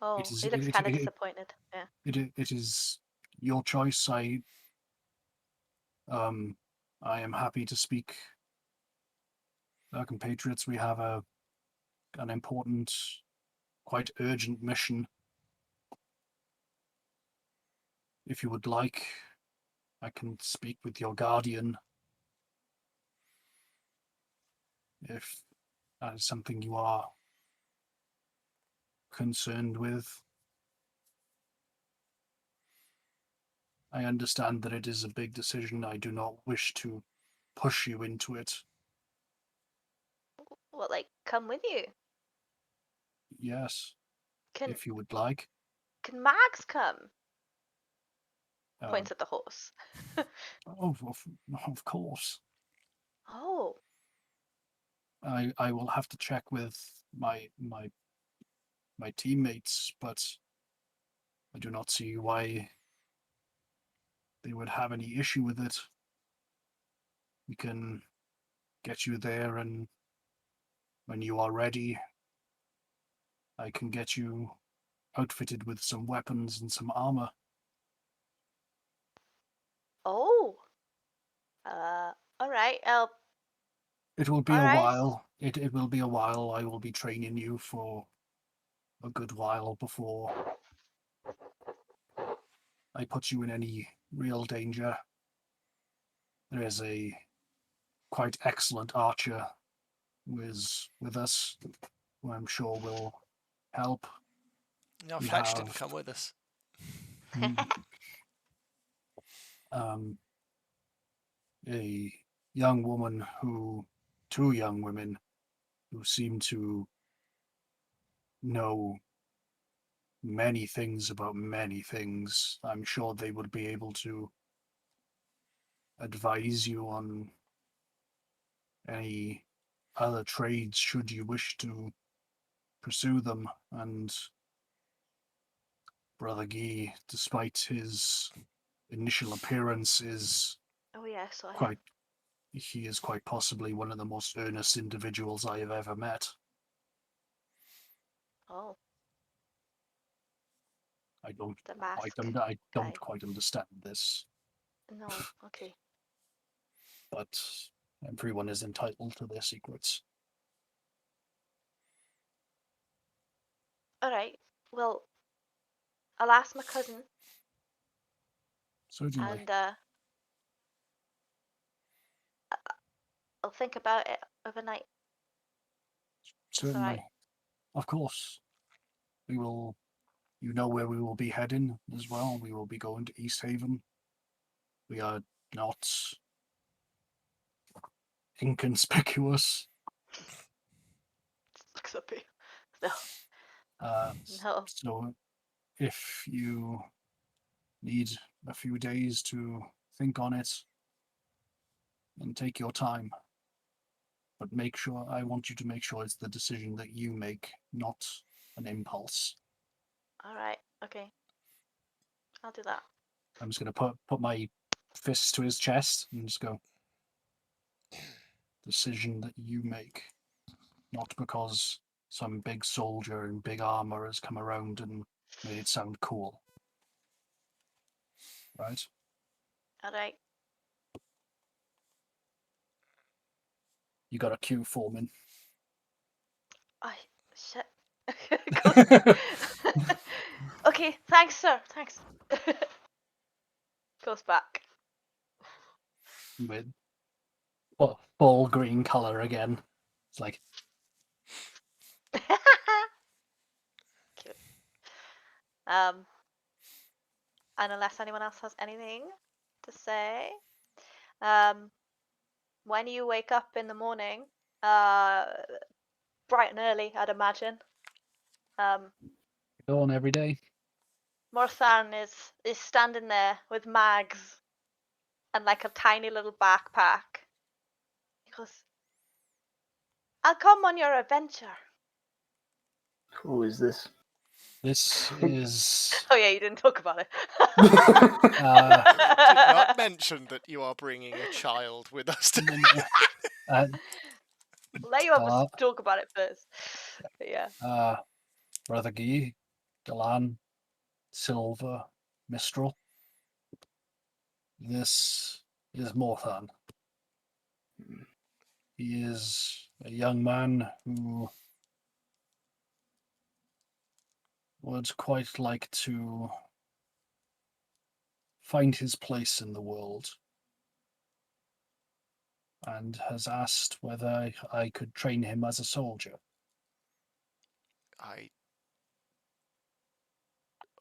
he looks kind of disappointed. Yeah. It is your choice. I am happy to speak. Our compatriots, we have an important, quite urgent mission. If you would like, I can speak with your guardian. If that is something you are concerned with. I understand that it is a big decision. I do not wish to push you into it. Well, like, come with you. Yes, Can if you would like. Max come? Points at the horse. Of course. Oh. I will have to check with my teammates, but I do not see why they would have any issue with it. We can get you there, and when you are ready, I can get you outfitted with some weapons and some armor. Oh. All right. It will be all a right. while. It will be a while. I will be training you for a good while before I put you in any real danger. There is a quite excellent archer who is with us, who I'm sure will help. No, We Fletch didn't have come with us. a young woman two young women who seem to know many things about many things. I'm sure they would be able to advise you on any other trades should you wish to pursue them. And Brother Guy, despite his initial appearance, is Oh yeah, I saw him. he is quite possibly one of the most earnest individuals I have ever met. Oh. I don't The masked quite understand this. No, okay. But everyone is entitled to their secrets. All right. Well, I'll ask my cousin. Certainly. And I'll think about it overnight. Certainly. Right. Of course. We will. You know where we will be heading as well. We will be going to East Haven. We are not inconspicuous. Looks up here. No. No. So if you need a few days to think on it, and take your time. But I want you to make sure it's the decision that you make, not an impulse. All right. Okay. I'll do that. I'm just going to put my fists to his chest and just go, decision that you make, not because some big soldier in big armor has come around and made it sound cool. Right? All right. You got a cue, Foreman. Oh, shit. Okay, thanks, sir. Thanks. Goes back. full green color again. It's like, Cute. And unless anyone else has anything to say, when you wake up in the morning, bright and early, I'd imagine, go on every day. Morsan is standing there with Mags and like a tiny little backpack. He goes, "I'll come on your adventure." Who is this? This is Oh yeah, you didn't talk about it. Did not mention that you are bringing a child with us. Let you have a talk about it first. But yeah. Brother Guy, Delan, Silver, Mistral. This is Morthan. He is a young man who would quite like to find his place in the world and has asked whether I could train him as a soldier.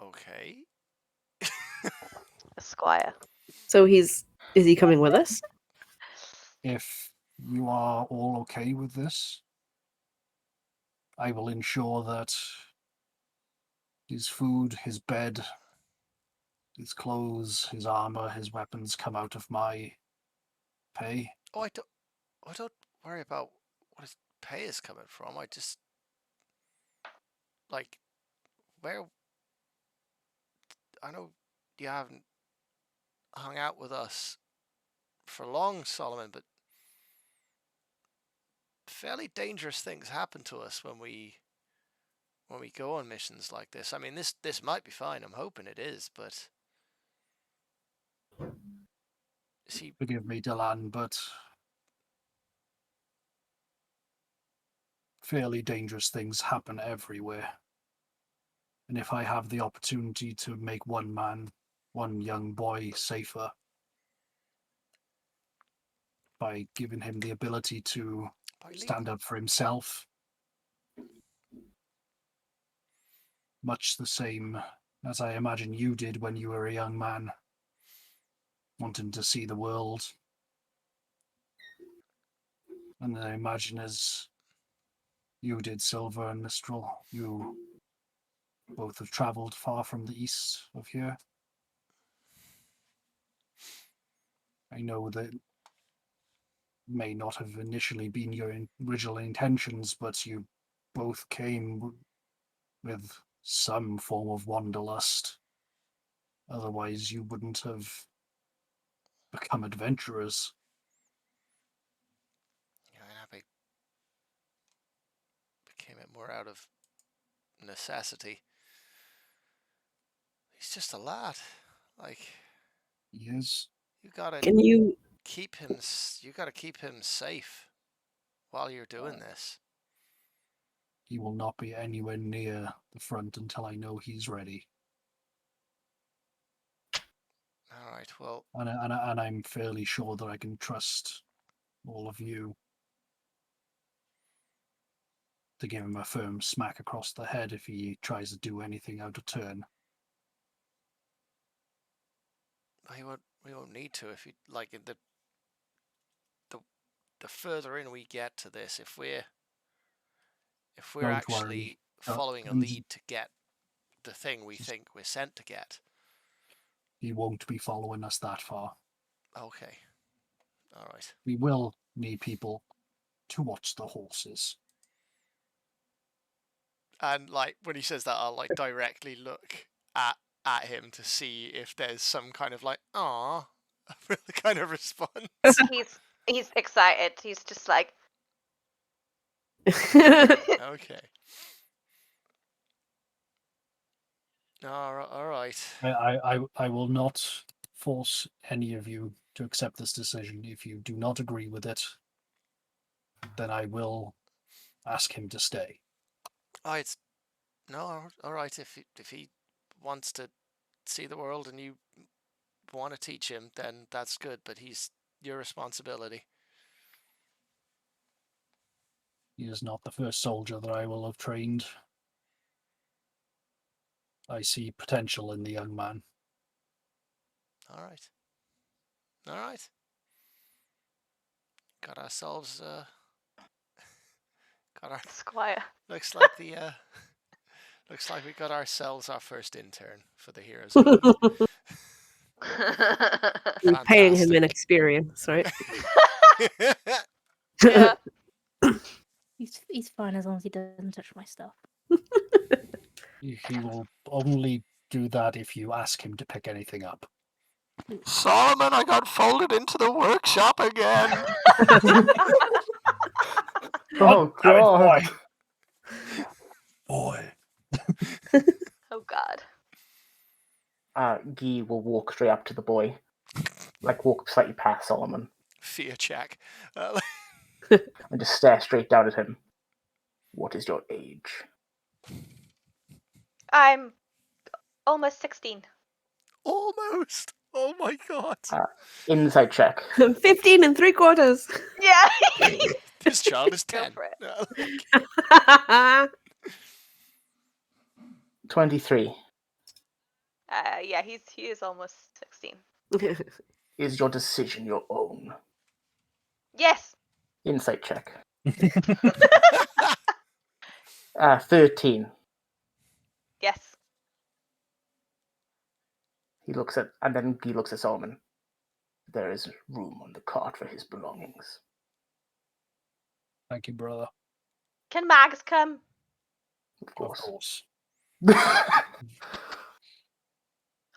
Okay. Esquire. So is he coming with us? If you are all okay with this, I will ensure that his food, his bed, his clothes, his armor, his weapons come out of my pay. Oh, I don't worry about what his pay is coming from. I just like where I know you haven't hung out with us for long, Solomon, but fairly dangerous things happen to us when we go on missions like this. I mean, this might be fine. I'm hoping it is, but Forgive me, Delan, but fairly dangerous things happen everywhere. And if I have the opportunity to make one young boy safer by giving him the ability to stand up for himself, much the same as I imagine you did when you were a young man, wanting to see the world. And I imagine as you did, Silver and Mistral, you both have travelled far from the east of here. I know that may not have initially been your original intentions, but you both came with some form of wanderlust. Otherwise, you wouldn't have become adventurers. I became it more out of necessity. He's just a lad. Like, He is. You gotta keep him. You gotta keep him safe while you're doing this. He will not be anywhere near the front until I know he's ready. All right. Well, and I'm fairly sure that I can trust all of you to give him a firm smack across the head if he tries to do anything out of turn. we won't need to if you like. The further in we get to this, if we're Don't actually worry. following a lead to get the thing we think we're sent to get, he won't be following us that far. Okay. All right. We will need people to watch the horses. And like when he says that, I'll like directly look at him to see if there's some kind of like "ah" kind of response. He's excited. He's just like okay. All right. I will not force any of you to accept this decision. If you do not agree with it, then I will ask him to stay. Oh, it's no. All right. If he wants to see the world and you want to teach him, then that's good. But he's your responsibility. He is not the first soldier that I will have trained. I see potential in the young man. All right. All right. Got ourselves. Got our. Squire. Looks like the. Looks like we got ourselves our first intern for the Heroes Guild. We're paying him Fantastic. in experience, right? Yeah. He's fine as long as he doesn't touch my stuff. He will only do that if you ask him to pick anything up. Solomon, I got folded into the workshop again. Oh god. Boy. Oh god. Guy will walk straight up to the boy. Like, walk slightly past Solomon. Fear check. And just stare straight down at him. What is your age? I'm almost 16. Almost. Oh my god. Insight check. 15 and 3/4. Yeah. This child is Go 10. for it. No. 23. Yeah, he is almost 16. Is your decision your own? Yes. Insight check. 13. Yes. He looks at Solomon. There is room on the cart for his belongings. Thank you, brother. Can Mags come? Of Of course. course.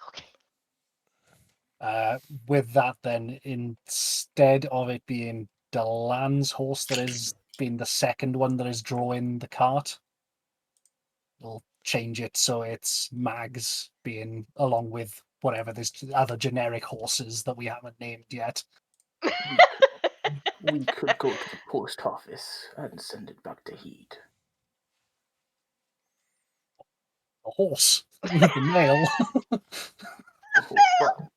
Okay. With that, then, instead of it being Delan's horse that has been the second one that is drawing the cart, we'll change it so it's Mags being along with whatever there's other generic horses that we haven't named yet. We could go to the post office and send it back to Heed. A horse with the mail. Well,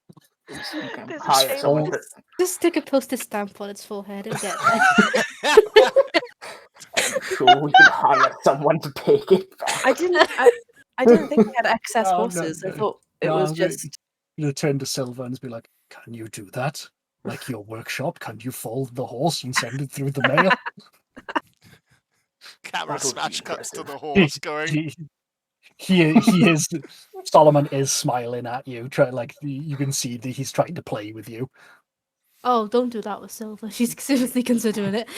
we can There's a hire shame someone on to... Just stick a postage stamp on its forehead and get there. I'm sure we can hire someone to take it back. I didn't think we had excess Oh, no, horses. I no. thought it was just. You'll turn to Silver and be like, can you do that? Like your workshop? Can you fold the horse and send it through the mail? Camera That would be smash cuts to impressive. the horse going. He is. Solomon is smiling at you. Like you can see that he's trying to play with you. Oh, don't do that with Silver. She's seriously considering it.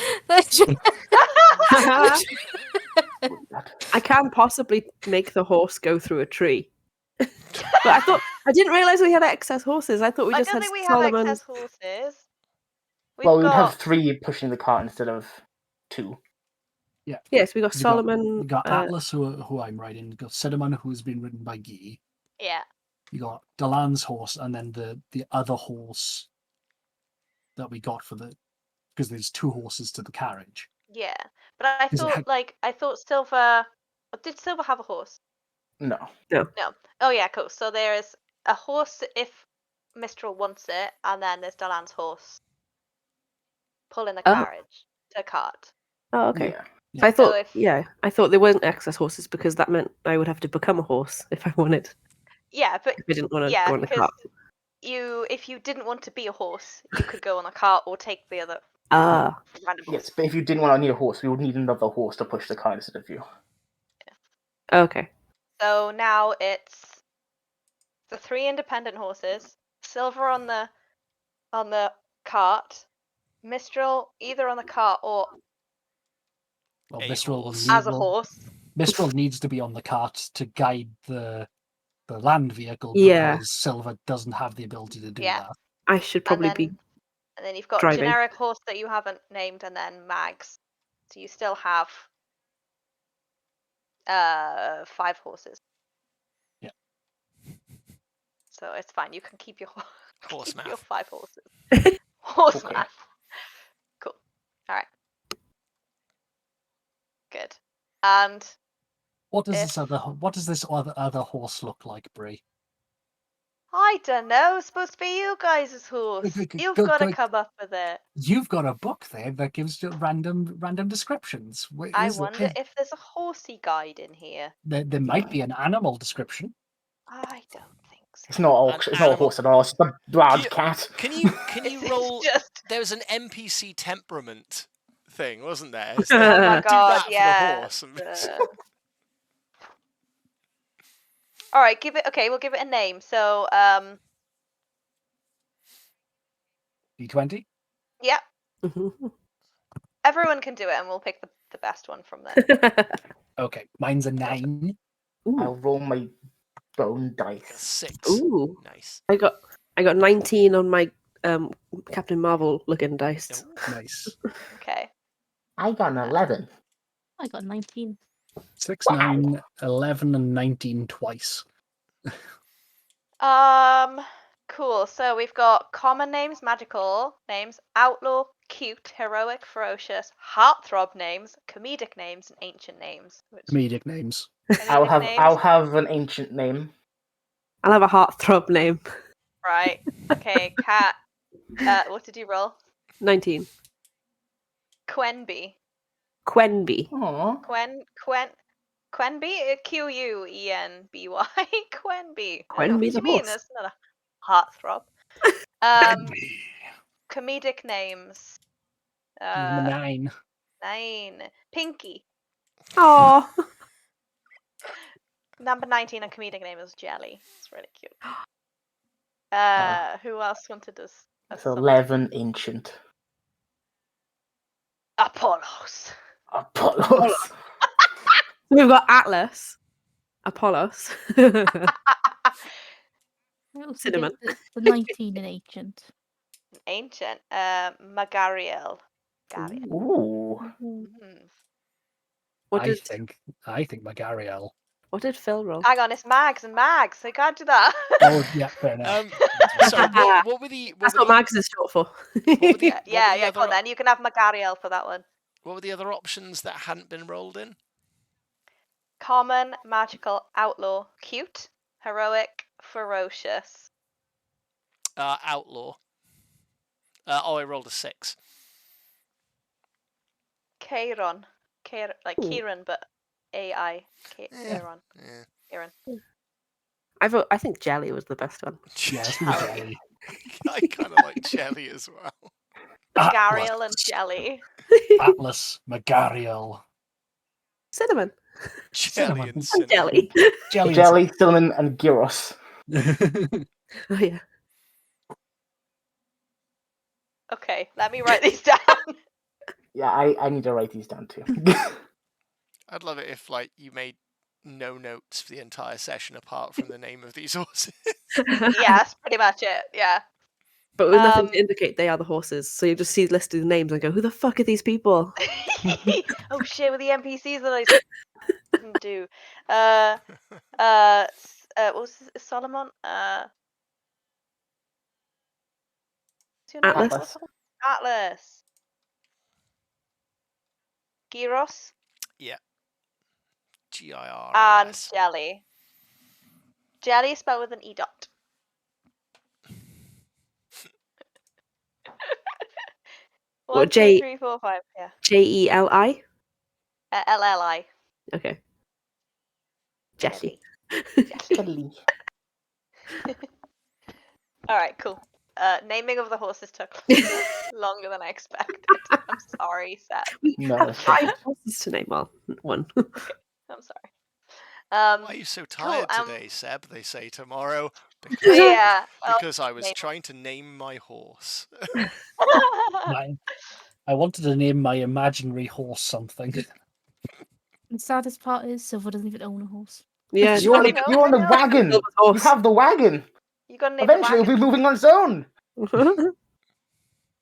I can't possibly make the horse go through a tree. But I didn't realize we had excess horses. I thought we I just don't had think we Solomon. have excess horses. Well, we would got... have 3 pushing the cart instead of 2. Yeah. Yes, we got You Solomon. got Atlas, who I'm riding. You got Cinnamon, who's been ridden by Guy. Yeah. You got Delan's horse, and then the other horse that we got because there's 2 horses to the carriage. Yeah. But I thought Silver... Did Silver have a horse? No. No. Oh yeah, cool. So there's a horse if Mistral wants it, and then there's Delan's horse pulling the carriage to cart. Oh, okay. Yeah. I thought, So I thought there weren't excess horses because that meant I would have to become a horse if I wanted. Yeah, but If I didn't want to go on the because cart. if you didn't want to be a horse, you could go on a cart or take the other random horse. Yes, but if you didn't want to need a horse, we would need another horse to push the cart instead of you. Okay. So now it's the 3 independent horses, Silver on the cart, Mistral either on the cart or Well, A Mistral horse. as a horse. Mistral needs to be on the cart to guide the land vehicle Yeah. because Silver doesn't have the ability to do Yeah. that. I should probably be. And then you've got driving. generic horse that you haven't named, and then Mags. So you still have 5 horses. Yeah. So it's fine. You can keep your Horse your math. 5 horses. Horse Okay. math. Cool. All right. Good. And What does this other horse look like, Bree? I don't know. It's supposed to be you guys' horse. You've got to come up with it. You've got a book there that gives you random descriptions. I wonder if there's a horsey guide in here. There might be an animal description. I don't think so. It's not An a animal. horse at all. It's a large cat. Can you It's roll? just... There was an NPC temperament thing, wasn't there? Oh my Do god, that yeah. for the horse. All right, we'll give it a name. So, D20. yeah, everyone can do it, and we'll pick the best one from there. Okay, mine's a 9. I'll roll my bone dice. 6. Ooh. Nice. I got 19 on my Captain Marvel looking dice. Nice. Okay. I got an 11. I got 19. 6, Wow. 9, 11, and 19 twice. Cool. So we've got common names, magical names, outlaw, cute, heroic, ferocious, heartthrob names, comedic names, and ancient names. Comedic names. I'll have an ancient name. I'll have a heartthrob name. Right. Okay, Cat. What did you roll? 19. Quenby. Quenby. Aww. Quenby? Quenby. Quenby. Quenby What do the you mean? horse. That's not a heartthrob. Comedic names. Even a 9. 9. Pinky. Oh. Number 19, a comedic name is Jelly. It's really cute. Who else wanted this? It's 11 ancient. Apollos. Apollos. We've got Atlas. Apollos. I also Cinnamon. did the 19 in ancient. Ancient. Magariel. Ooh. Mm. What did I think Magariel. What did Phil roll? Hang on, it's Mags and Mags, so you can't do that. Oh yeah, fair enough. Sorry, what were the? That's what Mags is short for. Yeah, come on then. You can have Magariel for that one. What were the other options that hadn't been rolled in? Common, magical, outlaw, cute, heroic, ferocious. Outlaw. I rolled a 6. Kieran. Like Ooh. Kieran, but AI. Kieran. Yeah. Kieran. I think Jelly was the best one. Yeah, it's gonna be Jelly. I kind of like Jelly as well. Magariel and Jelly. Atlas, Magariel. Cinnamon. Jelly and And cinnamon. Jelly. Jelly, cinnamon, and gyros. Oh yeah. Okay, let me write these down. Yeah, I need to write these down too. I'd love it if you made no notes for the entire session apart from the name of these horses. Yeah, that's pretty much it. Yeah. But with nothing to indicate they are the horses, so you just see listed names and go, "Who the fuck are these people?" Oh shit! With the NPCs that I didn't do. What was this? Solomon? What's your name? Atlas. Atlas. Gyros. Yeah. GIR. And Jelly. Jelly spelled with an E dot. Well, 1, 2, 3, 4, 5. Yeah. Jeli. LLI. Okay. Jelly. Jelly. All right, cool. Naming of the horses took longer than I expected. I'm sorry, Seth. No, Have it's 5 horses to name. Well, one. I'm sorry. Why are you so tired cool, today, Seb? They say tomorrow. Yeah. Because I was trying to name my horse. I wanted to name my imaginary horse something. The saddest part is Silver doesn't even own a horse. Yeah. You're on the wagon. Silver's You horse. have the wagon. You got to name Eventually, the it'll wagon. be moving on its own.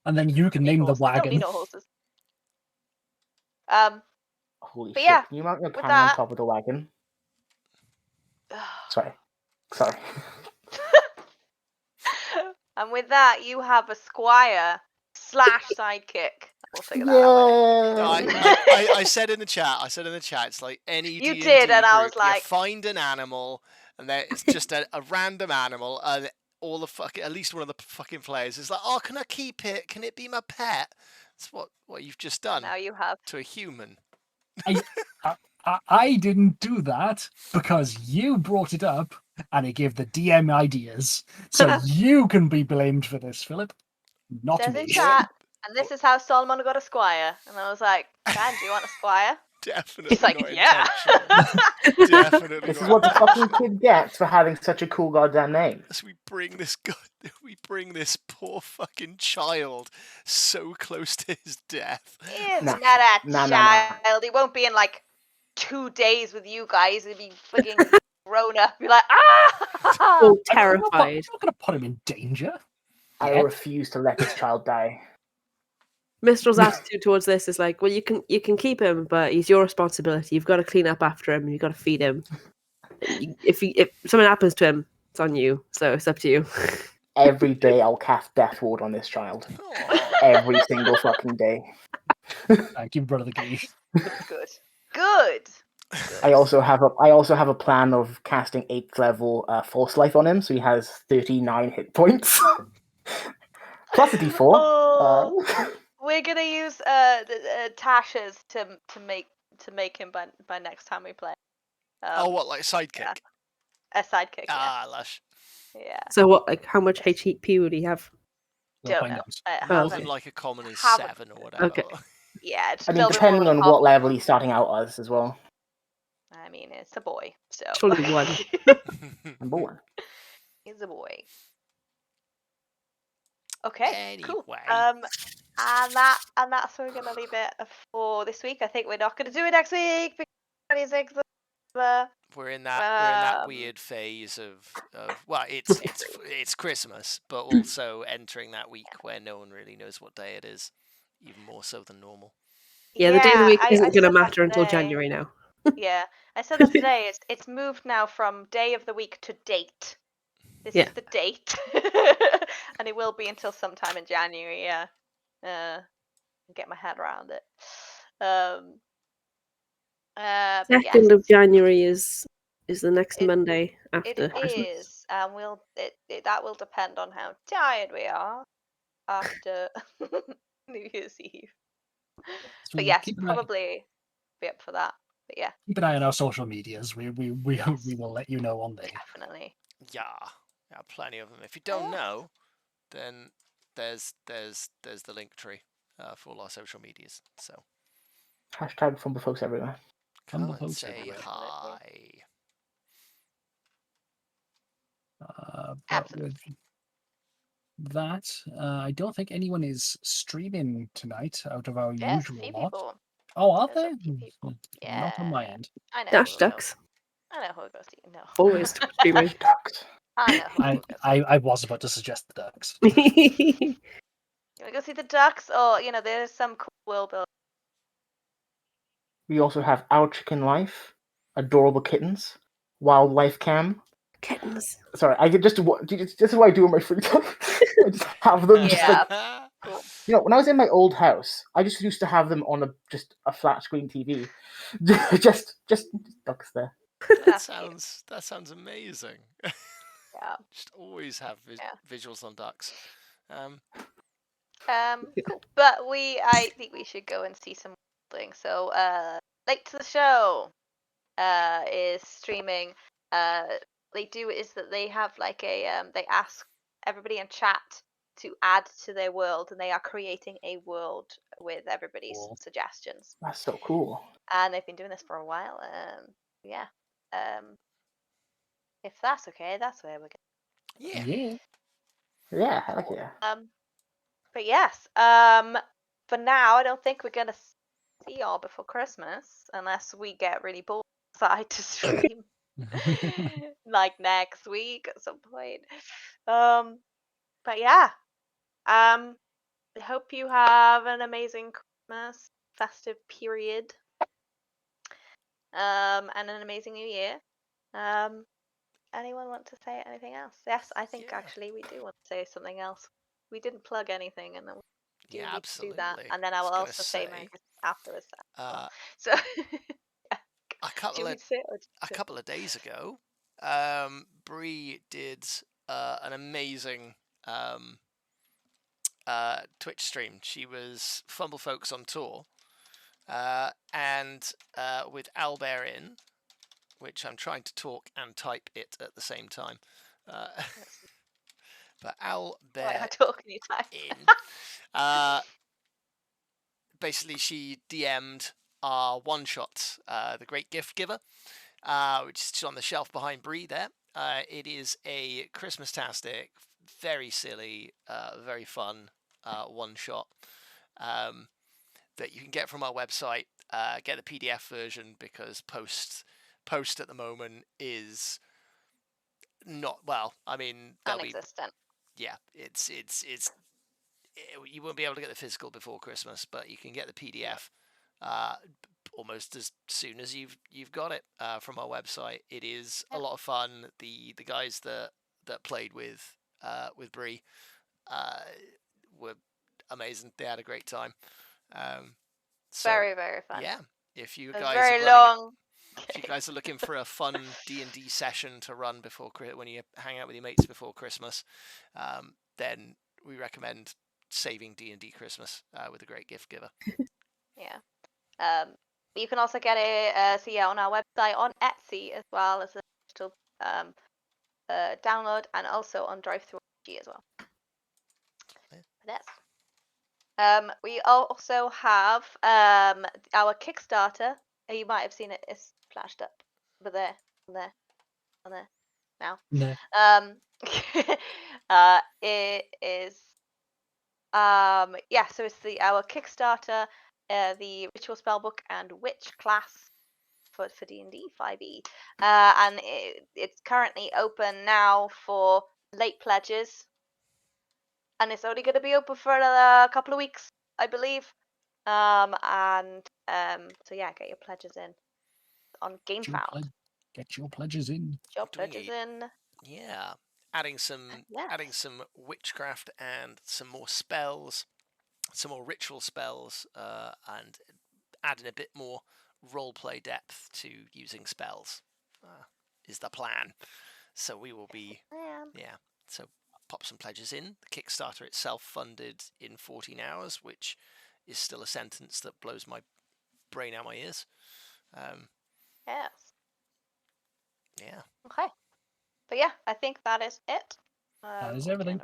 And then you can name the Horses. Don't need wagon. no horses. Holy But shit! yeah, Can you mount your with cannon on that- top of the wagon? Sorry. And with that, you have a squire / sidekick. We'll figure that out. Yeah. I said in the chat. It's like any You D&D did, and I was group, like- you find an animal, and there it's just a random animal, and all the at least one of the fucking players is like, "Oh, can I keep it? Can it be my pet?" That's what you've just done Now you have. to a human. I didn't do that because you brought it up and it gave the DM ideas. So you can be blamed for this, Philip. Not Says me. in chat, and this is how Solomon got a squire. And I was like, Dan, do you want a squire? Definitely He's like, not yeah. intentional. Definitely This is not what the fucking intentional. kid gets for having such a cool goddamn name. As we bring this poor fucking child so close to his death. He's Nah. not a Nah. child. He won't be in like 2 days with you guys. He'll be fucking grown up. Be like, ah! All I'm terrified. not going to put him in danger. I Yet. refuse to let this child die. Minstrel's attitude towards this is like, well, you can keep him, but he's your responsibility. You've got to clean up after him. You've got to feed him. If something happens to him, it's on you. So it's up to you. Every day I'll cast Death Ward on this child. Aw. Every single fucking day. Thank you, Brother Gee. Good. Good. I also have a plan of casting 8th level Force Life on him, so he has 39 hit points. Plus a d4. Oh. We're gonna use Tasha's to make him by next time we play. What, like sidekick? Yeah. A sidekick. Ah, lush. Yeah. So what? Like, how much HP would he have? Don't know. More okay. than like a common is Haven't- 7 or whatever. Okay. Yeah. Just I a mean, little bit more depending of a on what common. level he's starting out as well. I mean, it's a boy, so. Surely one. Number 1. He's a boy. Okay. Cool. Anyway. And that's where we're gonna leave it for this week. I think we're not gonna do it next week because 26th. We're in that weird phase of well, it's Christmas, but also entering that week where no one really knows what day it is, even more so than normal. Yeah, the day of the week isn't going to said that matter until today. January now. Yeah, I said that today. It's moved now from day of the week to date. This is the date, and it will be until sometime in January. Yeah, get my head around it. But 2nd of January is the next Monday after it Christmas. is, and that will depend on how tired we are after New Year's Eve. So But yes, keep an probably be up for that. But yeah, keep an eye on our social medias. We will let you know on there. definitely. Yeah, plenty of them. If you don't know, then there's the link tree for all our social medias. So Hashtag Fumble Folks everywhere. come Fumble and folks say everywhere. hi. But with that, I don't think anyone is streaming tonight out of our Yes, usual few lot. people. Oh, are There's they? a few people. Not on my Yeah. end. I know. Dash who will go. ducks. I know who will go see. No. Always streaming. I know who will go see. I was about to suggest the ducks. You want to go see the ducks? Or there's some cool world building. We also have Our Chicken Life, Adorable Kittens, Wildlife Cam. Kittens. Sorry, I could this is what I do in my free time. I just have them just like Cool. when I was in my old house, I just used to have them on a flat screen TV. just ducks there. That sounds amazing. Yeah. Just always have visuals on ducks. Cool. But I think we should go and see some things. So late to the show is streaming. They do is that they have like a they ask everybody in chat to add to their world, and they are creating a world with everybody's suggestions. That's so cool. And they've been doing this for a while. If that's okay, that's where we're going. Yeah, heck yeah. But yes, for now, I don't think we're gonna see y'all before Christmas unless we get really bored decide to stream like next week at some point. But yeah, I hope you have an amazing Christmas festive period, and an amazing New Year. Anyone want to say anything else? Yes, I think actually we do want to say something else. We didn't plug anything, and then we do need to do that. And then I will also say Merry Christmas afterwards. So a couple of days ago, Bree did an amazing Twitch stream. She was Fumble Folks on tour, and with Albert in, which I'm trying to talk and type it at the same time. But Albert I talk and you type. in. Basically, she DM'd our one-shot, The Great Gift Giver, which is on the shelf behind Bree there. It is a Christmas-tastic, very silly, very fun one-shot that you can get from our website. Get the PDF version because post at the moment is not well. I mean, Non-existent. It's you won't be able to get the physical before Christmas, but you can get the PDF almost as soon as you've got it from our website. It is a lot of fun. The guys that played with Bree were amazing. They had a great time. So, very, very fun. Yeah, if you It was guys very are long. if you guys are looking for a fun D&D session to run when you hang out with your mates before Christmas, then we recommend saving D&D Christmas with a Great Gift Giver. Yeah. You can also get it on our website, on Etsy as well as a digital download, and also on DriveThru as well. Yes. We also have our Kickstarter. You might have seen it. It's flashed up over there, on there now. No. It is so it's our Kickstarter, the Ritual Spellbook and Witch class for D&D 5e, and it's currently open now for late pledges, and it's only going to be open for a couple of weeks, I believe. So yeah, get your pledges in on GameFound. Get your pledges in. Get your pledges in. Yeah, adding some witchcraft and some more spells, some more ritual spells, and adding a bit more roleplay depth to using spells is the plan. So we will be So pop some pledges in. The Kickstarter itself funded in 14 hours, which is still a sentence that blows my brain out my ears. Yes. Yeah. Okay. But yeah, I think that is it. That is everything.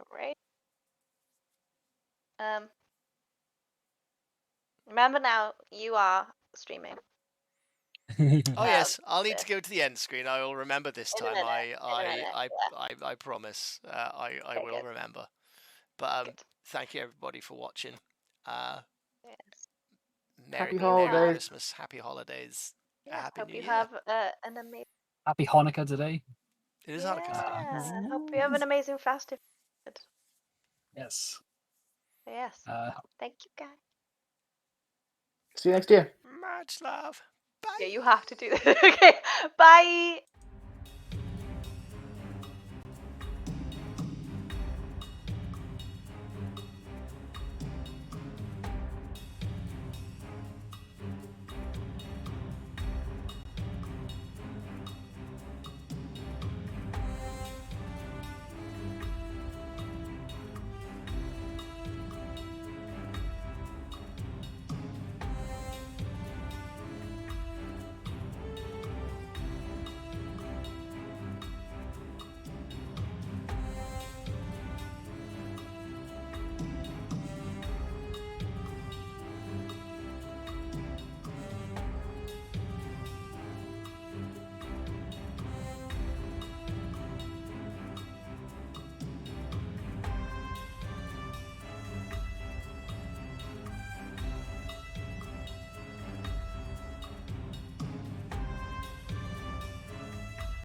Remember now, you are streaming. Oh yes, I'll need to go to the end screen. I will remember this time. I promise. I will remember. But thank you everybody for watching. Happy holidays. Christmas, happy holidays. Happy New Year. Hope you have an amazing. Happy Hanukkah today. It is Hanukkah today. Hope you have an amazing festive. Yes. Yes. Thank you, guys. See you next year. Much love. Bye. Yeah, you have to do this. Okay. Bye.